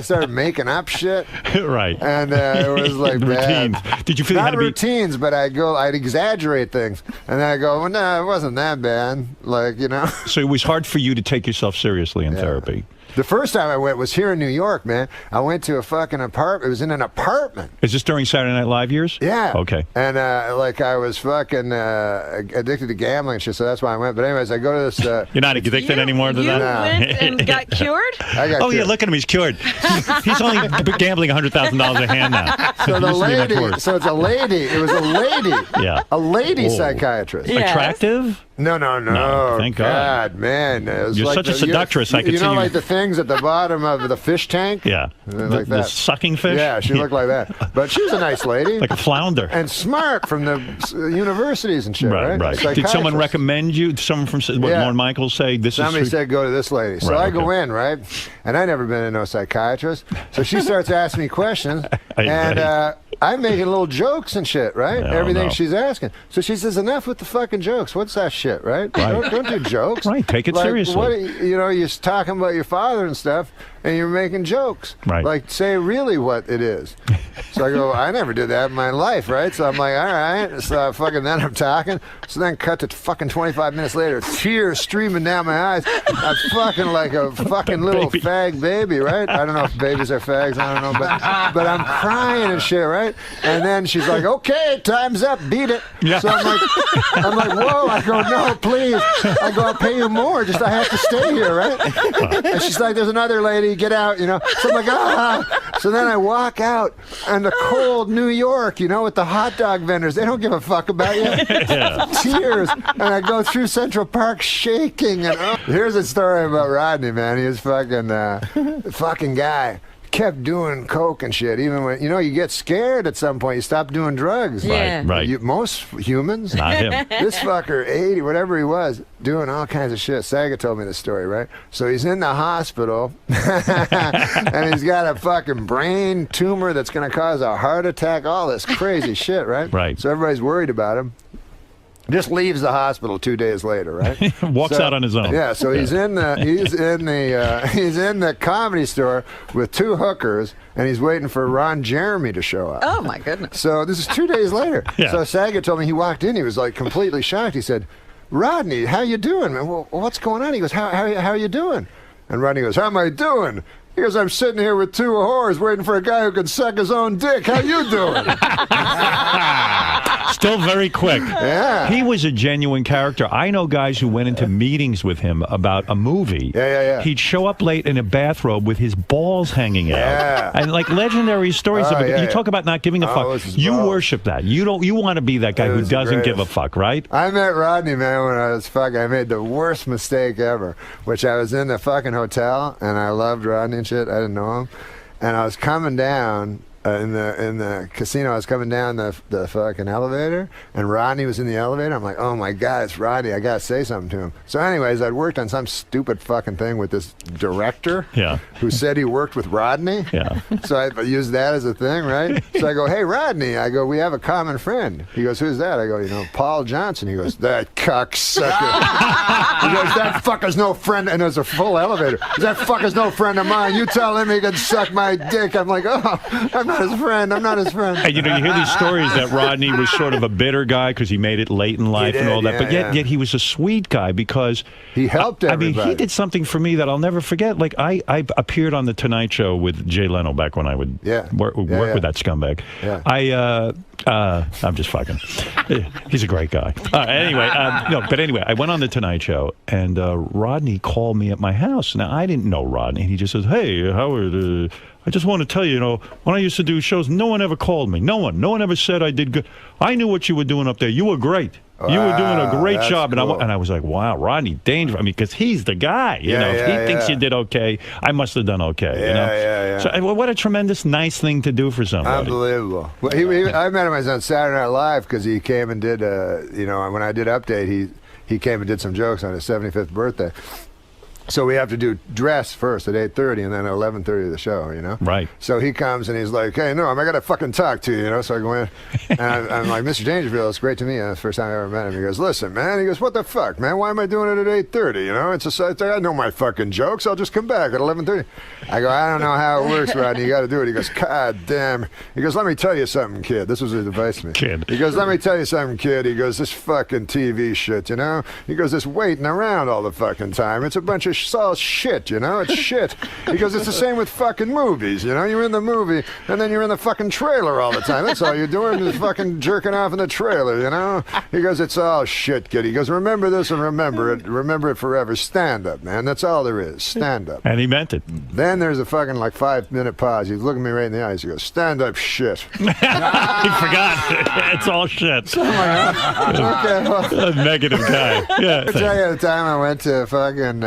started making up shit. Right. And it was like routines. Bad. Did you feel not routines, but I'd exaggerate things, and then I go, well, no, it wasn't that bad. Like, So it was hard for you to take yourself seriously in therapy. The first time I went was here in New York, man. I went to a fucking apartment. It was in an apartment. Is this during Saturday Night Live years? Yeah. Okay. And I was fucking addicted to gambling and shit, so that's why I went. But anyways, I go to this. You're not addicted anymore to that? You went and got cured? I got cured. Yeah, look at him. He's cured. He's only gambling $100,000 a hand now. So it's a lady. It was a lady. Yeah. A lady psychiatrist. Yes. Attractive? No. Thank God. Man. You're like such a seductress. I could see you. Like the things at the bottom of the fish tank? Yeah. Like the that. Sucking fish? Yeah, she looked like that. But she was a nice lady. Like a flounder. And smart from the universities and shit, right? Right. Did someone recommend you? Someone from Lorne Michaels say this Somebody is... said go to this lady. So I go in, right? And I never been to no psychiatrist. So she starts asking me questions. And I'm making little jokes and shit, right? Everything she's asking. So she says, enough with the fucking jokes. What's that shit, right? Don't do jokes. Right, take it seriously. What, you're talking about your father and stuff, and you're making jokes. Right. Like, say really what it is. So I go, I never did that in my life, right? So I'm like, all right. So then I'm talking. So then cut to fucking 25 minutes later, tears streaming down my eyes. I'm fucking like a fucking little fag baby, right? I don't know if babies are fags. I don't know. But I'm crying and shit, right? And then she's like, okay, time's up. Beat it. Yeah. So I'm like, whoa. I go, no, please. I go, I'll pay you more. Just I have to stay here, right? And she's like, there's another lady. Get out, So I'm like, So then I walk out into cold New York, you know, with the hot dog vendors. They don't give a fuck about you. Tears. And I go through Central Park shaking. And here's a story about Rodney, man. He was fucking guy. Kept doing coke and shit, even when, you know, you get scared at some point. You stop doing drugs. Yeah. Right. Most humans. Not him. This fucker, 80, whatever he was, doing all kinds of shit. Saga told me the story, right? So he's in the hospital, and he's got a fucking brain tumor that's going to cause a heart attack, all this crazy shit, right? Right. So everybody's worried about him. Just leaves the hospital 2 days later, right? Walks out on his own. Yeah, so he's in the comedy store with 2 hookers, and he's waiting for Ron Jeremy to show up. Oh my goodness! So this is 2 days later. Yeah. So Saget told me he walked in, he was like completely shocked. He said, "Rodney, how you doing, man? Well, what's going on?" He goes, "How are you doing?" And Rodney goes, "How am I doing?" He goes, "I'm sitting here with 2 whores waiting for a guy who can suck his own dick. How you doing?" Still very quick. Yeah. He was a genuine character. I know guys who went into meetings with him about a movie. Yeah. He'd show up late in a bathrobe with his balls hanging out. Yeah. And like legendary stories of it. yeah, You yeah. talk about not giving a Oh, fuck. this is You balls. worship that. You want to be that guy That who was the doesn't give a greatest. fuck, right? I met Rodney, man, when I was fucking. I made the worst mistake ever, which I was in the fucking hotel, and I loved Rodney and shit. I didn't know him, and I was coming down in the casino. I was coming down the fucking elevator, and Rodney was in the elevator. I'm like, oh my god, it's Rodney. I gotta say something to him. So, anyways, I'd worked on some stupid fucking thing with this director, Yeah. who said he worked with Rodney. Yeah. So I used that as a thing, right? So I go, hey, Rodney. I go, we have a common friend. He goes, who's that? I go, you know, Paul Johnson. He goes, that cocksucker. He goes, that fucker's no friend. And there's a full elevator. That fucker's no friend of mine. You tell him he can suck my dick. I'm like, oh, I'm not his friend. I'm not his friend. And you know, you hear these stories that Rodney was sort of a bitter guy because he made it late in life and did, all that, but yeah. yet he was a sweet guy because he helped I mean, everybody. he did something for me that I'll never forget. Like I appeared on the Tonight Show with Jay Leno back when I would work with that scumbag. Yeah. I'm just fucking. He's a great guy. Anyway, I went on the Tonight Show and Rodney called me at my house. Now I didn't know Rodney. And he just says, "Hey, Howard, I just want to tell you, you know, when I used to do shows, no one ever called me. No one ever said I did good. I knew what you were doing up there. You were great. You were doing a great that's job." cool. And I was like, wow, Rodney, dangerous. I mean, because he's the guy. You know, if he thinks you did okay, I must have done okay. You know? Yeah. So what a tremendous, nice thing to do for somebody. Unbelievable. Well, I met him on Saturday Night Live because he came and did, you know, when I did Update, he came and did some jokes on his 75th birthday. So we have to do dress first at 8:30 and then at 11:30 the show, you know? Right. So he comes and he's like, hey, Norm, I got to fucking talk to you, you know? So I go in and I'm like, Mr. Dangerfield, it's great to meet you. That's the first time I ever met him. He goes, listen, man. He goes, what the fuck, man? Why am I doing it at 8:30, you know? I know my fucking jokes. I'll just come back at 11:30. I go, I don't know how it works, Rodney. You got to do it. He goes, God damn. He goes, let me tell you something, kid. This was his advice to me. Kid. He goes, let me tell you something, kid. He goes, this fucking TV shit, you know? He goes, this waiting around all the fucking time. It's a bunch of all shit. You know, it's shit. He goes, it's the same with fucking movies. You know, you're in the movie and then you're in the fucking trailer all the time. That's all you're doing is fucking jerking off in the trailer, you know? He goes, it's all shit, kid. He goes, remember this and remember it. Remember it forever. Stand up, man. That's all there is. Stand up. And he meant it. Then there's a fucking like 5-minute pause. He's looking me right in the eyes. He goes, stand up, shit. He forgot. It's all shit. Okay, well. A negative guy. Yeah. I'll tell you the time I went to fucking,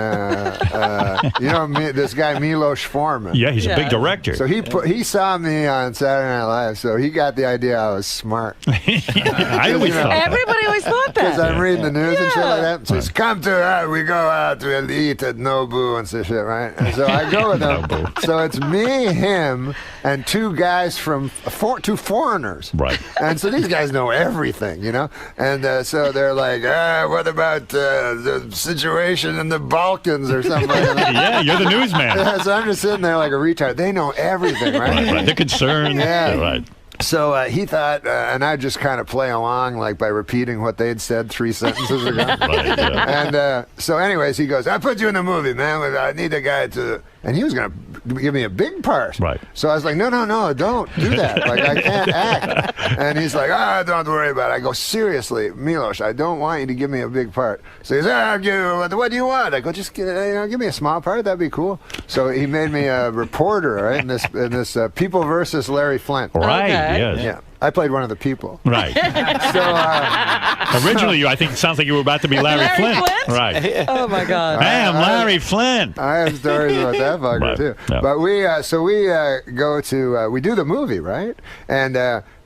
you know, this guy Milos Forman. Yeah, he's a big director. So he saw me on Saturday Night Live, so he got the idea I was smart. I always thought that. Everybody always thought Because that. I'm reading the news and shit like that. So he's come to we go out to eat at Nobu and such shit, right? And so I go with him. So it's me, him, and 2 guys from 2 foreigners. Right. And so these guys know everything, you know? And so they're like, what about the situation in the Balkans or something like that? Yeah, you're the newsman. Yeah, so I'm just sitting there like a retard. They know everything, right? Right. They're concerned. Yeah. Right. So he thought, and I just kind of play along like by repeating what they'd said 3 sentences ago. Right, yeah. And so anyways, he goes, I put you in the movie, man. I need a guy to... And he was going to give me a big part. Right. So I was like, no, don't do that. Like, I can't act. And he's like, don't worry about it. I go, seriously, Milos, I don't want you to give me a big part. So he's like, what do you want? I go, just give me a small part. That'd be cool. So he made me a reporter, right? In this People versus Larry Flint. Right. Yes. Yeah. I played one of the people. Right. So originally, I think it sounds like you were about to be Larry Flint. Right. Oh my God. Bam, Larry Flint. I have stories about that fucker too. Yeah. But we go to we do the movie, right? And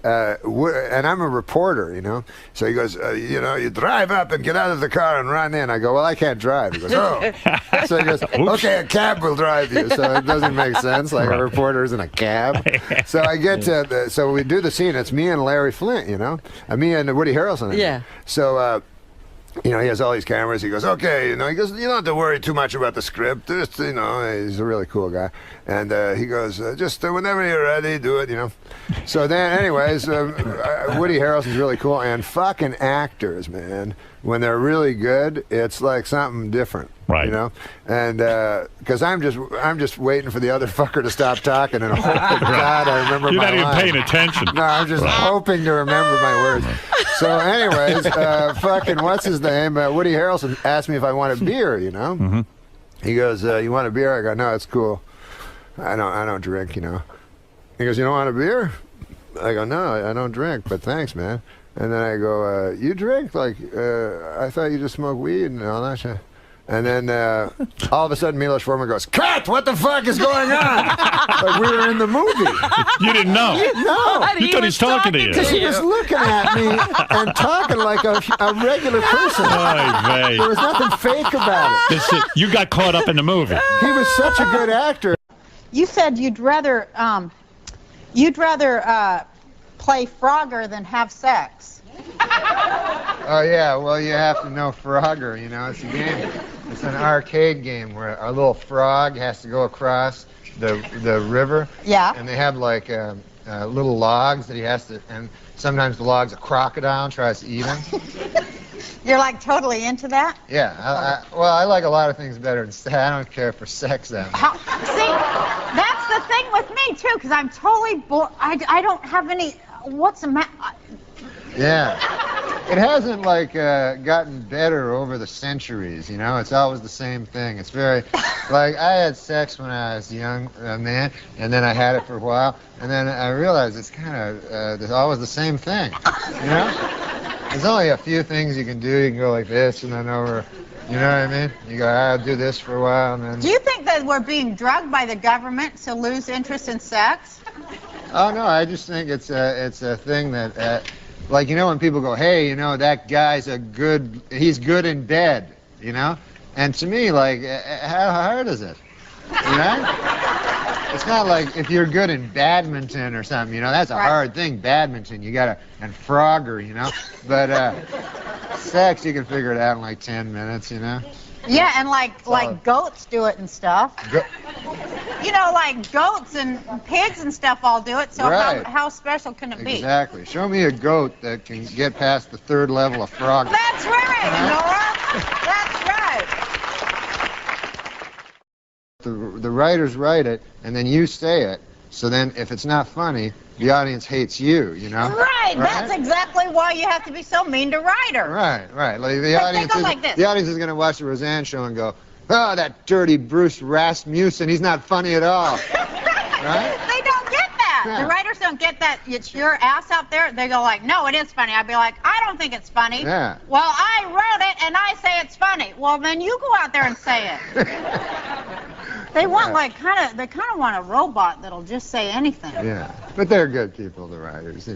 I'm a reporter, you know. So he goes, you drive up and get out of the car and run in. I go, well, I can't drive. He goes, oh. So he goes, okay, a cab will drive you. So it doesn't make sense, like a reporter's in a cab. So I get to so we do the scene. It's me and Larry Flint, you know, me and Woody Harrelson. Yeah. So. He has all these cameras. He goes, okay, he goes, you don't have to worry too much about the script. Just, he's a really cool guy. And he goes, just whenever you're ready, do it, So then, anyways, Woody Harrelson's really cool. And fucking actors, man, when they're really good, it's like something different. Right. And because I'm just waiting for the other fucker to stop talking, and oh my God, I remember You're my not even line. paying attention. No, I'm just hoping to remember my words. So, anyways, fucking what's his name? Woody Harrelson asked me if I want a beer. Mm-hmm. He goes, "You want a beer?" I go, "No, it's cool. I don't drink." He goes, "You don't want a beer?" I go, "No, I don't drink, but thanks, man." And then I go, "You drink? Like, I thought you just smoke weed and all that shit." And then all of a sudden, Milos Forman goes, "Cut! What the fuck is going on?" Like we were in the movie. You didn't know. No. You thought he was talking to you. Because he was looking at me and talking like a regular person. Oy vey. There was nothing fake about it. You got caught up in the movie. He was such a good actor. You said you'd rather play Frogger than have sex. Oh yeah, well you have to know Frogger, it's a game. It's an arcade game where a little frog has to go across the river. Yeah. And they have like little logs that he has to, and sometimes the log's a crocodile and tries to eat him. You're like totally into that? Yeah, I like a lot of things better than sex. I don't care for sex that much. See, that's the thing with me too, because I'm totally bored. I don't have any. What's the matter? Yeah. It hasn't gotten better over the centuries, It's always the same thing. It's very like I had sex when I was young, man, and then I had it for a while, and then I realized it's kind of always the same thing, There's only a few things you can do. You can go like this and then over, you know what I mean? You go, I'll do this for a while, and then. Do you think that we're being drugged by the government to lose interest in sex? Oh no, I just think it's a thing that. Like, when people go, hey, that guy's he's good in bed, And to me, like, how hard is it? It's not like if you're good in badminton or something, that's a hard thing, badminton. You gotta, and Frogger, But sex, you can figure it out in like 10 minutes, Yeah, and like goats do it and stuff. Like goats and pigs and stuff all do it, so right. how special can it be? Exactly. Show me a goat that can get past the third level of frog. That's right, Nora. That's right. The writers write it, and then you say it, so then if it's not funny, the audience hates you, Right, that's exactly why you have to be so mean to writers. Right. Like the audience is going to watch the Roseanne show and go, oh, that dirty Bruce Rasmussen, he's not funny at all. Right? They don't get that. Yeah. The writers don't get that. It's your ass out there. They go like, no, it is funny. I'd be like, I don't think it's funny. Yeah. Well, I wrote it and I say it's funny. Well, then you go out there and say it. They want they kind of want a robot that'll just say anything. Yeah, but they're good people, the writers,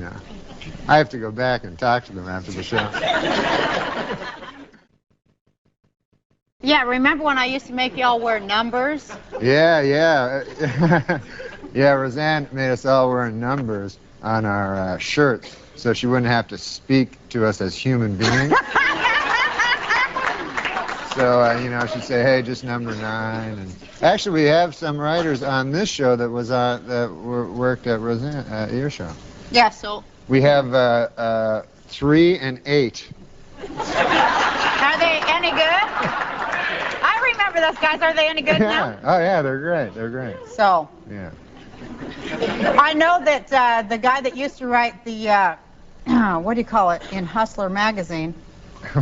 I have to go back and talk to them after the show. Yeah, remember when I used to make y'all wear numbers? Yeah. Yeah, Roseanne made us all wear numbers on our shirts so she wouldn't have to speak to us as human beings. So, she'd say, hey, just number 9. And actually, we have some writers on this show that worked at Roseanne, your show. Yeah, so. We have 3 and 8. Are they any good? I remember those guys. Are they any good now? Oh, yeah, they're great. So. Yeah. I know that the guy that used to write the, what do you call it, in Hustler magazine.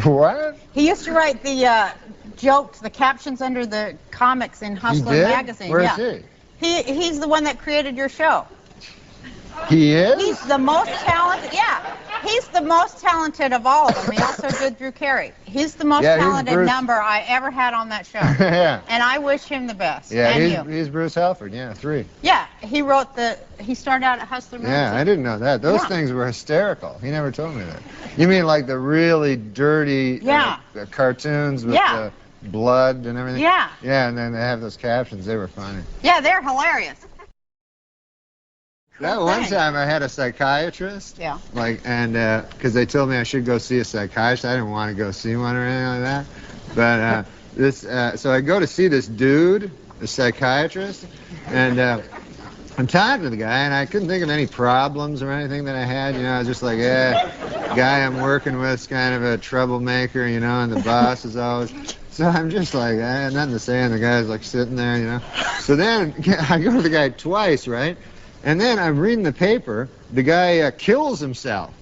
What? He used to write the joked the captions under the comics in Hustler did? magazine. Where yeah. is He's the one that created your show. He is? He's the most talented. Yeah, he's the most talented of all of them. He also did Drew Carey. He's the most talented number I ever had on that show. Yeah. And I wish him the best. Yeah, and he's Bruce Halford. Yeah, 3. Yeah, he started out at Hustler magazine. Yeah, I didn't know that. Those things were hysterical. He never told me that. You mean like the really dirty cartoons with the blood and everything? Yeah. Yeah, and then they have those captions. They were funny. Yeah, they're hilarious. That one time I had a psychiatrist. Yeah. Like, and because they told me I should go see a psychiatrist. I didn't want to go see one or anything like that. But so I go to see this dude, the psychiatrist, and I'm talking to the guy, and I couldn't think of any problems or anything that I had. You know, I was just like, guy I'm working with is kind of a troublemaker, you know, and the boss is always. So I'm just like, I had nothing to say, and the guy's like sitting there, you know. So then I go to the guy twice, right? And then I'm reading the paper. The guy kills himself.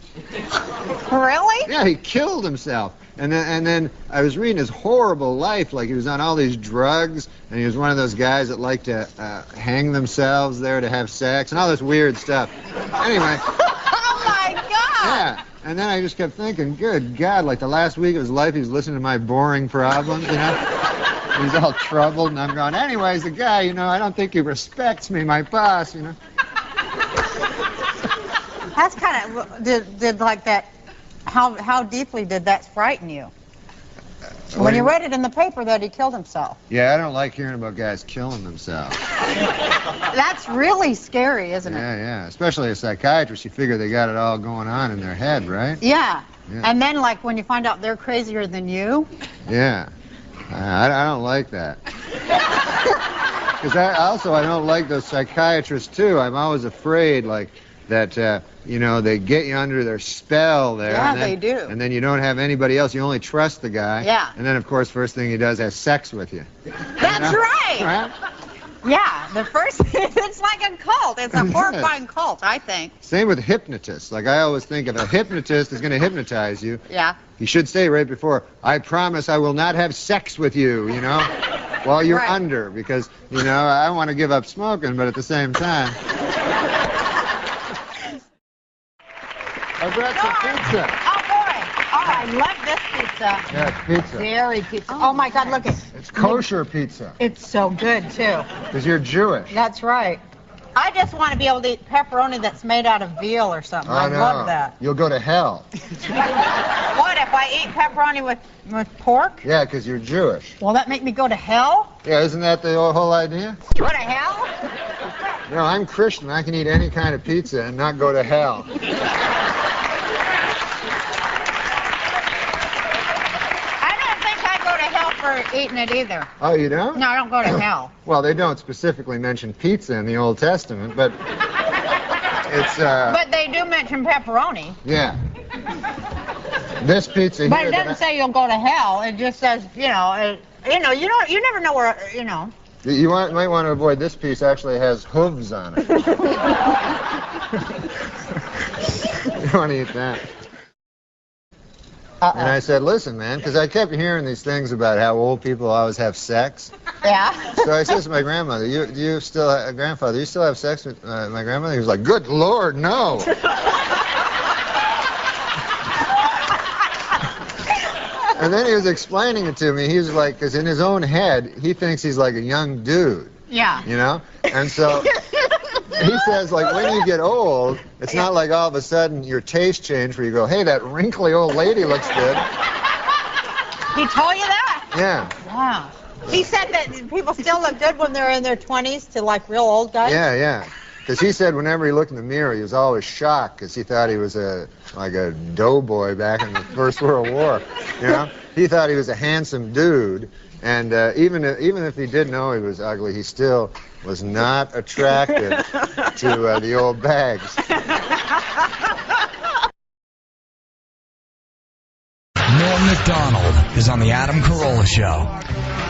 Really? Yeah, he killed himself. And then I was reading his horrible life, like he was on all these drugs, and he was one of those guys that like to hang themselves there to have sex, and all this weird stuff. Anyway. Oh, my God! Yeah. And then I just kept thinking, good God, like the last week of his life, he was listening to my boring problems, you know? He's all troubled, and I'm going, anyways, the guy, you know, I don't think he respects me, my boss, you know? That's kind of, did like that, how deeply did that frighten you? When you read it in the paper that he killed himself. Yeah, I don't like hearing about guys killing themselves. That's really scary, isn't it? Yeah. Especially a psychiatrist, you figure they got it all going on in their head, right? Yeah. And then, like, when you find out they're crazier than you. Yeah. I don't like that. Because I don't like those psychiatrists, too. I'm always afraid, like, that, you know, they get you under their spell there. Yeah, and then, they do. And then you don't have anybody else. You only trust the guy. Yeah. And then, of course, first thing he does is have sex with you. That's right. Yeah, the first, it's like a cult. It's a horrifying cult, I think. Same with hypnotists. Like, I always think if a hypnotist is going to hypnotize you, he should say right before, I promise I will not have sex with you, you know, while you're under, because, you know, I want to give up smoking, but at the same time. I brought some pizza. Oh, boy. Oh, I love this pizza. Yeah, it's pizza. Dairy pizza. Oh, my God, look it. It's kosher pizza. It's so good, too. Because you're Jewish. That's right. I just want to be able to eat pepperoni that's made out of veal or something. I love that. You'll go to hell. What, if I eat pepperoni with pork? Yeah, because you're Jewish. Will that make me go to hell? Yeah, isn't that the whole idea? Go to hell? You know, I'm Christian. I can eat any kind of pizza and not go to hell. For eating it either. Oh, you don't? No, I don't go to hell. Well, they don't specifically mention pizza in the Old Testament, but it's But they do mention pepperoni. Yeah. This pizza but here. But it doesn't say you'll go to hell. It just says, you never know where, you know. You might want to avoid this piece. Actually has hooves on it. You want to eat that? And I said, listen, man, because I kept hearing these things about how old people always have sex. Yeah. So I said to my grandmother, grandfather, you still have sex with my grandmother? He was like, good Lord, no. And then he was explaining it to me. He was like, because in his own head, he thinks he's like a young dude. Yeah. You know? And so he says, like, when you get old, it's not like all of a sudden your taste change where you go, hey, that wrinkly old lady looks good. He told you that? Yeah. Wow. He said that people still look good when they're in their 20s to, like, real old guys? Yeah. Because he said whenever he looked in the mirror, he was always shocked because he thought he was like a doughboy back in the First World War. You know? He thought he was a handsome dude. And even if he did know he was ugly, he still was not attracted to the old bags. Norm MacDonald is on the Adam Carolla Show.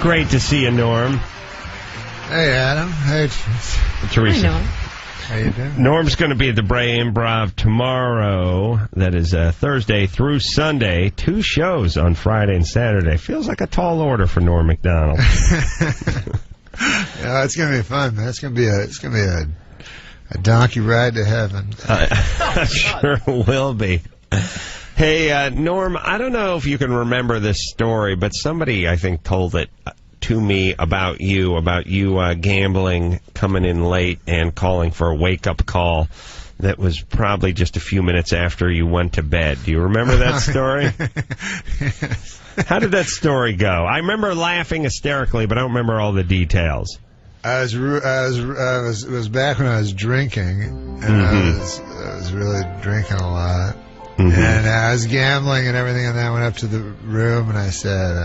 Great to see you, Norm. Hey, Adam. Hey, Teresa. How you doing? Norm's going to be at the Bray Improv tomorrow. That is Thursday through Sunday. 2 shows on Friday and Saturday. Feels like a tall order for Norm MacDonald. Yeah, it's gonna be fun, man. It's gonna be a donkey ride to heaven. Sure will be. Hey, Norm, I don't know if you can remember this story, but somebody, I think, told it to me about you gambling, coming in late, and calling for a wake-up call that was probably just a few minutes after you went to bed. Do you remember that story? Yes. How did that story go? I remember laughing hysterically, but I don't remember all the details. It was back when I was drinking, and I was really drinking a lot. And I was gambling and everything, and then I went up to the room and I said,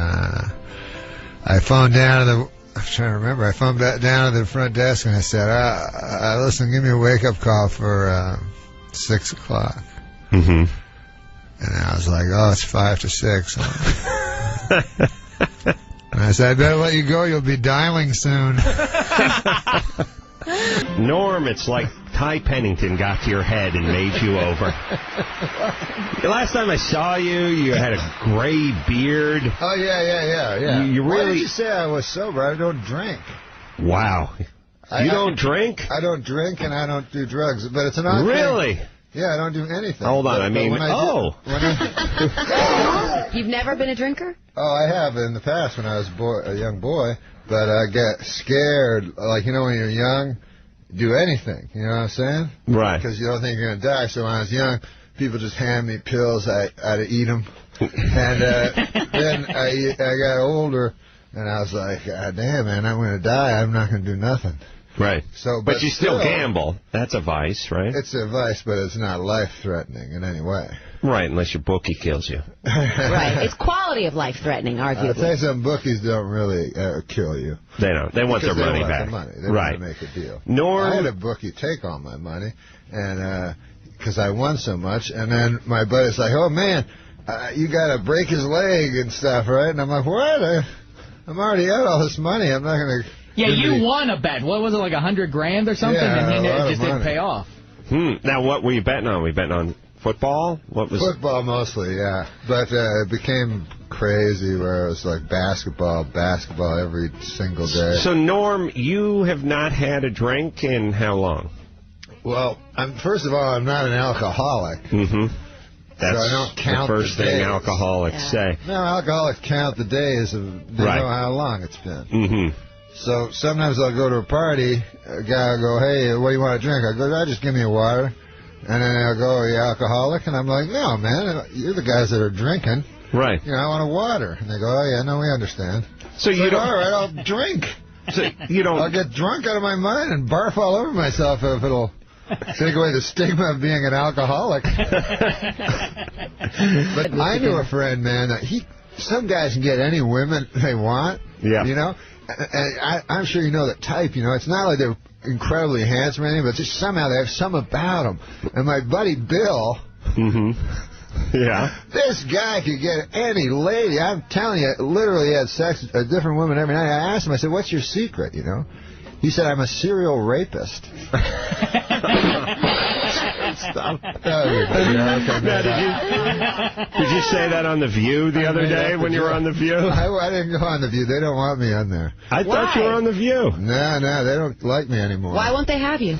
I phoned down to the, I'm trying to remember, I phoned back down to the front desk and I said, listen, give me a wake-up call for 6 o'clock. And I was like, oh, it's 5 to 6. And I said, I better let you go, you'll be dialing soon. Norm, it's like Ty Pennington got to your head and made you over. The last time I saw you, you had a gray beard. Oh, yeah. You really... Why did you say I was sober? I don't drink. Wow. You don't drink? I don't drink and I don't do drugs, but it's an odd thing. Really? Yeah, I don't do anything. Hold on, You've never been a drinker? Oh, I have in the past when I was a young boy, but I get scared, like, when you're young, do anything, you know what I'm saying? Right. Because you don't think you're going to die, so when I was young, people just hand me pills, I'd eat them, and then I got older, and I was like, God damn, man, I'm going to die, I'm not going to do nothing. Right. So, but you still gamble. That's a vice, right? It's a vice, but it's not life-threatening in any way. Right, unless your bookie kills you. Right. It's quality of life-threatening, arguably. I'll tell you something, bookies don't really kill you. They don't. They want their money back. They want their money. They want to make a deal. Norm... I had a bookie take all my money, and because I won so much, and then my buddy's like, oh, man, you got to break his leg and stuff, right? And I'm like, what? I'm already out all this money. I'm not going to... Yeah, you won a bet. What was it, like $100,000 or something? Yeah, and it just didn't pay off. Now, what were you betting on? Were you betting on football? What was football mostly, yeah. But it became crazy where it was like basketball every single day. So, Norm, you have not had a drink in how long? Well, first of all, I'm not an alcoholic. That's so I don't count the first thing alcoholics say. No, alcoholics count the days. They know how long it's been. So sometimes I'll go to a party, a guy will go, hey, what do you want to drink? I go, just give me a water. And then they'll go, are you alcoholic? And I'm like, no, man, you're the guys that are drinking. Right. I want a water. And they go, oh, yeah, no, we understand. So you don't... all right, I'll drink. So you don't... I'll get drunk out of my mind and barf all over myself if it'll take away the stigma of being an alcoholic. But I knew a friend, man, that some guys can get any women they want, And I'm sure you know that type, It's not like they're incredibly handsome or anything, but just somehow they have something about them. And my buddy Bill, this guy could get any lady. I'm telling you, literally had sex with a different woman every night. I asked him, I said, what's your secret, He said, I'm a serial rapist. Stop. Did you say that on The View the other day when you were on The View? I didn't go on The View. They don't want me on there. I thought you were on The View. No, they don't like me anymore. Why won't they have you?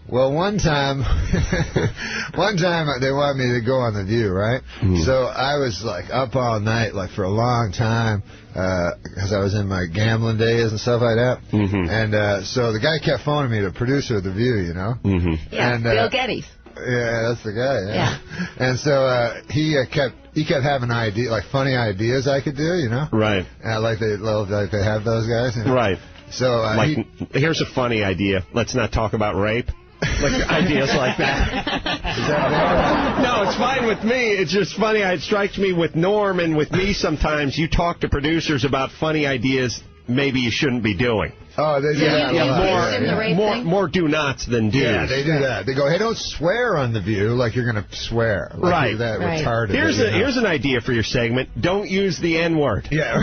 Well, one time they wanted me to go on The View, right? So I was like up all night, like for a long time, because I was in my gambling days and stuff like that. And so the guy kept phoning me, the producer of The View, Yeah, and, Bill Geddes. Yeah, that's the guy. Yeah. And so he kept having ideas, like funny ideas I could do, Right. Like they have those guys. Right. So here's a funny idea. Let's not talk about rape. Like ideas like that. No, it's fine with me. It's just funny. It strikes me with Norm and with me sometimes you talk to producers about funny ideas maybe you shouldn't be doing. Oh, they do that a lot. More do nots than do's. Yeah, they do that. They go, hey, don't swear on The View like you're going to swear. Like right. You're that retarded. Here's an idea for your segment. Don't use the N-word. Yeah.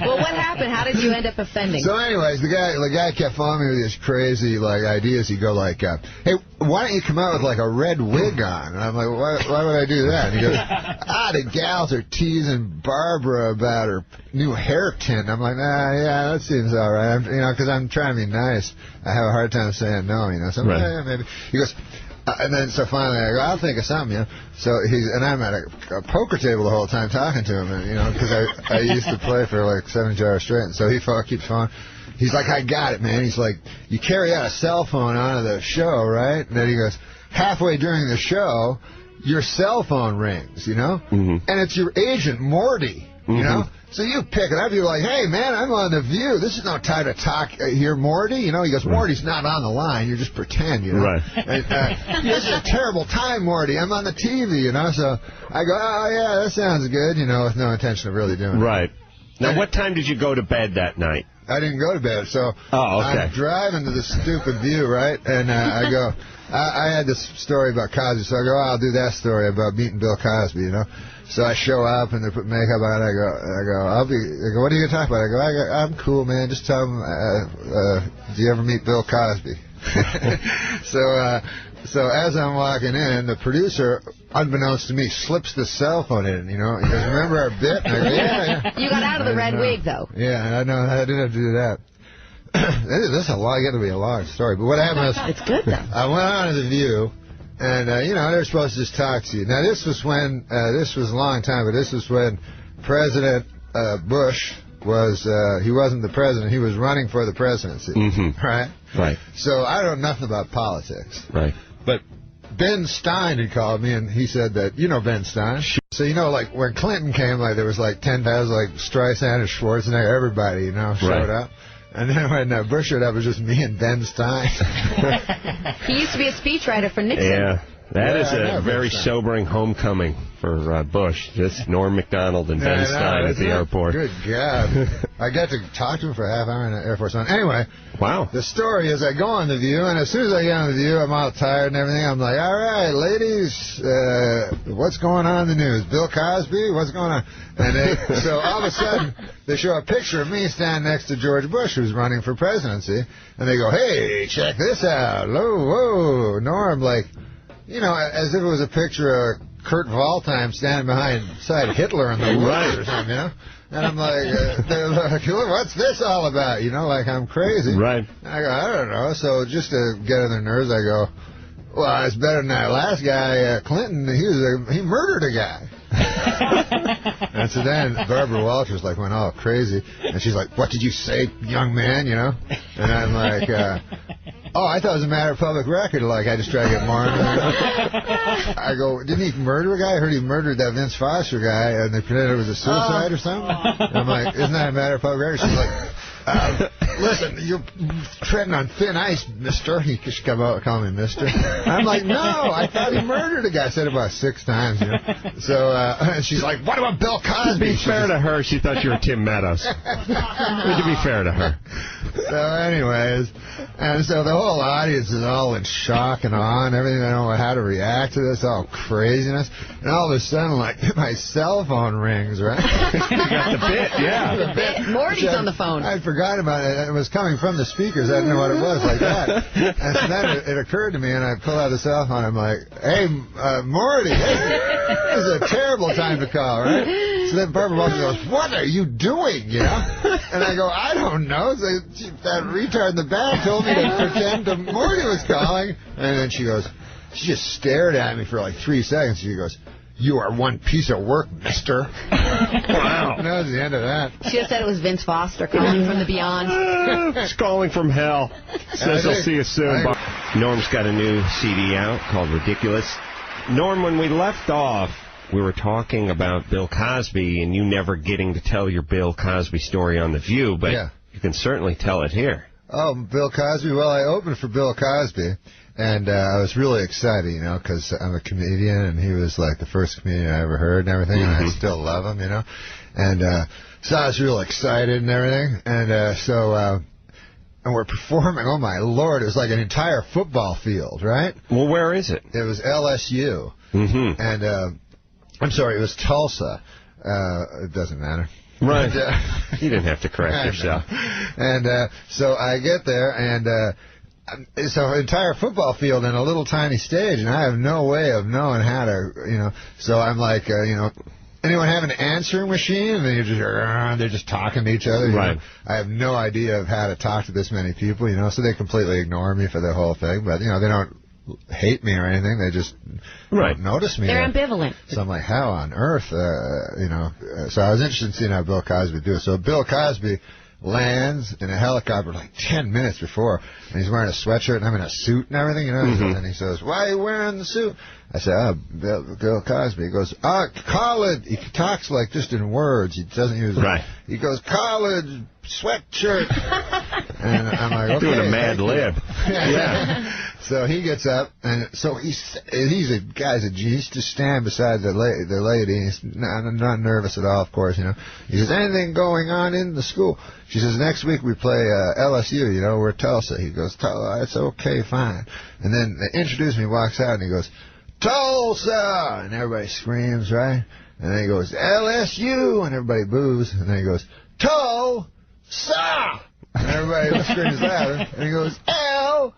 Well, what happened? How did you end up offending? So anyways, the guy kept following me with these crazy ideas. He'd go like, hey, why don't you come out with like a red wig on? And I'm like, why would I do that? And he goes, the gals are teasing Barbara about her new hair tint. I'm like, yeah, that seems all right. Because I'm trying to be nice. I have a hard time saying no, So yeah, maybe. He goes, and then so finally I go, I'll think of something, So and I'm at a poker table the whole time talking to him, and because I used to play for like 70 hours straight, and so he keeps phone. He's like, I got it, man. He's like, you carry out a cell phone onto the show, right? And then he goes, halfway during the show, your cell phone rings, and it's your agent Morty, So you pick it up, you're like, hey, man, I'm on The View. This is no time to talk here, Morty. He goes, Morty's not on the line. You just pretend, Right. And, this is a terrible time, Morty. I'm on the TV, So I go, oh, yeah, that sounds good, with no intention of really doing it. Right. Now, what time did you go to bed that night? I didn't go to bed, so okay. I'm driving to the stupid View, right? And I go, I had this story about Cosby, so I go, I'll do that story about meeting Bill Cosby, So I show up and they put makeup on. I go, what are you gonna talk about? I go, I'm cool, man. Just tell them, do you ever meet Bill Cosby? So as I'm walking in, the producer, unbeknownst to me, slips the cell phone in. He goes, remember our bit? And I go, yeah. You got out of the red wig, though. Yeah, I know. I didn't have to do that. This is got to be a long story. But what happened was, it's good though. I went on to The View. And, they're supposed to just talk to you. Now, this was when, this was a long time, but this was when President Bush was, he wasn't the president, he was running for the presidency. Right? Right. So I don't know nothing about politics. Right. But Ben Stein had called me, and he said that, Ben Stein? So, like, when Clinton came, there was 10,000, Streisand and Schwarzenegger, everybody, showed up. And then when Bush showed up, it was just me and Ben Stein. He used to be a speechwriter for Nixon. Yeah, that is a very sobering homecoming for Bush. Just Norm MacDonald and Ben Stein at the airport. Good God. I got to talk to him for a half hour in the Air Force One. Anyway, wow. The story is I go on The View, and as soon as I get on The View, I'm all tired and everything. I'm like, all right, ladies, what's going on in the news? Bill Cosby? What's going on? And so all of a sudden, they show a picture of me standing next to George Bush, who's running for presidency, and they go, hey, check this out. Whoa, Norm, as if it was a picture of Kurt Waldheim standing beside Hitler in the woods or something, And I'm like, they're like, what's this all about? I'm crazy. Right. And I go, I don't know. So just to get on their nerves, I go, well, it's better than that last guy, Clinton. He murdered a guy. And so then Barbara Walters went all crazy, and she's like, what did you say, young man, And I'm like, I thought it was a matter of public record, I just try to get more. I go, didn't he murder a guy? I heard he murdered that Vince Foster guy, and they pretended it was a suicide or something. And I'm like, isn't that a matter of public record? She's like, listen, you're treading on thin ice, mister. He should come out and call me mister. I'm like, no, I thought he murdered a guy. I said it about 6 times, So, and she's like, what about Bill Cosby? To be fair to her, she thought you were Tim Meadows. To be fair to her. So anyways, and so the whole audience is all in shock and awe and everything. They don't know how to react to this, all craziness. And all of a sudden, my cell phone rings, right? You got the bit, yeah. The bit. Morty's on the phone. I forgot about it. It was coming from the speakers. I didn't know what it was like that. And so then it occurred to me, and I pull out the cell phone. I'm like, hey, Morty, this is a terrible time to call, right? So then Barbara Walters goes, what are you doing, And I go, I don't know. So that retard in the back told me to pretend that Morty was calling. And then she just stared at me for 3 seconds. She goes, you are one piece of work, mister. Wow. And that was the end of that. She just said it was Vince Foster calling from the beyond. It's calling from hell. Says he'll see you soon. Norm's got a new CD out called Ridiculous. Norm, when we left off, we were talking about Bill Cosby and you never getting to tell your Bill Cosby story on The View, but you can certainly tell it here. Oh, Bill Cosby? Well, I opened for Bill Cosby, and I was really excited, because I'm a comedian, and he was the first comedian I ever heard and everything, and I still love him, And so I was real excited and everything, and so and we're performing. Oh, my Lord. It was like an entire football field, right? Well, where is it? It was LSU. Mm-hmm. And, I'm sorry, it was Tulsa. It doesn't matter. Right. And, you didn't have to correct yourself. And so I get there, and so an entire football field in a little tiny stage, and I have no way of knowing how to, so I'm like, anyone have an answering machine? And then they're just talking to each other. Right. I have no idea of how to talk to this many people, so they completely ignore me for the whole thing. But, they don't hate me or anything. They just don't notice me. They're ambivalent. So I'm like, how on earth, So I was interested in seeing how Bill Cosby do it. So Bill Cosby lands in a helicopter like 10 minutes before, and he's wearing a sweatshirt, and I'm in a suit and everything, And he says, "Why are you wearing the suit?" I said, Bill Cosby. He goes, college. He talks like just in words. He doesn't use He goes, college sweatshirt. And I'm like, okay. Doing a Mad Lib. Yeah. So he gets up, and so he's a guy's a G. He's just stand beside the lady. He's not nervous at all, of course, He says, anything going on in the school? She says, next week we play LSU, we're Tulsa. He goes, it's okay, fine. And then they introduce me, walks out, and he goes, Tulsa! And everybody screams, right? And then he goes, LSU! And everybody boos. And then he goes, Tulsa! And everybody screams louder. And he goes, LSU!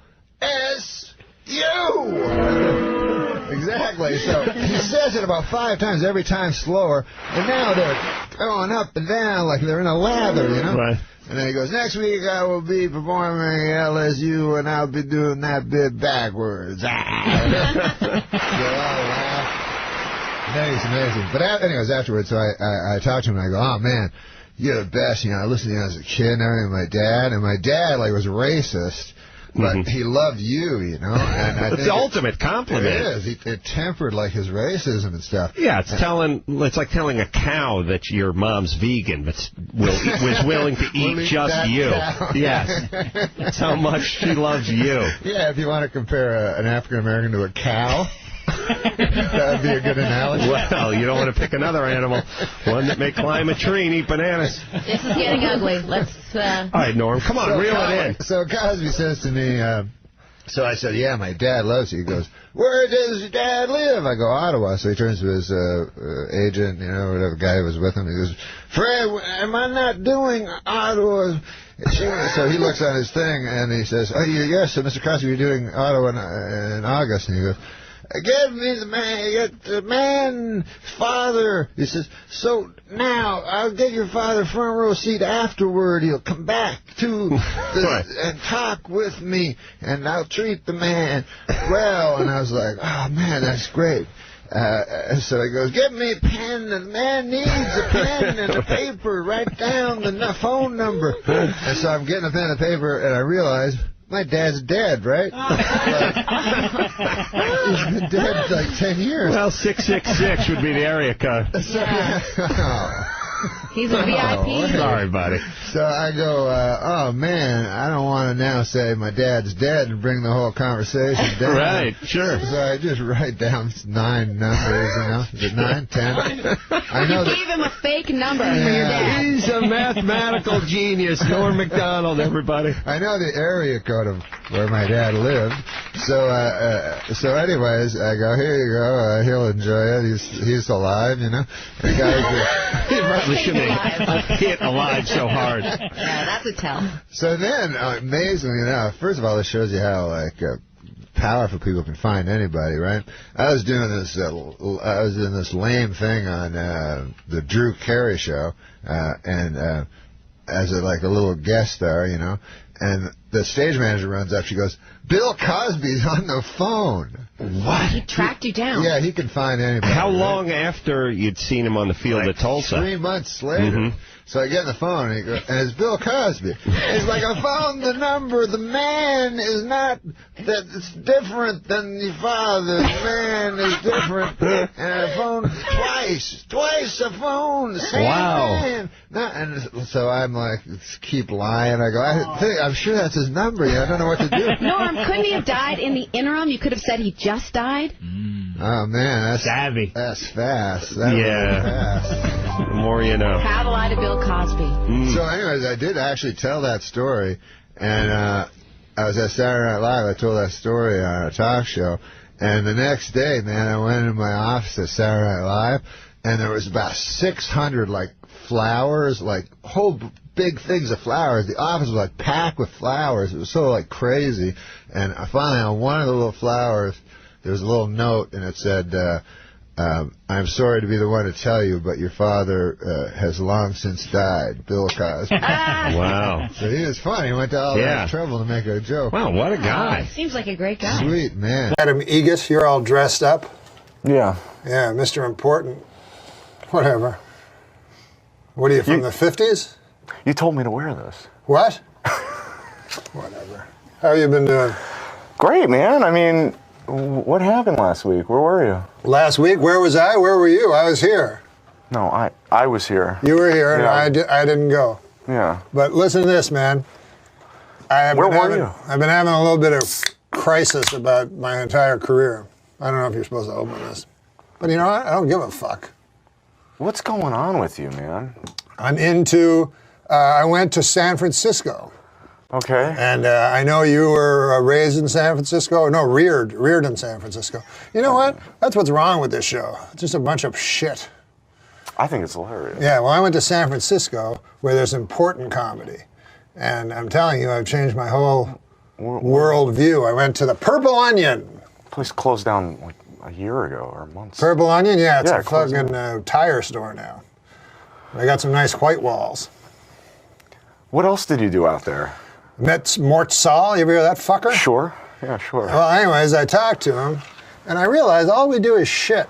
Exactly. So he says it about 5 times, every time slower. And now they're going up and down like they're in a lather, Right. And then he goes, next week I will be performing LSU, and I'll be doing that bit backwards. They all laugh. That is amazing. But anyways, afterwards, so I talked to him, and I go, oh, man, you're the best. I listened to you as a kid and everything, and my dad, was racist. But he loved you, And I think it's the ultimate compliment. It is. It tempered his racism and stuff. Yeah, it's like telling a cow that your mom's vegan, but was willing to eat just you. Cow. Yes. That's how much she loves you. Yeah, if you want to compare an African American to a cow. That would be a good analogy. Well, you don't want to pick another animal, one that may climb a tree and eat bananas. This is getting ugly. Let's. All right, Norm, come on, reel it in. So Cosby says to me, so I said, yeah, my dad loves you. He goes, where does your dad live? I go, Ottawa. So he turns to his agent, whatever guy was with him. He goes, Fred, am I not doing Ottawa? So he looks on his thing and he says, oh, yes, so Mr. Cosby, you're doing Ottawa in August. And he goes, give me the man, father. He says, so now I'll get your father front row seat afterward. He'll come back to and talk with me, and I'll treat the man well. And I was like, oh, man, that's great. So he goes, give me a pen. The man needs a pen and a paper. Write down the phone number. And so I'm getting a pen and paper, and I realize my dad's dead, right? He's been dead like 10 years. Well, 666 would be the area code. He's a VIP. Sorry, buddy. So I go, oh, man, I don't want to now say my dad's dead and bring the whole conversation down. Right, sure. So I just write down 9 numbers, Is it 9, 10? I know you gave him a fake number for your dad. He's a mathematical genius. Norm MacDonald, everybody. I know the area code of where my dad lived. So anyways, I go, here you go. He'll enjoy it. He's alive, The guy he probably shouldn't have hit alive so hard. Yeah, that's a tell. So then, amazingly enough, first of all, this shows you how, powerful people can find anybody, right? I was doing this lame thing on the Drew Carey show, and as a little guest star, and the stage manager runs up. She goes, Bill Cosby's on the phone. What? He tracked you down. Yeah, he can find anybody. How long after you'd seen him on the field at Tulsa? 3 months later. So I get on the phone, and it's Bill Cosby. He's like, I found the number. The man is not, it's different than the father. The man is different. And I phoned twice I phoned the same man. And so I'm like, keep lying. I go, I'm sure that's his number. I don't know what to do. Norm, couldn't he have died in the interim? You could have said he just died. Oh, man, that's savvy. That's fast. That was fast. The more you know. How to lie to Bill Cosby. So anyways, I did actually tell that story, And I was at Saturday Night Live. I told that story on a talk show. And the next day, man, I went into my office at Saturday Night Live, and there was about 600, like, flowers, like, whole big things of flowers. The office was, like, packed with flowers. It was so, like, crazy. And finally, on one of the little flowers, there was a little note, and it said, I'm sorry to be the one to tell you, but your father has long since died, Bill Cosby. Wow. So he was funny. He went to all that trouble to make a joke. Wow, what a guy. Seems like a great guy. Sweet, man. Adam Egas, you're all dressed up. Yeah. Yeah, Mr. Important. Whatever. What are you, from the 50s? You told me to wear this. What? Whatever. How you been doing? Great, man. I mean, what happened last week? Where were you? Last week? Where was I? Where were you? I was here. No, I was here. You were here, Yeah. and I didn't go. Yeah. But listen to this, man. Where were you? I've been having a little bit of crisis about my entire career. I don't know if you're supposed to open this. But you know what? I don't give a fuck. What's going on with you, man? I'm into... I went to San Francisco. Okay. And I know you were raised in San Francisco. No, reared in San Francisco. You know what? That's what's wrong with this show. It's just a bunch of shit. I think it's hilarious. Yeah, well, I went to San Francisco where there's important comedy. And I'm telling you, I've changed my whole world view. I went to the Purple Onion. Place closed down like a year ago or months. Purple Onion? Yeah, it's Yeah, a fucking tire store now. They got some nice white walls. What else did you do out there? Met Mort Saul. You ever hear that fucker? Sure. Yeah, sure. Well, anyways, I talked to him, and I realized all we do is shit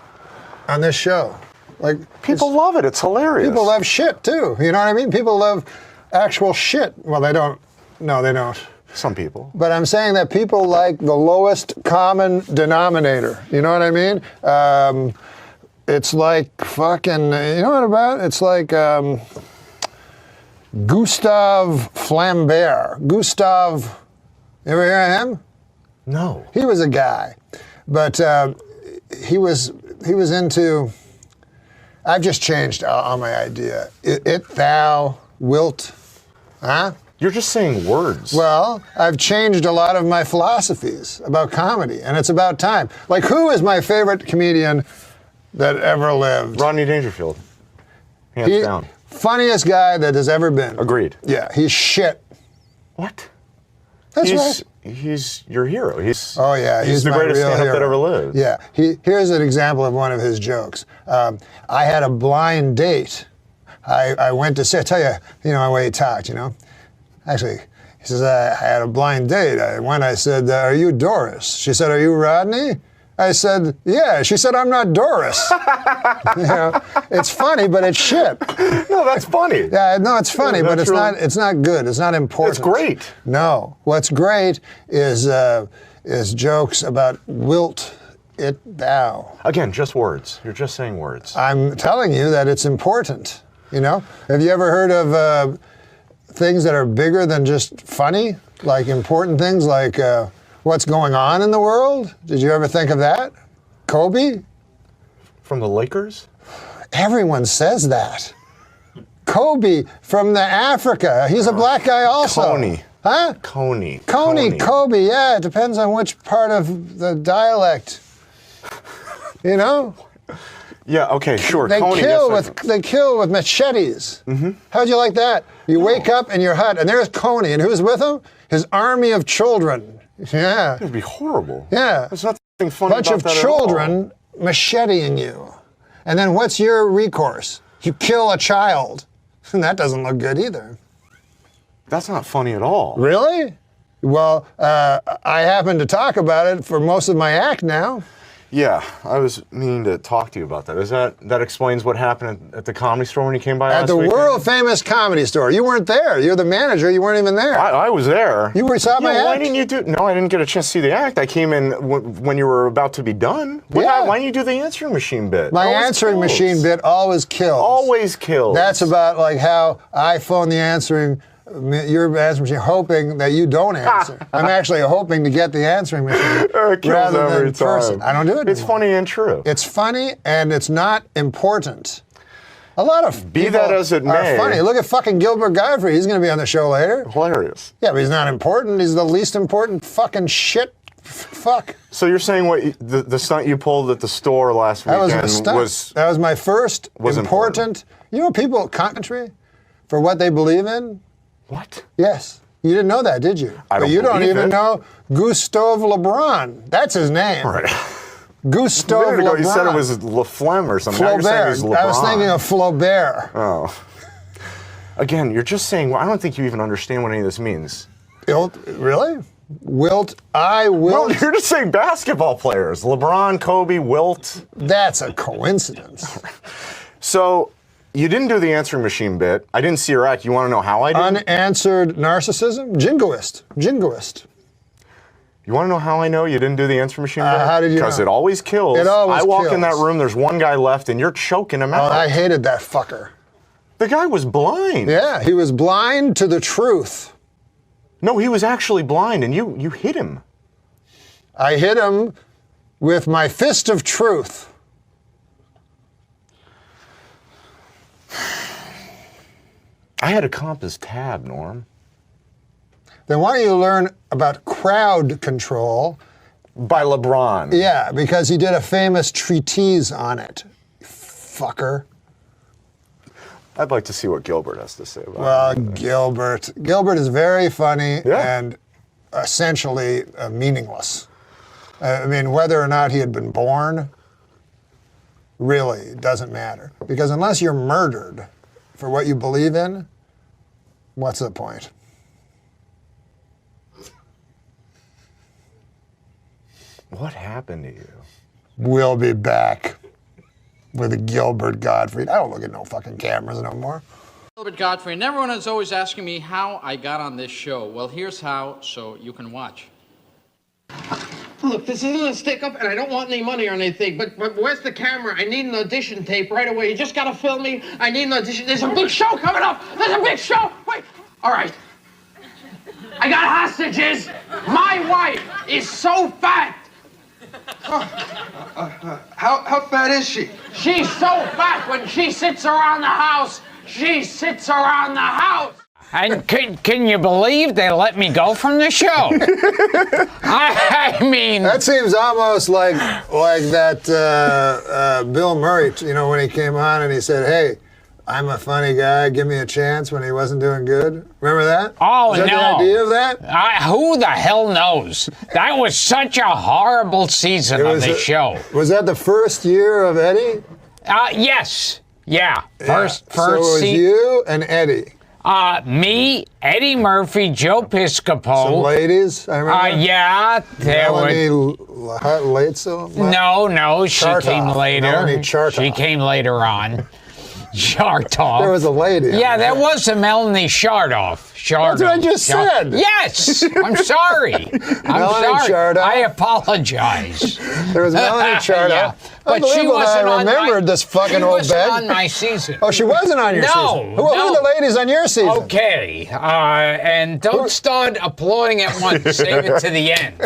on this show. Like people love it. It's hilarious. People love shit too. You know what I mean? People love actual shit. Well, they don't. No, they don't. Some people. But I'm saying that people like the lowest common denominator. You know what I mean? It's like fucking. You know what about? It's like. Gustave Flambert. Gustave, you ever hear of him? No. He was a guy, but he was into. I've just changed on my idea. It thou wilt, huh? You're just saying words. Well, I've changed a lot of my philosophies about comedy, and it's about time. Like, who is my favorite comedian that ever lived? Rodney Dangerfield. Hands down. Funniest guy that has ever been. Agreed. Yeah, he's shit. What? That's right. He's your hero. He's the greatest stand-up that ever lived. Yeah. Here's an example of one of his jokes. I had a blind date. I went to say, I tell you, the way he talked, Actually, he says, I had a blind date. I said, are you Doris? She said, are you Rodney? I said, yeah. She said, I'm not Doris. It's funny, but it's shit. No, that's funny. Yeah, no, it's funny, but it's not good. It's not important. It's great. No. What's great is jokes about wilt it thou. Again, just words. You're just saying words. I'm telling you that it's important. Have you ever heard of things that are bigger than just funny? Like important things like what's going on in the world? Did you ever think of that? Kobe? From the Lakers? Everyone says that. Kobe from the Africa. He's a black guy also. Coney. Huh? Coney. Kobe. Yeah, it depends on which part of the dialect. Yeah, okay, sure. They Coney, kill with machetes. Mm-hmm. How'd you like that? You wake up in your hut and there's Coney, and who's with him? His army of children. Yeah. It'd be horrible. Yeah. There's nothing funny Bunch about of that children macheteing you. And then what's your recourse? You kill a child. And that doesn't look good either. That's not funny at all. Really? Well, I happen to talk about it for most of my act now. Yeah, I was meaning to talk to you about that. Is that explains what happened at the Comedy Store when you came by last week? At the world-famous Comedy Store. You weren't there. You're the manager. You weren't even there. I was there. You saw my act? Why didn't you do... No, I didn't get a chance to see the act. I came in when you were about to be done. Why didn't you do the answering machine bit? My answering machine bit always kills. Always kills. That's about like how I phone the answering... Your answering machine, hoping that you don't answer. I'm actually hoping to get the answering machine rather than person. I don't do it anymore. It's funny and true. It's funny and it's not important. A lot of Be people that as it may. are funny. Look at fucking Gilbert Godfrey. He's going to be on the show later. Hilarious. Yeah, but he's not important. He's the least important fucking shit. Fuck. So you're saying what the stunt you pulled at the store last That weekend was a stunt. That was my first important. You know, people country for what they believe in. What? Yes. You didn't know that, did you? I don't But you don't believe even it. know Gustave Lebrun. That's his name. Right. Gustave A minute ago Lebrun. you said it was Laflemme or something. Now you're saying Flaubert. he's I was LeBron. thinking of Flaubert. Oh. Again, you're just saying, well, I don't think you even understand what any of this means. Really? Wilt. No, you're just saying basketball players. LeBron, Kobe, Wilt. That's a coincidence. So, you didn't do the answering machine bit. I didn't see your act. You want to know how I did? Unanswered narcissism? Jingoist. You want to know how I know you didn't do the answering machine bit? How did you Because know? it always kills. It always I walk in kills. that room, there's one guy left, and you're choking him out. I hated that fucker. The guy was blind. Yeah, he was blind to the truth. No, he was actually blind, and you hit him. I hit him with my fist of truth. I had a compass tab, Norm. Then why don't you learn about crowd control? By LeBron. Yeah, because he did a famous treatise on it. Fucker. I'd like to see what Gilbert has to say about Well, it. Gilbert is very funny and essentially meaningless. I mean, whether or not he had been born really doesn't matter. Because unless you're murdered for what you believe in, what's the point? What happened to you? We'll be back with Gilbert Gottfried. I don't look at no fucking cameras no more. Gilbert Gottfried, and everyone is always asking me how I got on this show. Well, here's how, so you can watch. Look, this isn't a stick-up, and I don't want any money or anything, but where's the camera? I need an audition tape right away. You just gotta film me. I need an audition. There's a big show coming up. There's a big show. Wait. All right. I got hostages. My wife is so fat. How fat is she? She's so fat when she sits around the house. She sits around the house. And can you believe they let me go from the show? I mean... That seems almost like that Bill Murray, you know, when he came on and he said, hey, I'm a funny guy, give me a chance when he wasn't doing good. Remember that? Oh, Was that no. the idea of that? Who the hell knows? That was such a horrible season of the show. Was that the first year of Eddie? Yes. Yeah. First So it was season. you and Eddie. Me, Eddie Murphy, Joe Piscopo. Some ladies, I remember. Yeah, there were. Laitzel? No, she Chartoff. came later. Melanie Chartoff. She came later on. Chartoff. There was a lady. Yeah, there was a Melanie Chartoff. That's what I just said. Yes, I'm sorry. I'm Melanie sorry. Chartoff. I apologize. There was Melanie Chartoff. Yeah. But she Unbelievable that wasn't I on remembered my, this fucking she old wasn't bed. on my season. Oh, she wasn't on your season? Who are the ladies on your season? Okay, and don't start applauding at once. Save it to the end.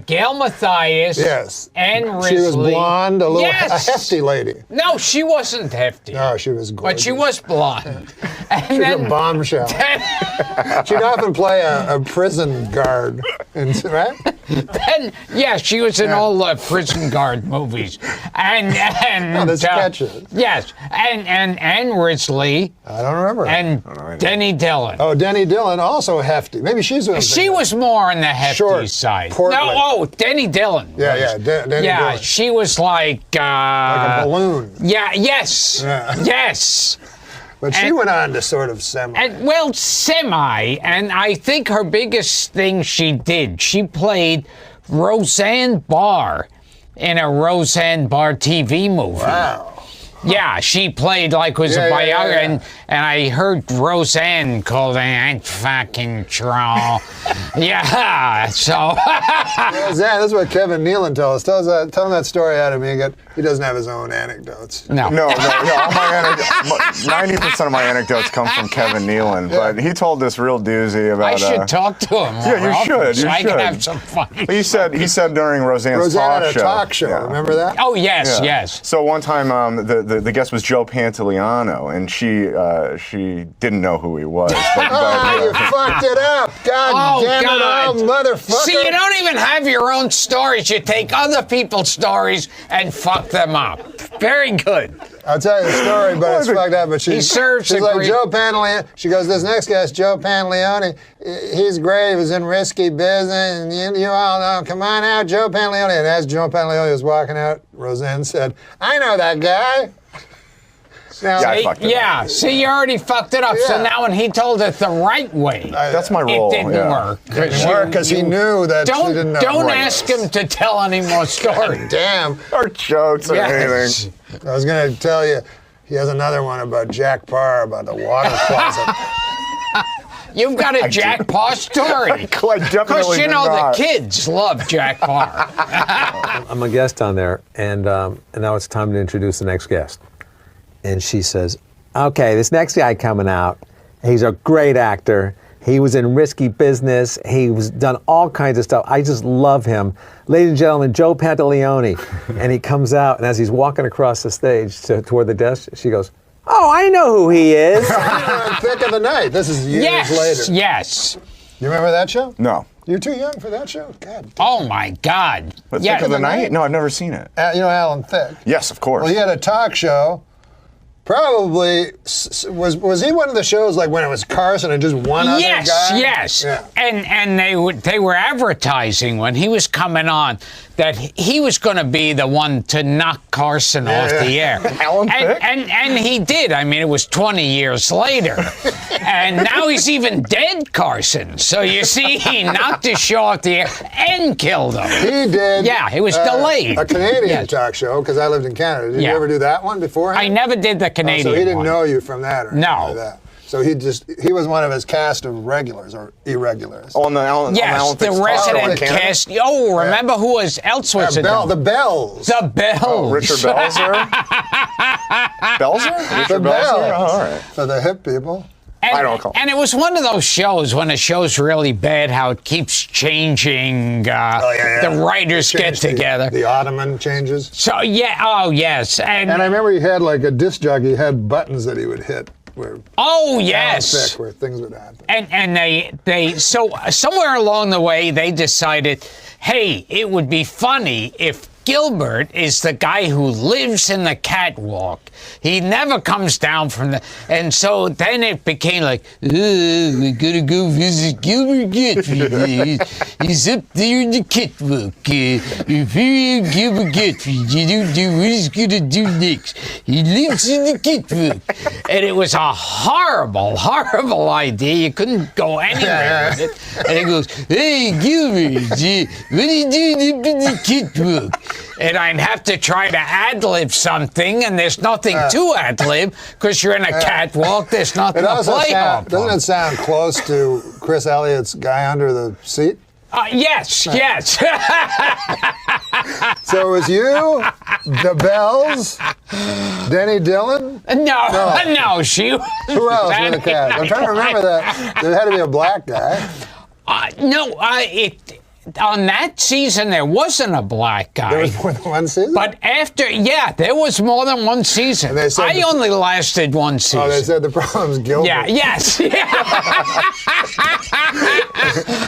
Gail Mathias. Yes. And Risley. She was blonde, a hefty lady. No, she wasn't hefty. No, she was gorgeous. But she was blonde. And She was then, a bombshell. She'd often play a prison guard, right? Then, yeah, she was in all the prison guard movies. And the sketches. Yes, and Risley. I don't remember. And Denny Dillon. Oh, Denny Dillon, also hefty. Maybe she's what I'm She thinking. was more on the hefty Short, side. portly. No, Denny Dillon. Yeah, Denny yeah, Dillon. she was like Like a balloon. Yeah, yes. Yeah. Yes. But she went on to sort of semi. And I think her biggest thing she did, she played Roseanne Barr in a Roseanne Barr TV movie. Wow. Yeah, she played like was a biographer, and I heard Roseanne called Aunt fucking troll. Yeah, so. Roseanne, this is what Kevin Nealon tells us. Tell him that story out of me. He doesn't have his own anecdotes. No. No. All my 90% of my anecdotes come from Kevin Nealon, but he told this real doozy about. I should talk to him. Yeah, you should. So I can have some fun. He said during Roseanne's Roseanne talk had a show. talk show. Yeah. Remember that? Oh yes. So one time, the guest was Joe Pantoliano, and she didn't know who he was. Oh, you fucked it up! God damn it, oh, motherfucker! See, you don't even have your own stories. You take other people's stories and fuck them up. Very good. I'll tell you the story, but it's fucked up. But she's like Joe Pantoliano. She goes, this next guy's Joe Pantoliano. He's great. He was in risky business, and you all know. Come on out, Joe Pantoliano. And as Joe Pantoliano was walking out, Roseanne said, "I know that guy." Now, see, you already fucked it up. So now when he told it the right way, that's my role. It didn't work. It didn't work because he knew that she didn't know. Don't ask him to tell any more stories. Damn. Or jokes or anything. I was going to tell you, he has another one about Jack Parr, about the water closet. You've got a Jack Parr story. Because you know the kids love Jack Parr. I'm a guest on there, and now it's time to introduce the next guest. And she says, okay, this next guy coming out, he's a great actor. He was in risky business. He was done all kinds of stuff. I just love him. Ladies and gentlemen, Joe Pantoliano. And he comes out, and as he's walking across the stage toward the desk, she goes, oh, I know who he is. Thick of the Night. This is years later. Yes. You remember that show? No. You're too young for that show? God. Oh, my God. But Thick of the Night? No, I've never seen it. You know Alan Thicke? Yes, of course. Well, he had a talk show. Probably was he one of the shows like when it was Carson and just one other guy? Yes. Yeah. And they were advertising when he was coming on that he was going to be the one to knock Carson off the air. Alan Thicke? And he did. I mean, it was 20 years later. And now he's even dead, Carson. So you see, he knocked his show off the air and killed him. He did. Yeah, it was delayed. A Canadian talk show, because I lived in Canada. Did you ever do that one beforehand? I never did the Canadian so he didn't one. know you from that or anything like that. So he was one of his cast of regulars or irregulars. Oh, on the Alan the resident cast. Oh, remember who else was in The Bells. The Bells. Oh, Richard Belzer? Belzer? The Bells. Oh, all right. For the hip people. I don't call. And it was one of those shows when a show's really bad, how it keeps changing. The writers get together. The Ottoman changes. So yes. And I remember he had like a disc jockey had buttons that he would hit. Where yes. Where things would happen. And they so somewhere along the way they decided, hey, it would be funny if Gilbert is the guy who lives in the catwalk. He never comes down from the... And so then it became like, we're going to go visit Gilbert Gottfried. He's up there in the catwalk. Gilbert Gottfried. You don't know what he's going to do next. He lives in the catwalk. And it was a horrible, horrible idea. You couldn't go anywhere with it. And it goes, hey, Gilbert, what are you doing up in the catwalk? And I'd have to try to ad-lib something, and there's nothing to ad-lib, because you're in a catwalk, there's nothing to play off. Doesn't it sound close to Chris Elliott's Guy Under the Seat? Yes. So it was you, the Bells, Denny Dillon? No, she was... Who else in the cast? I'm trying to remember that. There had to be a black guy. On that season, there wasn't a black guy. There was more than one season? But there was more than one season. And they said I only lasted one season. Oh, they said the problem's Gilbert. Yes.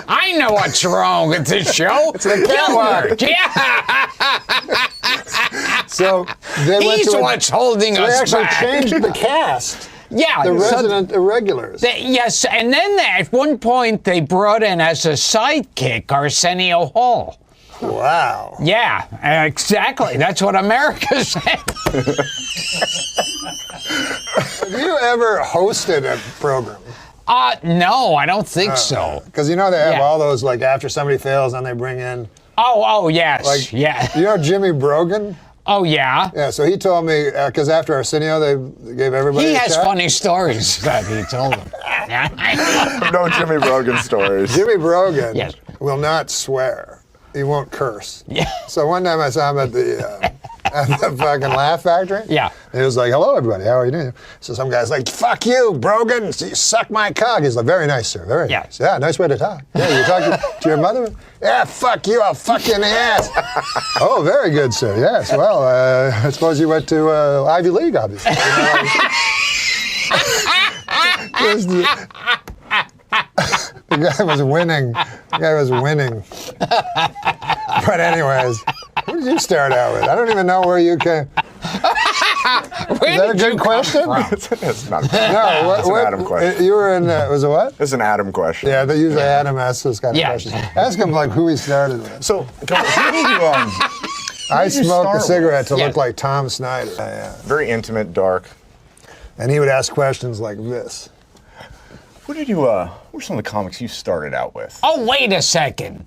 I know what's wrong with this show. It's the catwalk. So he's what's holding us they back. actually changed the cast. Yeah. The resident irregulars. Yes, and then at one point they brought in as a sidekick Arsenio Hall. Wow. Yeah, exactly. That's what America said. Have you ever hosted a program? No, I don't think so. Because they have all those, like, after somebody fails, then they bring in... Oh, yes. Like, yeah. You know Jimmy Brogan? Oh, yeah? Yeah, so he told me, because after Arsenio, they gave everybody He a has shot. funny stories that he told them. No Jimmy Brogan stories. Jimmy Brogan will not swear. He won't curse. Yeah. So one time I saw him at the at the fucking Laugh Factory. Yeah. And he was like, hello, everybody. How are you doing? So some guy's like, fuck you, Brogan. You suck my cock. He's like, very nice, sir. Very nice. Yeah, nice way to talk. Yeah, you talking to your mother? Yeah, fuck you. I'll fuck you in the ass. Oh, very good, sir. Yes. Well, I suppose you went to Ivy League, obviously. The guy was winning. But anyways, who did you start out with? I don't even know where you came. Is that a good question? It's not. No, It's an Adam question. You were in, was it what? It's an Adam question. Yeah, they usually Adam asks those kind of questions. Ask him like who he started with. So, who did you, I smoked a cigarette to with? look like Tom Snyder. Very intimate, dark. And he would ask questions like this. What were some of the comics you started out with? Oh, wait a second.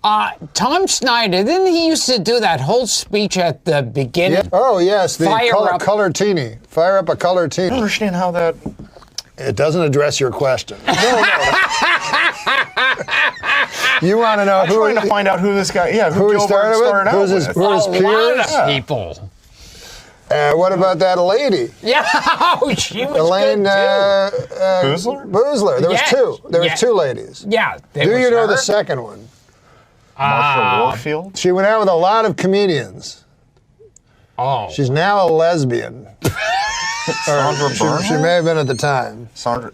Tom Snyder, didn't he used to do that whole speech at the beginning? Yeah. Oh, yes, the Fire color teeny. Fire up a color teeny. I don't understand how that... It doesn't address your question. No. You want to know I'm trying to find out who this guy... Yeah, who he started with? Who's his A lot peers? of people. What about that lady? Yeah, she was Elaine good too. Boozler. There was two. There was two ladies. Yeah. Do you know the second one? Marsha Warfield? She went out with a lot of comedians. Oh. She's now a lesbian. Sandra Bernhard? She may have been at the time. Sandra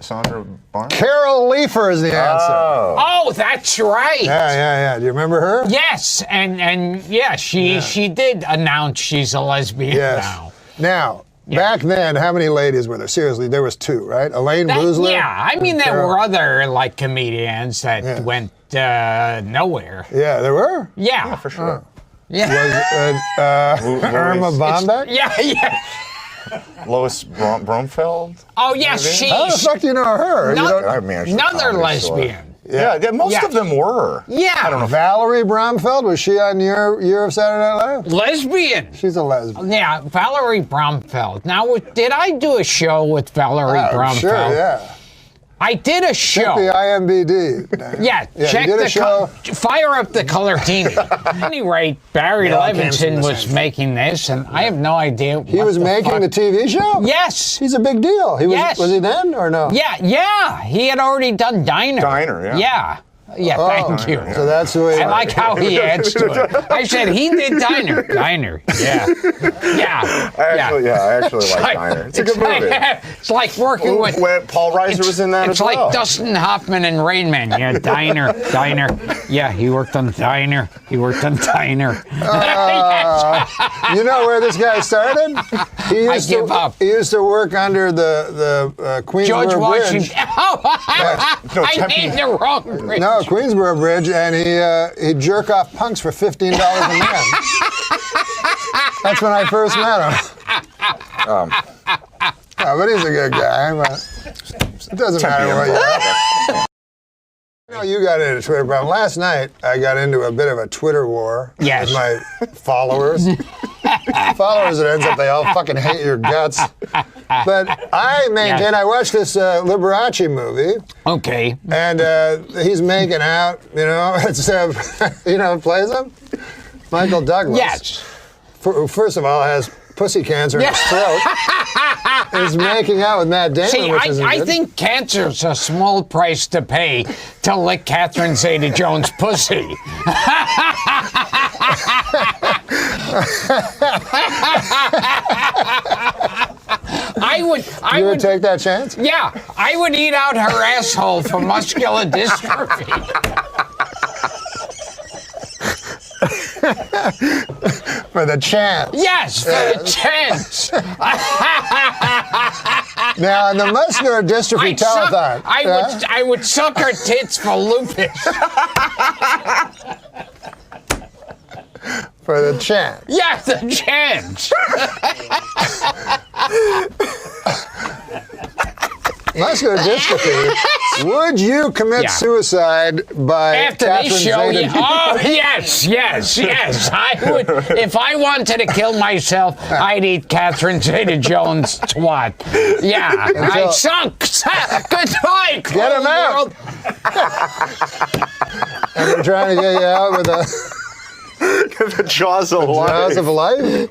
Barnes? Carol Leifer is the answer. Oh, that's right. Yeah. Do you remember her? Yes, and yeah, she did announce she's a lesbian now. Now, back then, how many ladies were there? Seriously, there was two, right? Elaine Boozler? Yeah, I mean, there were other, like, comedians that went nowhere. Yeah, there were? Yeah. For sure. Yeah. Was Irma Bombeck? Yeah. Lois Bromfeld? Oh, yes, she... How the fuck do you know her? Another lesbian. Yeah, most of them were. Yeah. I don't know. Valerie Bromfeld, was she on your Year of Saturday Night Live? Lesbian. She's a lesbian. Yeah, Valerie Bromfeld. Now, did I do a show with Valerie Bromfeld? Sure, yeah. I did a show. Check the IMDb. Yeah, check you did a show. Fire up the color teeny. At any rate, Barry Levinson was making this, and I have no idea. He was making the TV show? Yes. He's a big deal. Yes. Was he then or no? Yeah. He had already done Diner. Yeah. Yeah, thank you. So that's who he I like how he adds to it. I said he did Diner. Yeah. I actually like Diner. It's a good movie. It's like working with... Paul Reiser was in that as well. It's like Dustin Hoffman and Rain Man. Yeah, Diner. Yeah, he worked on Diner. You know where this guy started? He used to work under the Queensboro George Washington. Bridge. I named the wrong bridge. No, Queensboro Bridge, and he'd jerk off punks for $15 a man. That's when I first met him. But he's a good guy. But it doesn't matter what you are. You got into Twitter, but last night I got into a bit of a Twitter war with my followers. Followers, it ends up they all fucking hate your guts. But I maintain, I watched this Liberace movie. Okay. And he's making out, it's, plays him? Michael Douglas. Yes. First of all, has pussy cancer in his throat. He's making out with Matt Damon, See, which isn't I good. think cancer's a small price to pay to lick Catherine Zeta-Jones' pussy. I would take that chance? Yeah, I would eat out her asshole for muscular dystrophy. For the chance. Yes, for the chance. Now, in the muscular dystrophy telethon. I would suck her tits for lupus. For the chance. Yeah, the chance. Muscular dystrophy. Would you commit suicide by after Catherine this show? Zeta-Jones? Oh, yes. I would. If I wanted to kill myself, I'd eat Catherine Zeta-Jones' twat. Yeah, I sunk. Goodbye. Get him out. And we're trying to get you out with the jaws of life. Jaws of life?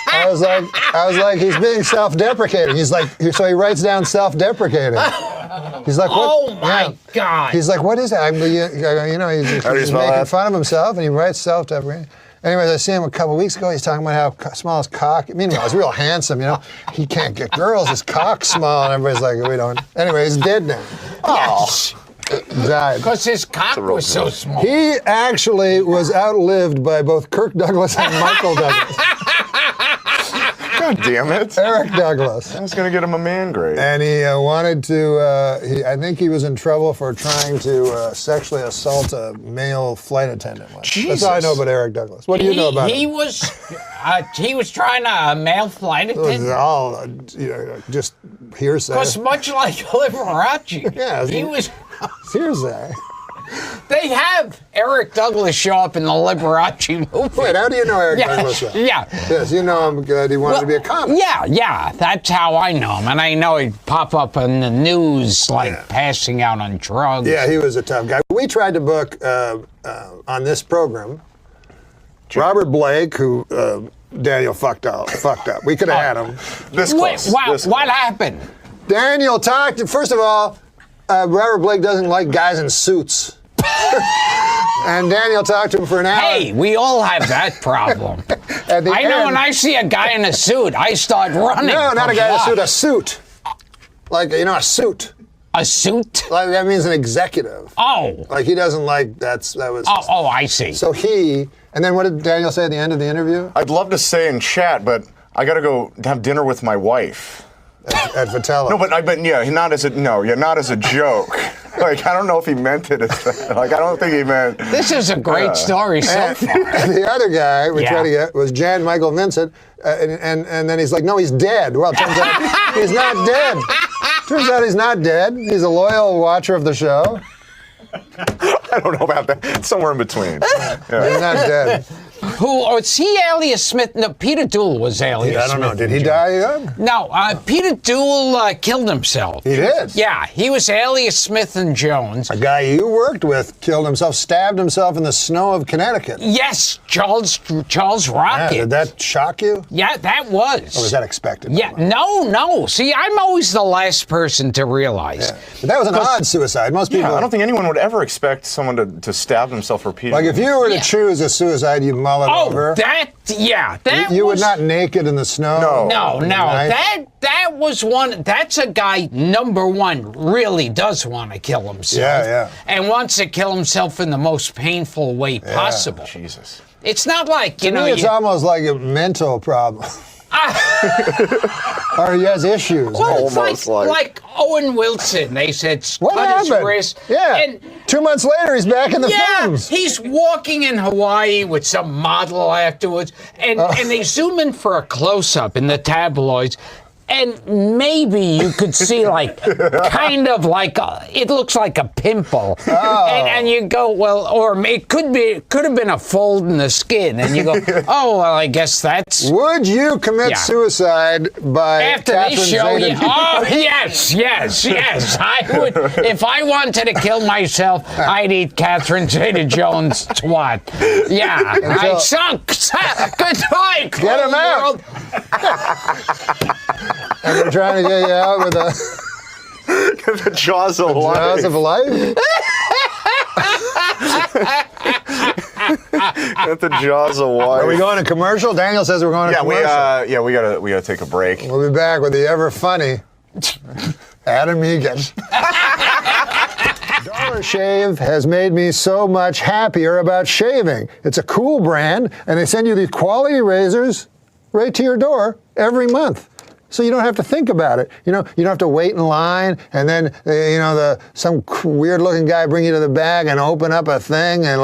I was like, he's being self-deprecating. He's like, so he writes down self-deprecating. He's like, what? Oh my God. He's like, what is that? He's making fun of himself, and he writes self-deprecating. Anyways, I see him a couple weeks ago. He's talking about how small his cock. Meanwhile, he's real handsome, He can't get girls. His cock's small, and everybody's like, we don't. Anyway, he's dead now. Yes. Died. Because his cock was so small. He actually was outlived by both Kirk Douglas and Michael Douglas. God damn it. Eric Douglas. I was going to get him a man grade. And he wanted to, I think he was in trouble for trying to sexually assault a male flight attendant once. That's all I know about Eric Douglas. What do you know about him? He was trying to mail flight It was attendant. all, just hearsay. Because much like Liberace, Yeah, he was. Hearsay. They have Eric Douglas show up in the Liberace movie. Wait, how do you know Eric Douglas? Yeah. Yes, you know him good. He wanted to be a comic. Yeah. That's how I know him. And I know he'd pop up in the news passing out on drugs. Yeah, he was a tough guy. We tried to book on this program Robert Blake, who Daniel fucked up. We could have had him. This close. What happened? Daniel talked. First of all, Robert Blake doesn't like guys in suits. And Daniel talked to him for an hour. Hey, we all have that problem. I know when I see a guy in a suit, I start running. No, not a guy in a suit, a suit. Like, a suit. A suit? Like, that means an executive. Oh. Like, he doesn't like, that was... Oh, I see. So and then what did Daniel say at the end of the interview? I'd love to say in chat, but I got to go have dinner with my wife. At Vitello. No, but not as a joke. Like, I don't know if he meant it as that. Like, I don't think he meant. This is a great story so far. And the other guy we tried to get was Jan Michael Vincent, and then he's like, no, he's dead. Well, it turns out he's not dead. Turns out he's not dead. He's a loyal watcher of the show. I don't know about that. It's somewhere in between. Yeah. He's not dead. Was he Alias Smith? No, Peter Duell was Alias Smith. I don't know. Did he die young? No, Peter Duell killed himself. He did? Yeah, he was Alias Smith and Jones. A guy you worked with killed himself, stabbed himself in the snow of Connecticut. Yes, Charles Rocket. Yeah, did that shock you? Yeah, that was. Or was that expected? Yeah, no. See, I'm always the last person to realize. Yeah. But that was an odd suicide. Most people... I don't think anyone would ever expect someone to stab themselves repeatedly. Like, if you were to choose a suicide, you'd mull it over. You would not naked in the snow. No. That was one. That's a guy, number one, really does want to kill himself. Yeah. And wants to kill himself in the most painful way possible. Jesus. It's not like, to me, it's almost like a mental problem. Or he has issues. Well, it's like Owen Wilson. They said cut his wrist. Yeah. And 2 months later, he's back in the films. He's walking in Hawaii with some model afterwards, and they zoom in for a close-up in the tabloids. And maybe you could see kind of like it looks like a pimple, and you go, well, or it could have been a fold in the skin, and you go, oh, well, I guess that's. Would you commit suicide by after Catherine this show? Zeta-Jones? Oh, yes, I would. If I wanted to kill myself, I'd eat Catherine Zeta-Jones' twat. Yeah, I sunk. Goodbye. Get him out. And they're trying to get you out with the jaws of life. Jaws of life? At the jaws of life. Are we going to commercial? Daniel says we're going to commercial. We gotta take a break. We'll be back with the ever funny Adam Egan. Dollar Shave has made me so much happier about shaving. It's a cool brand, and they send you these quality razors right to your door every month. So you don't have to think about it. You don't have to wait in line, and then some weird-looking guy bring you to the bag and open up a thing, and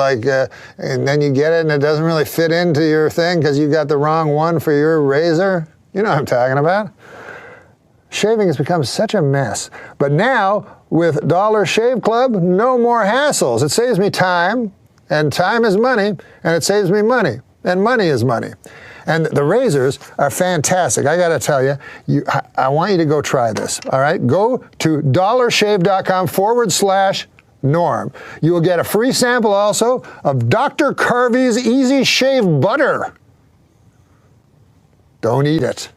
and then you get it, and it doesn't really fit into your thing because you got the wrong one for your razor. You know what I'm talking about. Shaving has become such a mess, but now with Dollar Shave Club, no more hassles. It saves me time, and time is money, and it saves me money, and money is money. And the razors are fantastic. I got to tell you, I want you to go try this, all right? Go to dollarshave.com/Norm. You will get a free sample also of Dr. Carvey's Easy Shave Butter. Don't eat it.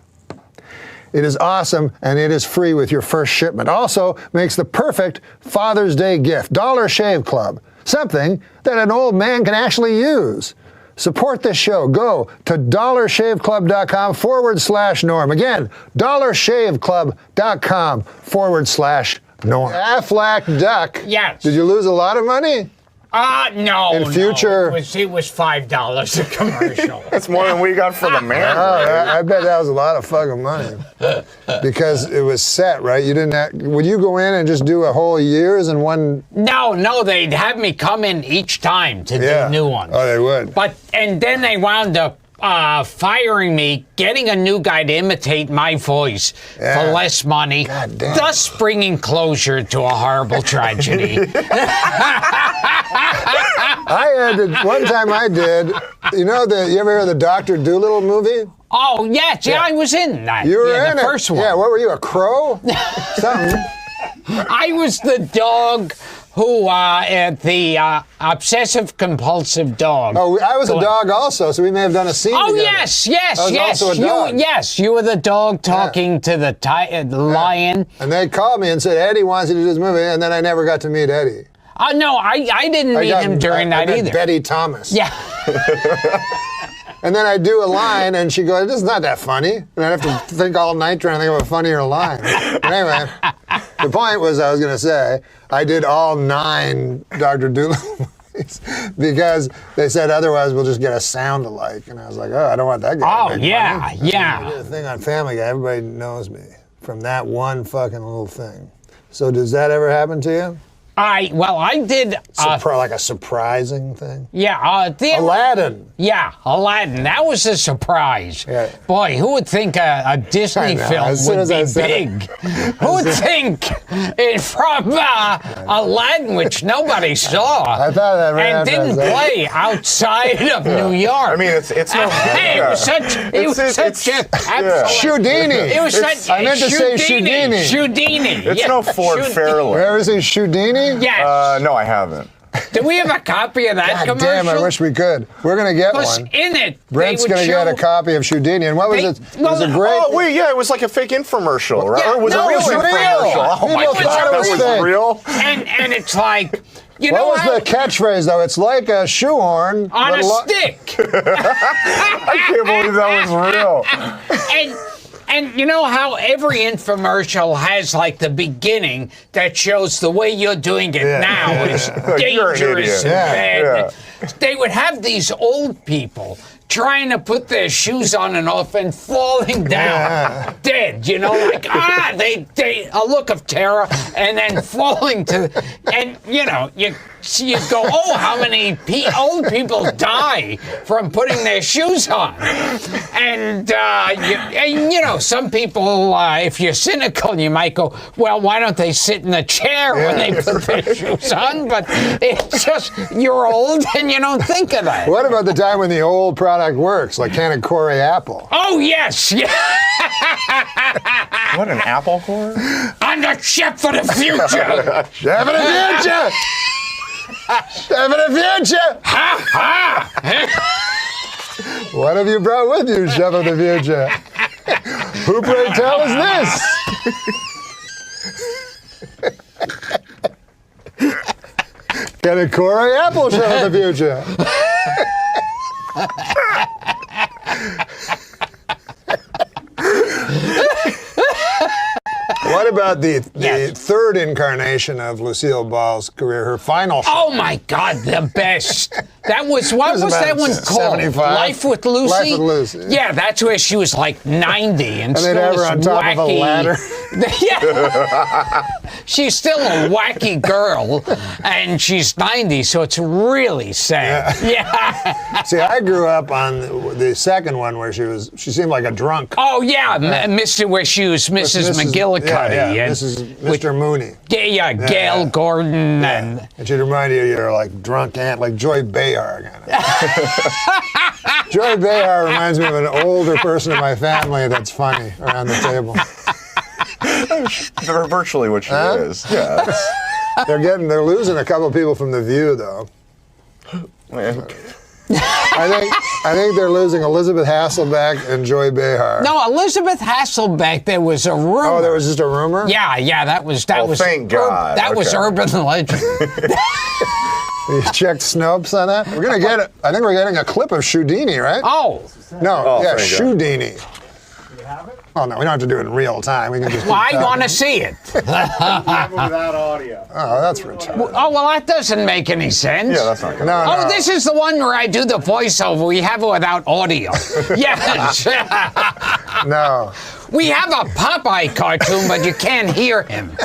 It is awesome, and it is free with your first shipment. Also makes the perfect Father's Day gift. Dollar Shave Club. Something that an old man can actually use. Support this show. Go to dollarshaveclub.com/Norm. Again, dollarshaveclub.com/Norm. Aflac Duck. Yes. Did you lose a lot of money? No. In future, no. It was $5 a commercial. That's more than we got for the man. I bet that was a lot of fucking money. Because it was set, right? You didn't have, would you go in and just do a whole year's in one? No, they'd have me come in each time to do new ones. Oh, they would. And then they wound up firing me, getting a new guy to imitate my voice for less money, thus bringing closure to a horrible tragedy. One time I did, you ever hear the Dr. Dolittle movie? Oh, yes, I was in that. You were in the it. first one. Yeah, what were you, a crow? Something. I was the dog who, the obsessive-compulsive dog. Oh, I was a dog also, so we may have done a scene together. Yes. I was also a dog. You were the dog talking to the lion. And they called me and said, Eddie wants you to do this movie, and then I never got to meet Eddie. No, I didn't meet him during that met either. Betty Thomas. Yeah. And then I do a line, and she goes, "This is not that funny." And I have to think all night trying to think of a funnier line. But anyway, the point was I was going to say, I did all 9 Dr. Dolittle movies because they said otherwise we'll just get a sound alike. And I was like, I don't want that guy to make money. Yeah. I did a thing on Family Guy. Everybody knows me from that one fucking little thing. So does that ever happen to you? I did. Like a surprising thing? Yeah. Aladdin. Yeah, Aladdin. That was a surprise. Yeah. Boy, who would think a Disney film would be big? Who would think from Aladdin, which nobody saw, I thought that right and didn't play outside of New York? I mean, it's no. It was such a Shudini. It was such. I meant to say Shudini. Shudini. It's no Ford Fairlane. You ever seen Shudini? Yes. No, I haven't. Do we have a copy of that God commercial? damn, I wish we could. We're going to get one. In it, Brent's going to get a copy of Shudini. And what was it? It was a great... Oh, wait, it was like a fake infomercial, right? Yeah, Or was no, it it was real real. infomercial? Oh, my People God, thought it that was was fake. real? And it's like, what was the catchphrase, though? It's like a shoehorn. On a stick. I can't believe that was real. And you know how every infomercial has like the beginning that shows the way you're doing it now is dangerous and bad. They would have these old people trying to put their shoes on and off and falling down dead, like they a look of terror and then falling to, and you go, how many old people die from putting their shoes on, and some people, if you're cynical, you might go, well, why don't they sit in a chair when they put their shoes on? But it's just you're old and you don't think of that. What about the time when the old product works, like Canacori apple? Oh yes, yeah. What, an apple core? I'm the chef for the future. Chef of the future. Chef of the future. Ha ha. What have you brought with you, Chef of the future? Who, pray tell, is this? Canacori apple, Chef of the future. What about the third incarnation of Lucille Ball's career, her final show? Oh my God, the best. That was, what was that one called? 75? Life with Lucy? Life with Lucy. Yeah, that's where she was like 90 and they'd still have her this on top wacky, of a ladder. Yeah. She's still a wacky girl and she's 90, so it's really sad. Yeah. See, I grew up on the second one where she seemed like a drunk. Oh yeah, Mr. where she was Mrs. McGillicuddy. And Mr. Mooney. Yeah, Gail Gordon and she'd remind you of your like drunk aunt, like Joy Behar kind of. Joy Behar reminds me of an older person in my family that's funny around the table. They're virtually what she is. Yeah. They're losing a couple of people from The View, though. I think they're losing Elizabeth Hasselbeck and Joy Behar. No, Elizabeth Hasselbeck. There was a rumor. Oh, there was just a rumor. Yeah. That was. Thank God. That was urban legend. You checked Snopes on that? We're gonna get it. I think we're getting a clip of Shoudini, right? Oh. No. Yeah, thank Shoudini. Oh no, we don't have to do it in real time. We can just. Well, I want to see it. Without audio. Oh, that's retarded. Oh, well, that doesn't make any sense. Yeah, that's not good. No, Oh, this is the one where I do the voiceover. We have it without audio. Yes. No. We have a Popeye cartoon, but you can't hear him.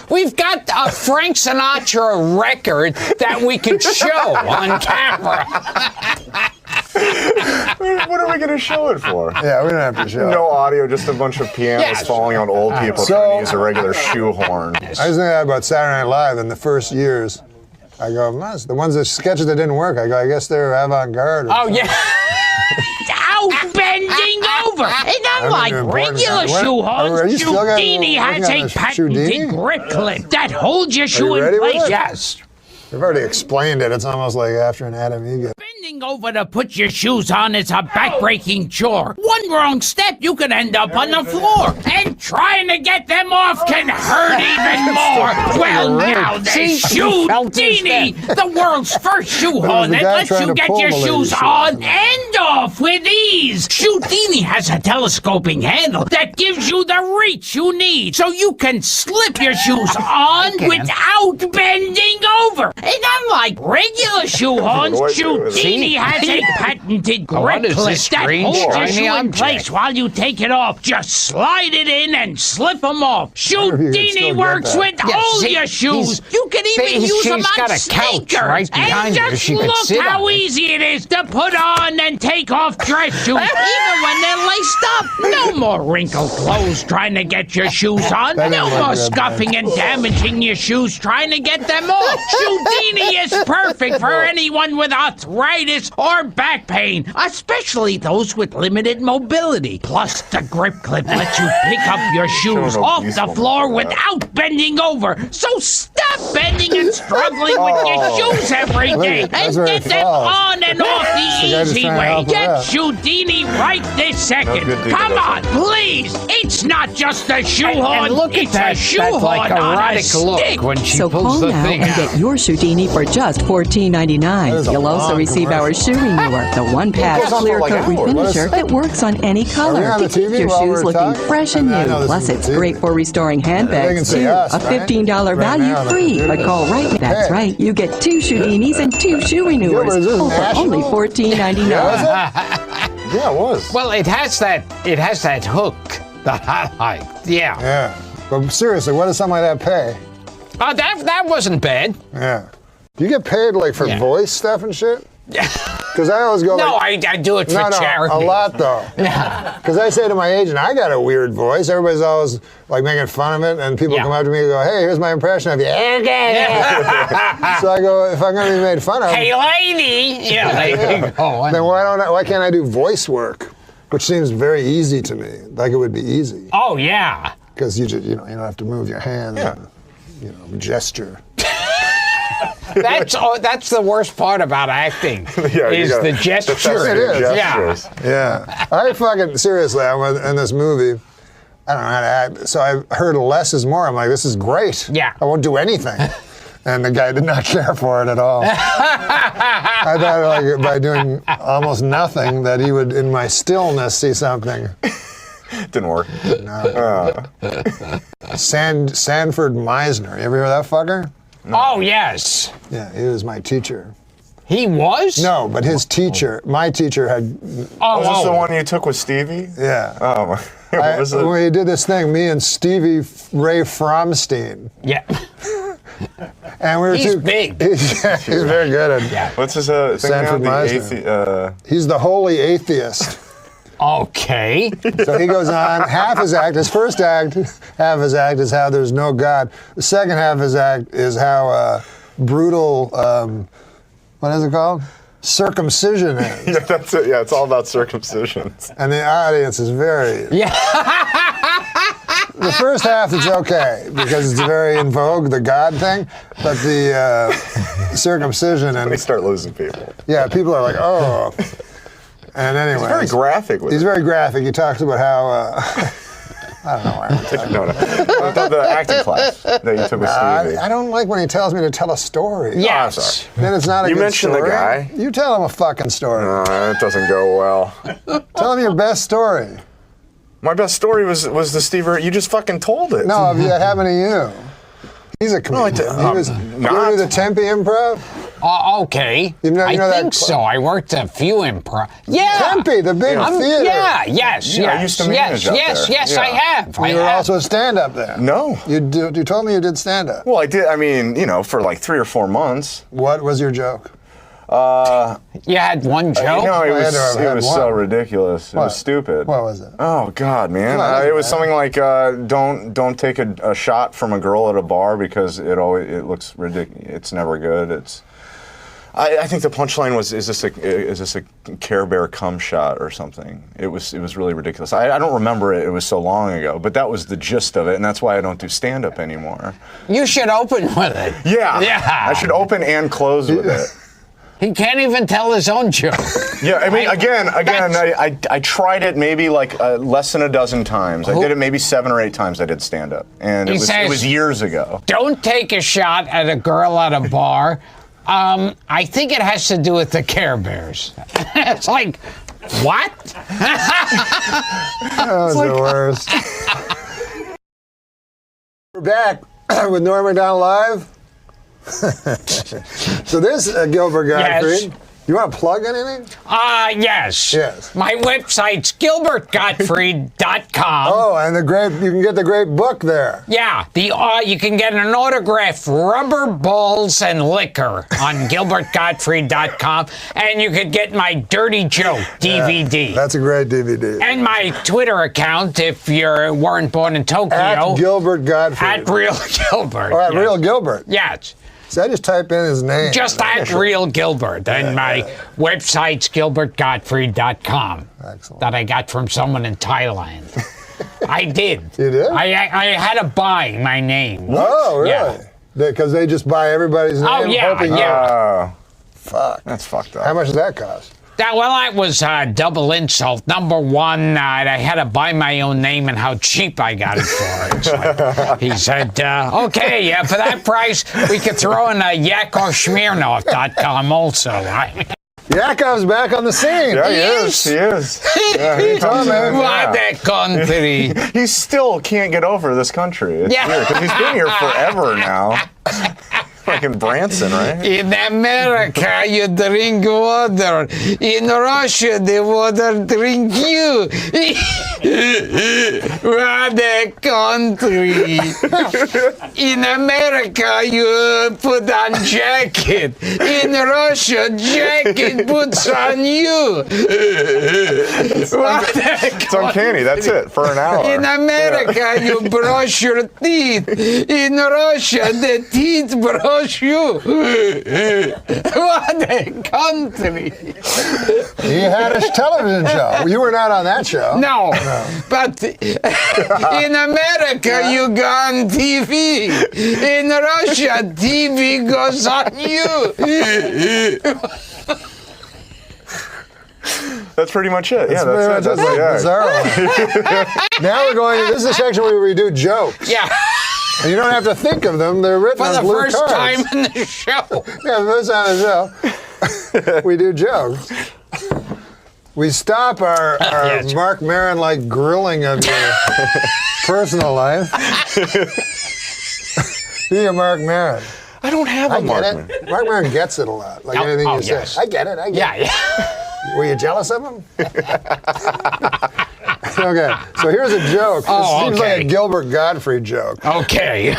We've got a Frank Sinatra record that we could show on camera. What are we going to show it for? Yeah, we don't have to show. No audio, just a bunch of pianos falling on old people trying to use a regular shoehorn. I was thinking about Saturday Night Live in the first years. I go, the sketches that didn't work, I go, I guess they're avant-garde. Oh, yeah. Out bending over. And unlike regular shoehorns, Shoudini has a patented grip clip that holds your shoe in place. Yes. We've already explained it. It's almost like after an Adam Ega. Bending over to put your shoes on is a back-breaking chore. One wrong step, you could end up on the floor. And trying to get them off can hurt even more. Well, now there's Shoudini, the world's first shoehorn that lets you get your shoes on and off with ease. Shoudini has a telescoping handle that gives you the reach you need so you can slip your shoes on without bending over. And unlike regular shoehorns, Shoudini has a patented grip clip that holds your shoe in place while you take it off. Just slide it in and slip them off. Shoudini works with all your shoes. You can even use them on sneakers. And just look how easy it is to put on and take off dress shoes, even when they're laced up. No more wrinkled clothes trying to get your shoes on. No more scuffing and damaging your shoes trying to get them off. Shoudini is perfect for anyone with arthritis or back pain, especially those with limited mobility. Plus, the grip clip lets you pick up your shoes off the floor without bending over. So stop bending and struggling with your shoes every day and get them on and off the easy way. Get Shoudini right this second. Come on, please. It's not just a shoehorn. And look at that shoehorn like erotic look when she pulls the thing out. And get your Shoudini for just $14.99. You'll also receive our shoe renewer, the one-patch clear coat refinisher that works on any color to keep your shoes looking fresh and new. Plus, it's great for restoring handbags too. A $15 value free. But call right now. That's right. You get 2 Shoudinis and 2 shoe renewers, all for only $14.99. Yeah, it was. Well, it has that hook that I like. Yeah. Yeah. But seriously, what does something like that pay? That wasn't bad. Yeah. Do you get paid like for voice stuff and shit? Yeah. Because I always go. No, I do it for charity. A lot though. Yeah. Because I say to my agent, I got a weird voice. Everybody's always like making fun of it, and people come up to me and go, "Hey, here's my impression of you." So I go, if I'm going to be made fun of, hey lady. Yeah. Then why can't I do voice work? Which seems very easy to me. Like it would be easy. Oh yeah. Because you just you don't have to move your hands. And, gesture. That's the worst part about acting is the gesture. It is. Yeah. I fucking seriously. I was in this movie. I don't know how to act. So I heard less is more. I'm like, this is great. Yeah. I won't do anything. And the guy did not care for it at all. I thought like by doing almost nothing that he would, in my stillness, see something. Didn't work. No. Sanford Meisner. You ever hear that fucker? No. Oh, yes. Yeah, he was my teacher. He was? No, but his teacher, my teacher had... Was this the one you took with Stevie? Yeah. Oh, what was it? We did this thing, me and Stevie Ray Fromstein. Yeah. And we were he's big. He's very good at What's his thing Sanford now? Meisner. He's the holy atheist. Okay. So he goes on, half his act, his first act, half his act is how there's no God. The second half of his act is how brutal, what is it called? Circumcision is. Yeah, that's it. Yeah, it's all about circumcisions. And the audience is very... Yeah. The first half is okay because it's very in vogue, the God thing, but the circumcision and they start losing people. Yeah, people are like, oh. And anyway, he's very graphic with it. He's very graphic. He talks about how. I don't know why I'm talking. No. The acting class that you took with Stevie. I don't like when he tells me to tell a story. Yeah, sorry. Then it's not a You good mentioned story. the guy. You tell him a fucking story. No, that doesn't go well. Tell him your best story. My best story was the Stevie. You just fucking told it. No, it happened to you. He's a comedian. You do the Tempe Improv? Okay. You know I that think so. I worked a few improv. Yeah. Tempe, the big theater. Yeah, yes, I used to manage up there. Yes, I have. You were also a stand-up there. No. You told me you did stand-up. Well, I did. I mean, for like 3 or 4 months. What was your joke? You had one joke? It was so ridiculous. It was stupid. What was it? Oh God, man! It was something like don't take a shot from a girl at a bar because it looks ridiculous. It's never good. I think the punchline was is this a Care Bear cum shot or something? It was really ridiculous. I don't remember it. It was so long ago, but that was the gist of it, and that's why I don't do stand up anymore. You should open with it. Yeah. I should open and close with it. He can't even tell his own joke. Yeah, I mean, again, I tried it maybe like less than a dozen times. I did it maybe 7 or 8 times. I did stand up, and it was years ago. Don't take a shot at a girl at a bar. I think it has to do with the Care Bears. It's like, what? That was the worst. We're back with Norm MacDonald Live. So this Gilbert Gottfried. Yes. You want to plug anything? Yes. Yes. My website's gilbertgottfried.com. Oh, and you can get the great book there. Yeah, you can get an autograph, Rubber Balls and Liquor on gilbertgottfried.com, and you could get my Dirty Joke DVD. Yeah, that's a great DVD. And my Twitter account, if you weren't born in Tokyo. At Gilbert Gottfried. At Real Gilbert. Oh, at Real Gilbert. Yes. So I just type in his name. Just at Real Gilbert. And my website's gilbertgottfried.com. Excellent. That I got from someone in Thailand. I did. You did? I had to buy my name. Oh, really? Yeah. Because they just buy everybody's name? Oh, yeah, hoping yeah. Fuck. That's fucked up. How much does that cost? That was a double insult. Number one, I had to buy my own name and how cheap I got it for. It's like, he said, okay, yeah, for that price, we could throw in a yakovsmirnov.com also. Yakov's back on the scene. Yeah, he is. Yeah, he comes in. What a country. He still can't get over this country. It's weird, because he's been here forever now. Fucking Branson, right? In America, you drink water. In Russia, the water drink you. What a country. In America, you put on jacket. In Russia, jacket puts on you. It's uncanny. That's it for an hour. In America, you brush your teeth. In Russia, the teeth brush you. What a country. He had a television show. You were not on that show. No. But in America, you go on TV. In Russia, TV goes on you. That's pretty much it. That's it. Bizarre. Now we're going. This is a section where we do jokes. Yeah. And you don't have to think of them. They're written on blue cards. For the first time in the show. Yeah, the first time in the show. We do jokes. We stop our Mark Maron-like grilling of your personal life. Be a Mark Maron. I don't have a Mark Maron. Mark Maron gets it a lot, like anything you say. I get it. Yeah. Were you jealous of him? Okay, so here's a joke. This seems like a Gilbert Gottfried joke. Okay.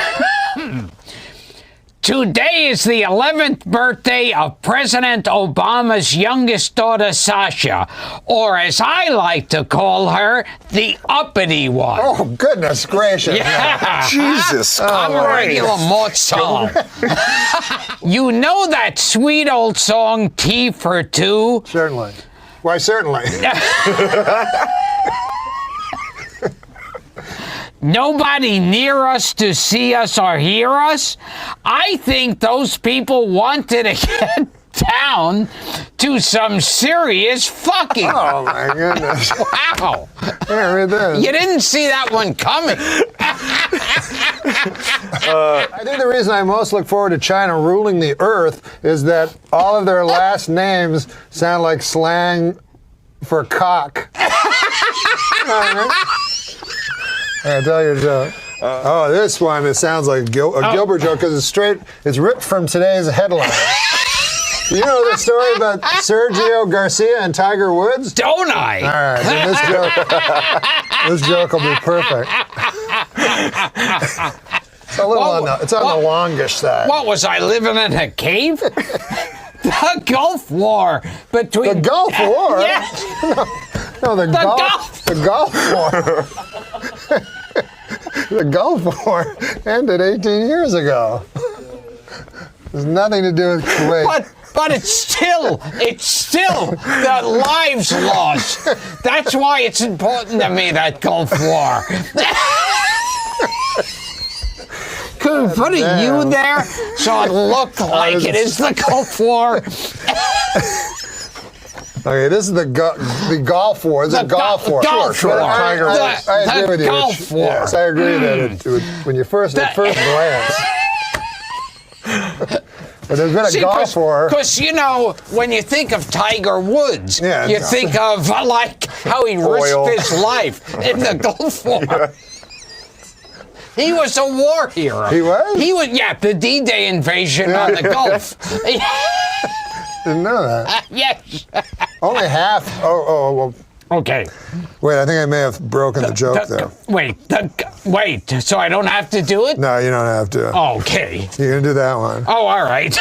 Today is the 11th birthday of President Obama's youngest daughter, Sasha, or as I like to call her, the uppity one. Oh, goodness gracious. Yeah. Jesus I'm a regular Mozart. You know that sweet old song, T for Two? Certainly. Why, certainly. Nobody near us to see us or hear us? I think those people wanted to get down to some serious fucking. Oh, my goodness. Wow. Here it is. You didn't see that one coming. I think the reason I most look forward to China ruling the earth is that all of their last names sound like slang for cock. I'll tell you a joke. This one, it sounds like a Gilbert joke because it's ripped from today's headline. You know the story about Sergio Garcia and Tiger Woods? Don't I? All right, then this joke will be perfect. It's a little it's on the longish side. What was I living in a cave? The Gulf War between the Gulf War. Yes. No, the Gulf War. The Gulf War ended 18 years ago. There's nothing to do with Kuwait. But it's still the lives lost. That's why it's important to me, that Gulf War. Could we put a U there so it looked like it is the Gulf War? Okay, this is the Gulf War. It's a Gulf War. Gulf War. I agree with you. Gulf War. Yes, I agree that when you first glance. But there's been a Gulf War. Because, when you think of Tiger Woods, you think of, like, how he risked his life in the Gulf War. Yeah. He was a war hero. He was? The D-Day invasion on the Gulf. Didn't know that. Yes. Only half. Well. Okay. Wait, I think I may have broken the joke there. Wait, so I don't have to do it? No, you don't have to. Okay. You're going to do that one. Oh, all right.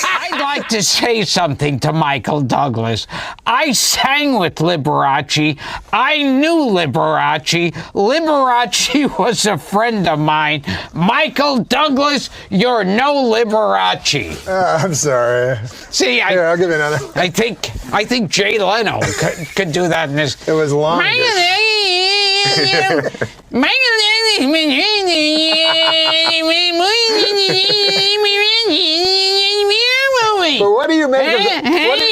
I'd like to say something to Michael Douglas. I sang with Liberace. I knew Liberace. Liberace was a friend of mine. Michael Douglas, you're no Liberace. I'm sorry. See, Here, I'll give you another. I think Jay Leno could do that in his. It was long. But what do you make of what do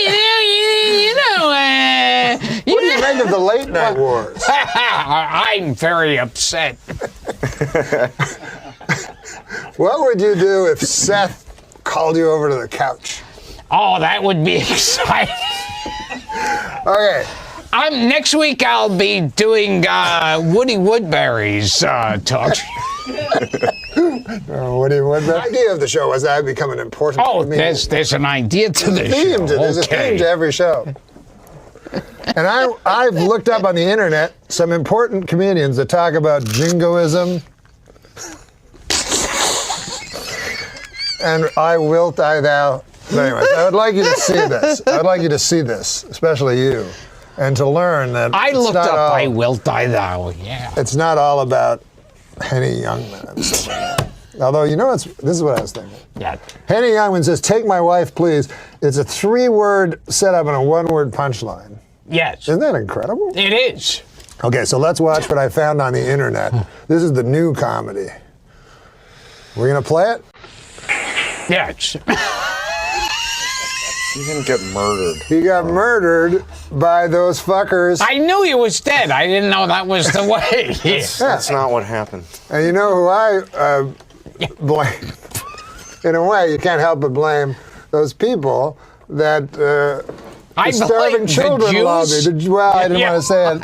you make of the late night wars? I'm very upset. What would you do if Seth called you over to the couch? Oh, that would be exciting. Okay. Next week I'll be doing Woody Woodbury's talk. Woody Woodbury. The idea of the show was that I'd become an important. Oh, there's an idea to the show. There's a theme to every show. And I've looked up on the internet some important comedians that talk about jingoism. And I will die thou. Anyways, I would like you to see this. I would like you to see this, especially you, and to learn that I looked up I will die thou. Yeah. It's not all about Henny Youngman and stuff like that. Although, this is what I was thinking. Yeah. Henny Youngman says, "Take my wife, please." It's a 3-word setup and a 1-word punchline. Yes. Isn't that incredible? It is. Okay, so let's watch what I found on the internet. This is the new comedy. We're going to play it? Yes. He didn't get murdered. He got murdered by those fuckers. I knew he was dead. I didn't know that was the way. That's not what happened. And you know who I blame? In a way, you can't help but blame those people that the starving children lobby. Well, I didn't want to say it.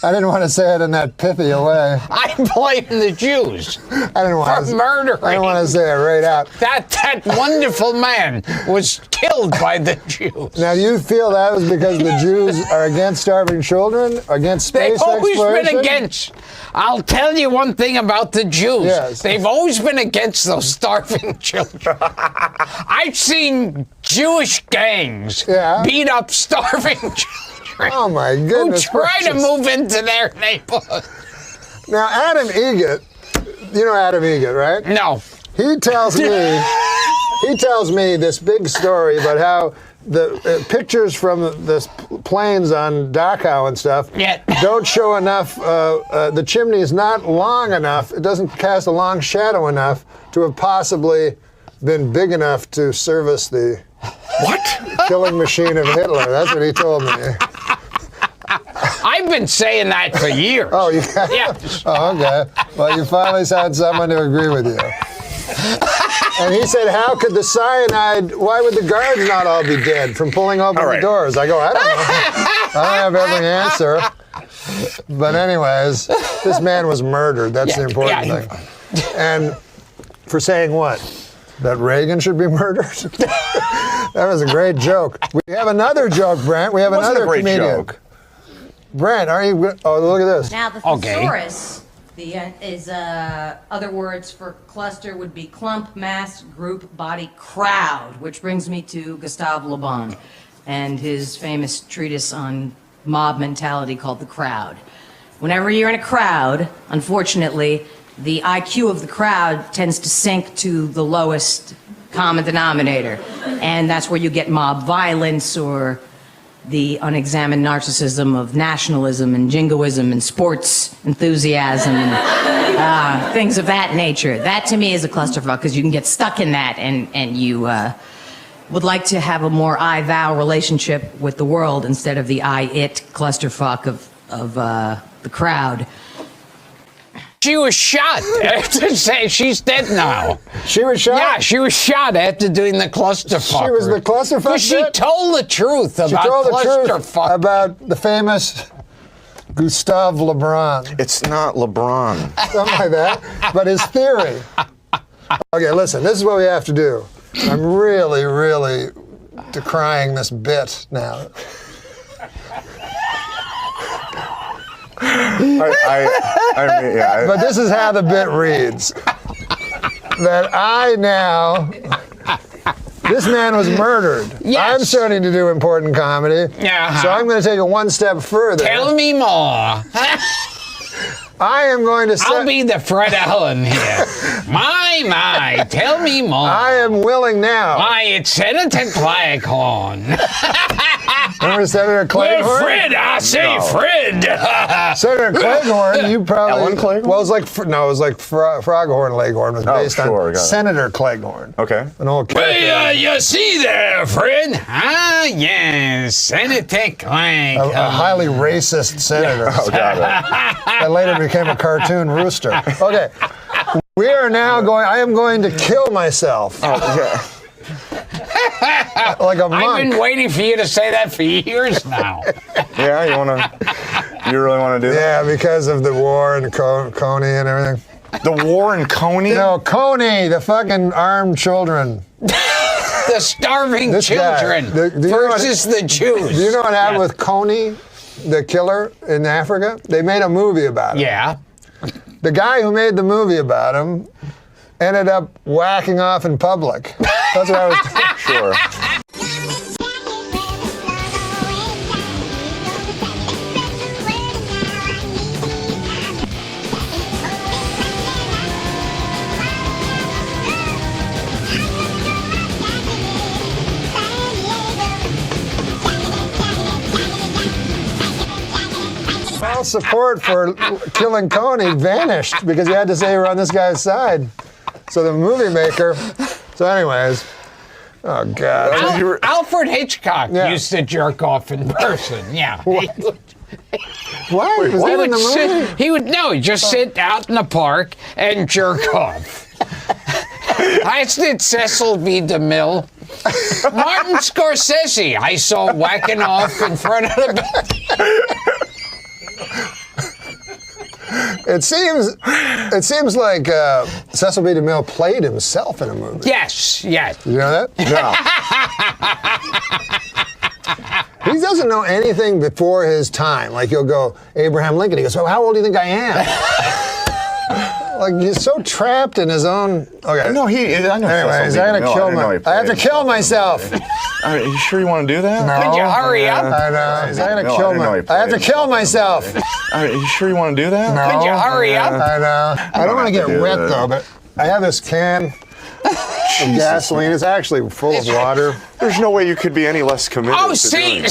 I didn't want to say it in that pithy way. I blame the Jews for murdering. I didn't want to say it right out. That wonderful man was killed by the Jews. Now, you feel that was because the Jews are against starving children, against space exploration? They've always been against. I'll tell you one thing about the Jews. Yes. They've always been against those starving children. I've seen Jewish gangs beat up starving children. Oh, my goodness. Who try to move into their neighborhood. Now, Adam Egget, you know Adam Egget, right? No. He tells me this big story about how the pictures from the planes on Dachau and stuff don't show enough. The chimney is not long enough. It doesn't cast a long shadow enough to have possibly been big enough to service the killing machine of Hitler. That's what he told me. I've been saying that for years. Oh, you have? Yeah. Oh, okay. Well, you finally found someone to agree with you. And he said, how could the cyanide, why would the guards not all be dead from pulling open the doors? I go, I don't know. I don't have every answer. But anyways, this man was murdered. That's the important thing. And for saying what? That Reagan should be murdered? That was a great joke. We have another joke, Brent. We have another a great comedian. joke. Brent, are you? Oh, look at this. Now the thesaurus is other words for cluster would be clump, mass, group, body, crowd, which brings me to Gustave Le Bon and his famous treatise on mob mentality called The Crowd. Whenever you're in a crowd, unfortunately, the IQ of the crowd tends to sink to the lowest common denominator, and that's where you get mob violence or the unexamined narcissism of nationalism and jingoism and sports enthusiasm and things of that nature. That to me is a clusterfuck because you can get stuck in that and you would like to have a more I-thou relationship with the world instead of the I-it clusterfuck of the crowd. She was shot. I have to say, she's dead now. She was shot? Yeah, she was shot after doing the clusterfuck. She was the clusterfuck? Because she told the truth about she told the truth clusterfuck. about the famous Gustave LeBron. It's not LeBron. Something like that. But his theory. Okay, listen, this is what we have to do. I'm really, really decrying this bit now. But this is how the bit reads. That this man was murdered. Yes. I'm starting to do important comedy. So I'm going to take it one step further. Tell me more. I am going to say... I'll be the Fred Allen here. My, tell me more. I am willing now. Why, it's Senator Claghorn. Remember Senator Claghorn? Well, Fred, I say Fred. Senator Claghorn, you probably... Ellen Claghorn? Well, it was like Froghorn Leghorn was based on Senator Claghorn. Okay. An old character. Well, you see there, Fred. Ah, yes, Senator Claghorn. A highly racist senator. Oh, got it. That later became a cartoon rooster. Okay. We are now I am going to kill myself. Oh, yeah. Like a monk. I've been waiting for you to say that for years now. Yeah, you really want to do that? Yeah, because of the war and Coney and everything. The war in Coney? No, Coney, the fucking armed children. The starving children versus the Jews. Do you know what happened with Coney, the killer in Africa? They made a movie about him. Yeah. The guy who made the movie about him ended up whacking off in public. That's what I was... Sure. All support for killing Coney vanished because he had to say you were on this guy's side. So the movie maker... So anyways... Oh, God. Alfred Hitchcock used to jerk off in person, yeah. What? What? Was that in the movie? He'd just sit out in the park and jerk off. I did Cecil B. DeMille. Martin Scorsese, I saw whacking off in front of the... It seems like Cecil B. DeMille played himself in a movie. Yes. You know that? No. He doesn't know anything before his time. Like you'll go, Abraham Lincoln. He goes, well, how old do you think I am? Like he's so trapped in his own. Okay. No, I know. Anyways, I have to kill myself. Are you sure you want to do that? No. Could you hurry up? I know. He's going to kill myself. I have to kill myself. Are you sure you want to do that? No. Could you hurry up? I know. I don't want to get wet though, but I have this can of gasoline. It's actually full of water. There's no way you could be any less committed. Oh, to see, doing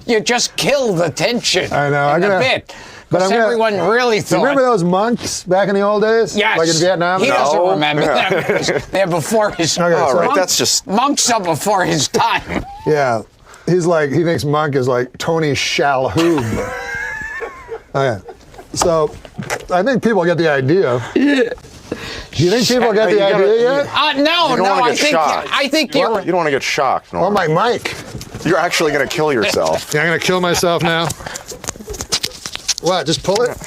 you just killed the tension. I know. In a bit. But everyone really thought. Remember those monks back in the old days? Yes. Like in Vietnam? He doesn't remember them. They're before his Okay, time. so- Monks, that's just- monks are before his time. Yeah. He's like, he thinks Monk is like Tony Shalhoub. Okay. So, I think people get the idea. Do you think people get the idea yet? No, You don't no. wanna I get think shocked. I think You you're. don't want to get shocked. Oh, my mic. You're actually going to kill yourself. Yeah, I'm going to kill myself now. What, just pull it?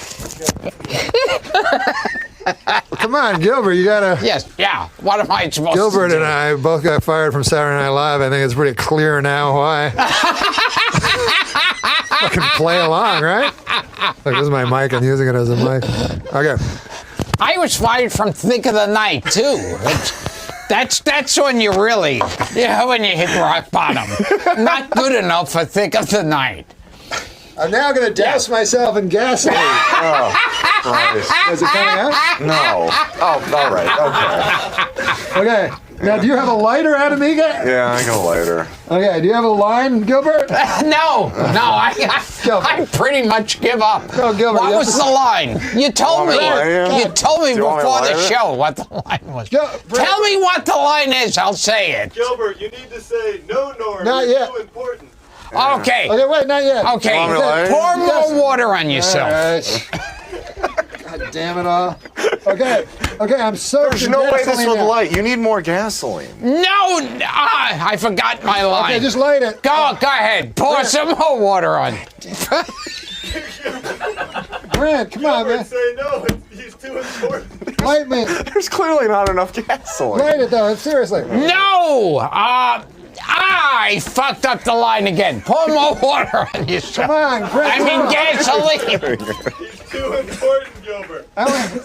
Come on, Gilbert, you gotta... Yes, yeah. What am I supposed Gilbert to do? and I both got fired from Saturday Night Live. I think it's pretty clear now why. Fucking play along, right? Look, this is my mic. I'm using it as a mic. Okay. I was fired from Think of the Night too. That's when you really, when you hit rock bottom. Not good enough for Think of the Night. I'm now going to douse myself in gasoline. Oh, Christ. Is it coming out? No. Oh, all right. Okay. Okay. Now, do you have a lighter, Adamiga? Yeah, I got a lighter. Okay. Do you have a line, Gilbert? No. I pretty much give up. No, Gilbert. What was the line? You told me. You told me Do you want me to before the light it? show what the line was. Tell me what the line is. I'll say it. Gilbert, you need to say no, Norm. Not It's yet. too important. Okay. Okay, wait, not yet. Okay. Want me to light it? Pour more water on yourself. God damn it all. Okay, I'm soaked There's in no way this gasoline would now. light. You need more gasoline. No, I forgot my line. Okay, just light it. Go ahead. Pour some more water on. Grant, come on, man. Say no. He's too important. Light me. There's clearly not enough gasoline. Light it, though. Seriously. No. I fucked up the line again. Pour more water on yourself. Come on, Grant. I mean gasoline. He's too important, Gilbert.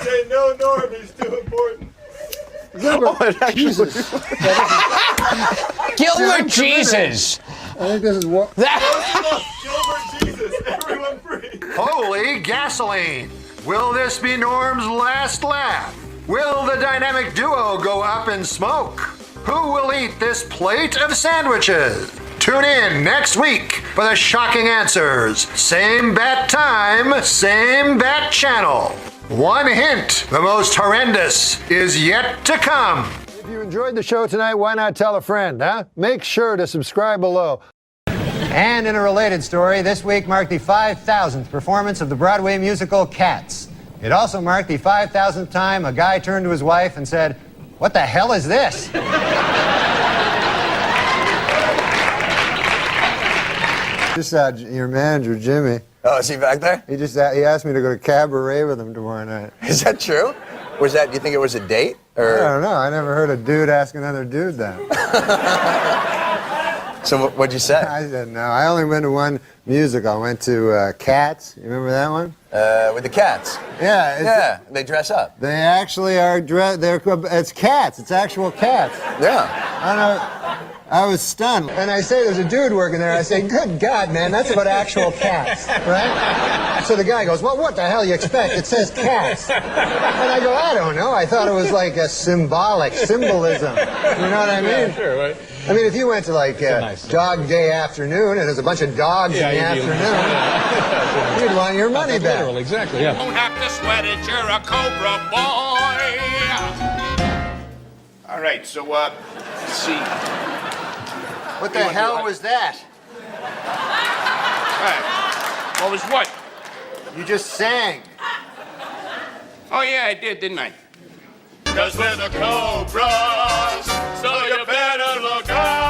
Say no, Norm. He's too important. Gilbert, Jesus. Gilbert Jesus. I think this is what... Gilbert Jesus. Everyone free. Holy gasoline! Will this be Norm's last laugh? Will the dynamic duo go up in smoke? Who will eat this plate of sandwiches? Tune in next week for the shocking answers. Same bat time, same bat channel. One hint, the most horrendous is yet to come. If you enjoyed the show tonight, why not tell a friend, huh? Make sure to subscribe below. And in a related story, this week marked the 5,000th performance of the Broadway musical Cats. It also marked the 5,000th time a guy turned to his wife and said, "What the hell is this?" Just your manager, Jimmy. Oh, is he back there? He asked me to go to cabaret with him tomorrow night. Is that true? Was that? You think it was a date? Or? I don't know. I never heard a dude ask another dude that. So what'd you say? I said no. I only went to one musical. I went to Cats. You remember that one? With the cats. Yeah. Yeah, they dress up. They actually are dressed. It's cats. It's actual cats. Yeah. I know. I was stunned. And I say, there's a dude working there. I say, good God, man, that's about actual cats, right? So the guy goes, well, what the hell you expect? It says cats. And I go, I don't know. I thought it was like a symbolism. You know what I mean? Yeah, sure, right. I mean, if you went to like Dog Day Afternoon and there's a bunch of dogs in the afternoon, you'd want your money back. Literal, exactly, yeah. Don't have to sweat it, you're a Cobra boy. All right, so, let's see. What the hell was that? What was what? You just sang. Oh, yeah, I did, didn't I? 'Cause we're the Cobras, so you better look out.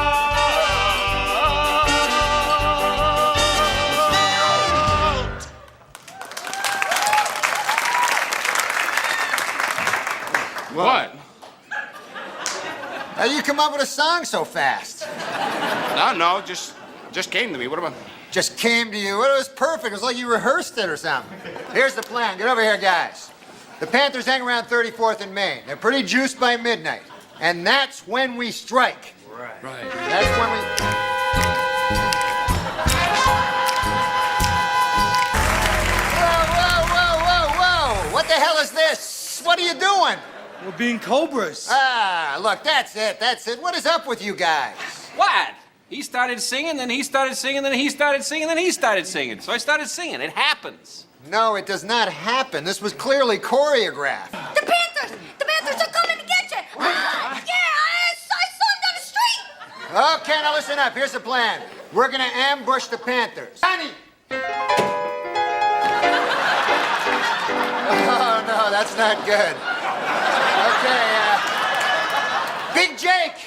What? How you come up with a song so fast? No, just came to me. What about? Just came to you. Well, it was perfect. It was like you rehearsed it or something. Here's the plan. Get over here, guys. The Panthers hang around 34th and Main. They're pretty juiced by midnight. And that's when we strike. Right. That's when we... Whoa. What the hell is this? What are you doing? We're being cobras. Ah, look, that's it. What is up with you guys? What? He started singing, then he started singing, then he started singing, then he started singing. So I started singing. It happens. No, it does not happen. This was clearly choreographed. The Panthers! The Panthers are coming to get you! Yeah, I saw them down the street! Okay, now listen up. Here's the plan. We're gonna ambush the Panthers. Honey! Oh, no, that's not good. Okay, Big Jake!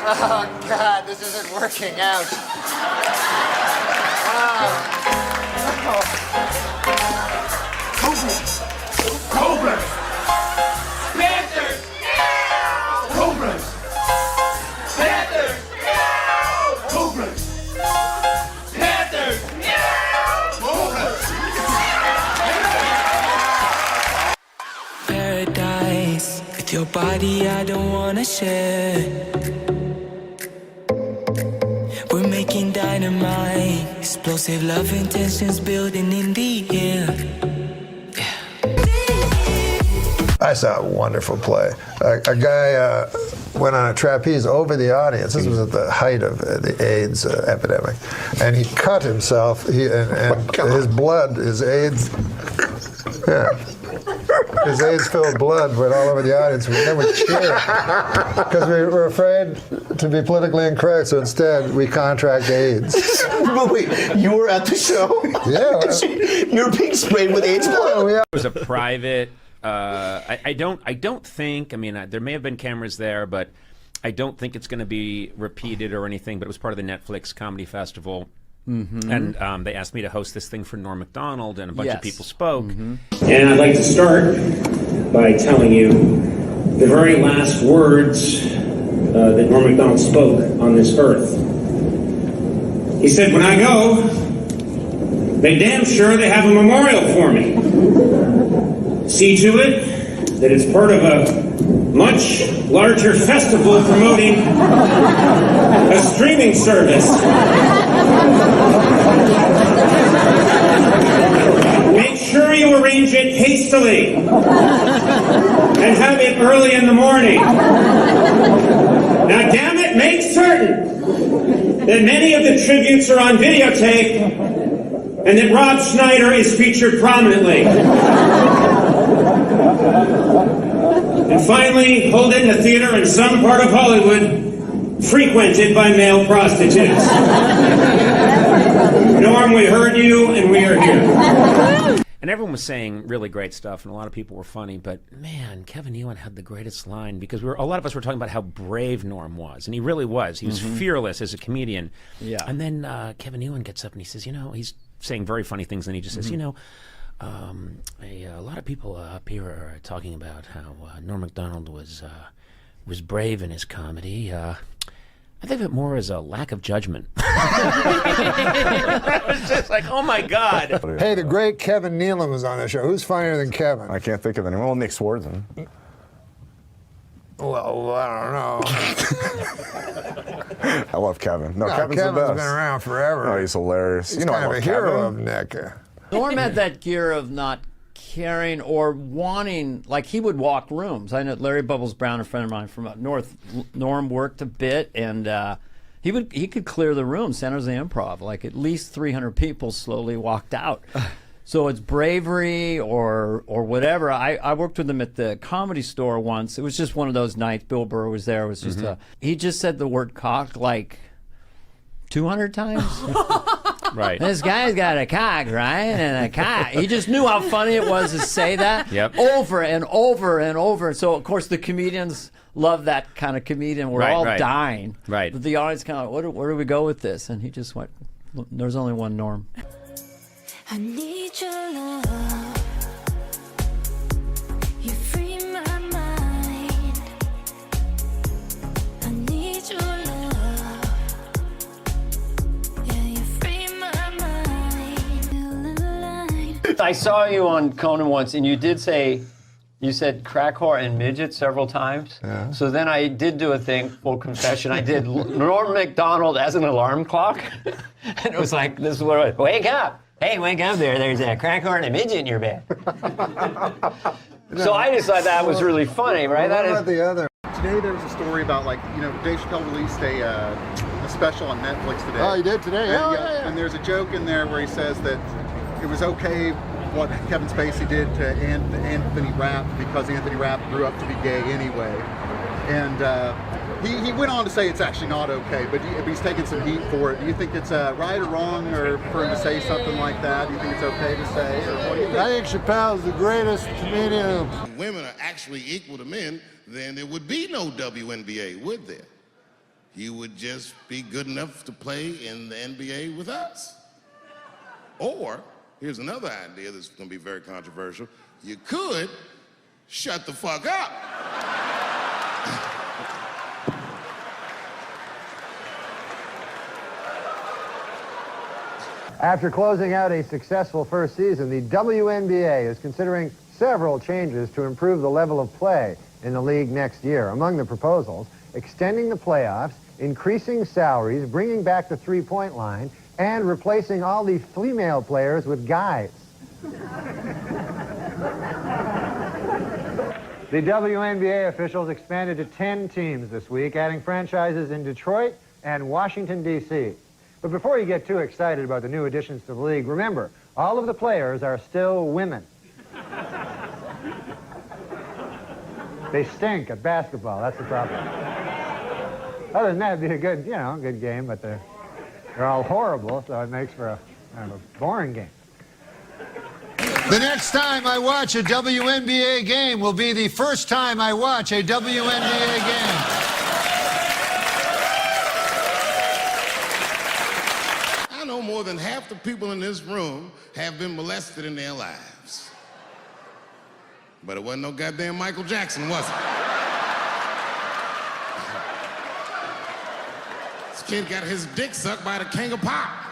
Oh, God, this isn't working out. Cobras! Cobras! Panthers! Cobras! Panthers! Cobras! Panthers! Cobras! Paradise with your body, I don't wanna share. We're making dynamite, explosive love intentions building in the air. I saw a wonderful play. A guy went on a trapeze over the audience. This was at the height of the AIDS epidemic, and he cut himself. His blood, his AIDS, his AIDS-filled blood went all over the audience. We never cheered because we were afraid to be politically incorrect. So instead, we contract AIDS. But wait, you were at the show? Yeah. You're being sprayed with AIDS blood? It was a private. I don't think. I mean, there may have been cameras there, but I don't think it's going to be repeated or anything. But it was part of the Netflix Comedy Festival. Mm-hmm. And they asked me to host this thing for Norm MacDonald, and a bunch of people spoke. And I'd like to start by telling you the very last words that Norm MacDonald spoke on this earth. He said, "When I go, they damn sure they have a memorial for me. See to it that it's part of a much larger festival promoting a streaming service. Make sure you arrange it hastily and have it early in the morning. Now, damn it, make certain that many of the tributes are on videotape and that Rob Schneider is featured prominently. And finally, hold it in a theater in some part of Hollywood frequented by male prostitutes. Norm, we heard you, and we are here." And everyone was saying really great stuff, and a lot of people were funny. But man, Kevin Ewan had the greatest line, because a lot of us were talking about how brave Norm was, and he really was. He was fearless as a comedian. Yeah. And then Kevin Ewan gets up and he says, he's saying very funny things, and he just says, a lot of people up here are talking about how Norm MacDonald was brave in his comedy. I think of it more as a lack of judgment. I was just like, oh my God. Hey, the great Kevin Nealon was on the show. Who's funnier than Kevin? I can't think of anyone. Well, Nick Swardson. Well, I don't know. I love Kevin. No, Kevin's Kevin's the best. been around forever. Oh, he's hilarious. He's I kind of love a hero Kevin. of Nick. Norm had that gear of not caring or wanting, like he would walk rooms. I know Larry Bubbles Brown, a friend of mine from up north. Norm worked a bit, and he could clear the room. San Jose Improv, like at least 300 people slowly walked out. So it's bravery or whatever. I worked with him at the Comedy Store once. It was just one of those nights. Bill Burr was there. It was just he just said the word cock like 200 times. Right. This guy's got a cock, right? And a cock. He just knew how funny it was to say that over and over and over. So, of course, the comedians love that kind of comedian. We're all dying. Right. But the audience kind of, where do we go with this? And he just went, there's only one Norm. I need your love. You free my mind. I need your love. I saw you on Conan once, and you did say, you said crack whore and midget several times. Yeah. So then I did do a thing, full confession. I did Norm MacDonald as an alarm clock. And it was like, this is what I wake up. Hey, wake up there. There's a crack whore and a midget in your bed. So I just thought that was really funny, right? What about the other? Today there was a story about, like, you know, Dave Chappelle released a special on Netflix today. Oh, he did today? And, Yeah. And there's a joke in there where he says that it was okay what Kevin Spacey did to Anthony Rapp because Anthony Rapp grew up to be gay anyway. And he went on to say it's actually not okay, but he's taking some heat for it. Do you think it's right or wrong or for him to say something like that? Do you think it's okay to say? Or what do you think? I think Chappelle's the greatest comedian. If women are actually equal to men, then there would be no WNBA, would there? You would just be good enough to play in the NBA with us. Or, here's another idea that's going to be very controversial. You could shut the fuck up. After closing out a successful first season, the WNBA is considering several changes to improve the level of play in the league next year. Among the proposals, extending the playoffs, increasing salaries, bringing back the three-point line, and replacing all the female players with guys. The WNBA officials expanded to 10 teams this week, adding franchises in Detroit and Washington, D.C. But before you get too excited about the new additions to the league, remember, all of the players are still women. They stink at basketball, that's the problem. Other than that, it'd be a good, good game, but they're all horrible, so it makes for a boring game. The next time I watch a WNBA game will be the first time I watch a WNBA game. I know more than half the people in this room have been molested in their lives. But it wasn't no goddamn Michael Jackson, was it? This kid got his dick sucked by the king of pop.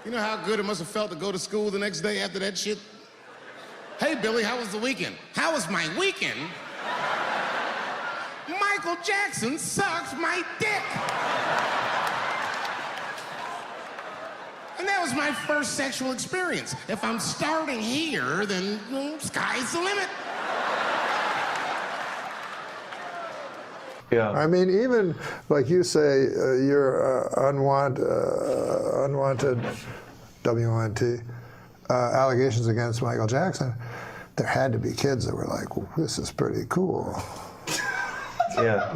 You know how good it must have felt to go to school the next day after that shit? Hey, Billy, how was the weekend? How was my weekend? Michael Jackson sucked my dick. And that was my first sexual experience. If I'm starting here, then sky's the limit. Yeah. I mean, even like you say, your unwanted WNT allegations against Michael Jackson, there had to be kids that were like, well, this is pretty cool. Yeah.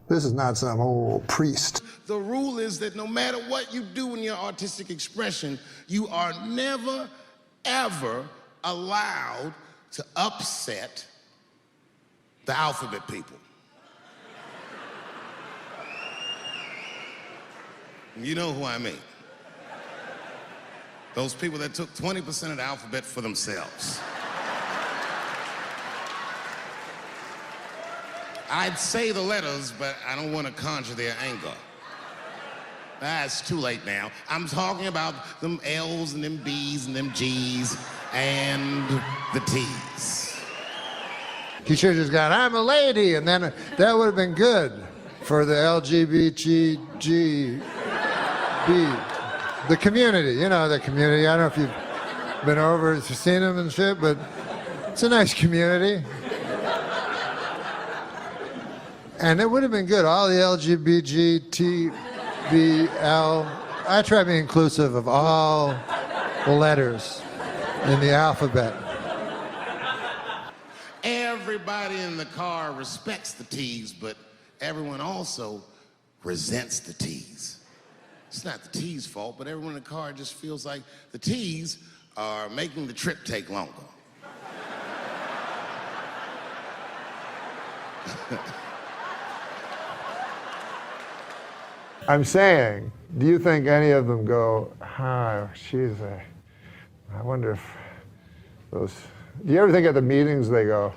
This is not some old priest. The rule is that no matter what you do in your artistic expression, you are never, ever allowed to upset the alphabet people. You know who I mean. Those people that took 20% of the alphabet for themselves. I'd say the letters, but I don't want to conjure their anger. It's too late now. I'm talking about them L's and them B's and them G's and the T's. He should have just gone, I'm a lady, and then that would have been good for the LGBTG. The community, the community. I don't know if you've been over, if you've seen them and shit, but it's a nice community. And it would have been good. All the LGBTBL. I try to be inclusive of all the letters in the alphabet. Everybody in the car respects the T's, but everyone also resents the T's. It's not the T's fault, but everyone in the car just feels like the T's are making the trip take longer. I'm saying, do you think any of them go, I wonder if those, do you ever think at the meetings they go,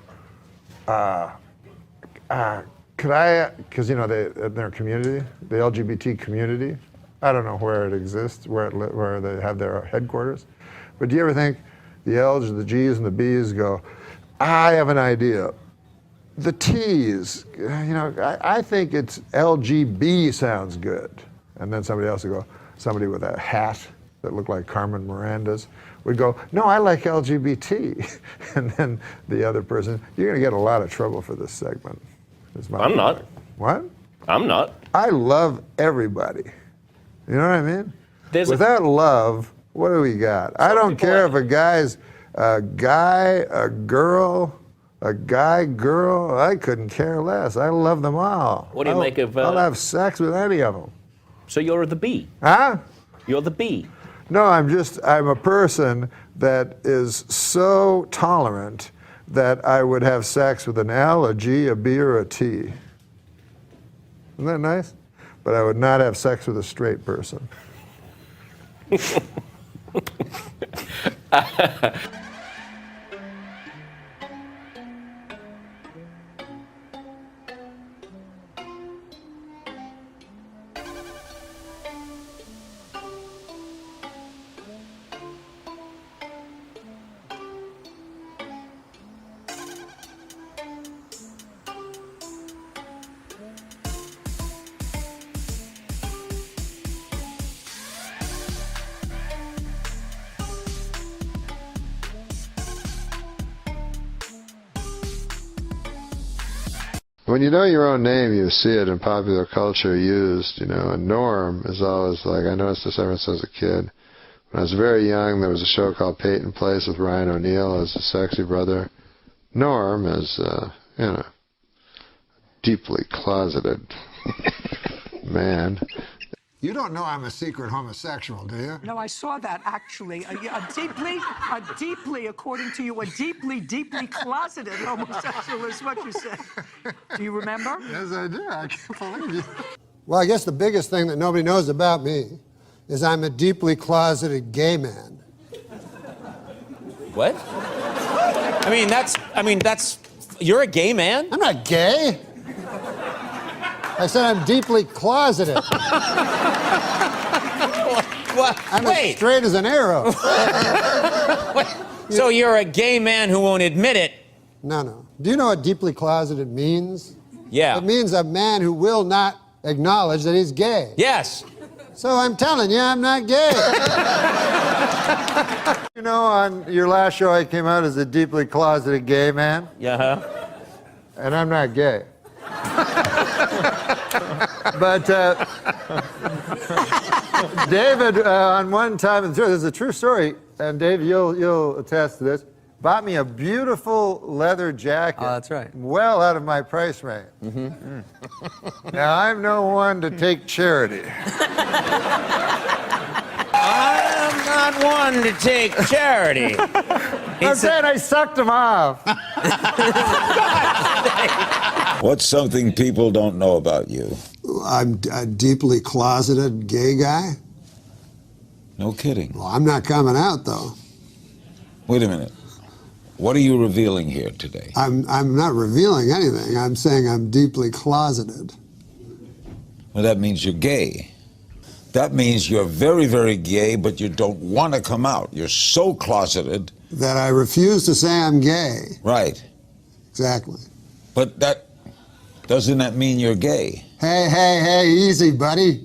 could I, because in their community, the LGBT community, I don't know where it exists, where they have their headquarters, but do you ever think the L's, the G's, and the B's go, I have an idea. The T's, I think it's LGB sounds good. And then somebody else will go, somebody with a hat that looked like Carmen Miranda's would go, no, I like LGBT. And then the other person, you're going to get a lot of trouble for this segment. I'm not. What? I'm not. I love everybody. You know what I mean? Without love, what do we got? I don't care if a guy's a guy, a girl, a guy, girl. I couldn't care less. I love them all. What do you make of... I'll have sex with any of them. So you're the B? Huh? You're the B? No, I'm a person that is so tolerant that I would have sex with an L, a G, a B, or a T. Isn't that nice? But I would not have sex with a straight person. When you know your own name, you see it in popular culture used, you know, and Norm is always like, I noticed this ever since I was a kid. When I was very young, there was a show called Peyton Place with Ryan O'Neal as a sexy brother. Norm is, you know, deeply closeted man. You don't know I'm a secret homosexual, do you? No, I saw that, actually. A deeply, according to you, a deeply closeted homosexual is what you said. Do you remember? Yes, I do. I can't believe you. Well, I guess the biggest thing that nobody knows about me is I'm a deeply closeted gay man. What? I mean, that's, you're a gay man? I'm not gay. I said I'm deeply closeted. I'm as straight as an arrow. So you're a gay man who won't admit it? No. Do you know what deeply closeted means? Yeah. It means a man who will not acknowledge that he's gay. Yes. So I'm telling you, I'm not gay. You know, on your last show, I came out as a deeply closeted gay man. Yeah. And I'm not gay. But David, on one time, this is a true story, and Dave, you'll attest to this, bought me a beautiful leather jacket. Oh, that's right. Well out of my price range. Now, I'm no one to take charity. I'm not one to take charity. I'm saying I sucked him off. What's something people don't know about you? I'm a deeply closeted gay guy. No kidding. Well, I'm not coming out, though. Wait a minute. What are you revealing here today? I'm not revealing anything. I'm saying I'm deeply closeted. Well, that means you're gay. That means you're very, very gay, but you don't want to come out. You're so closeted. That I refuse to say I'm gay. Right. Exactly. But doesn't that mean you're gay? Hey, easy, buddy.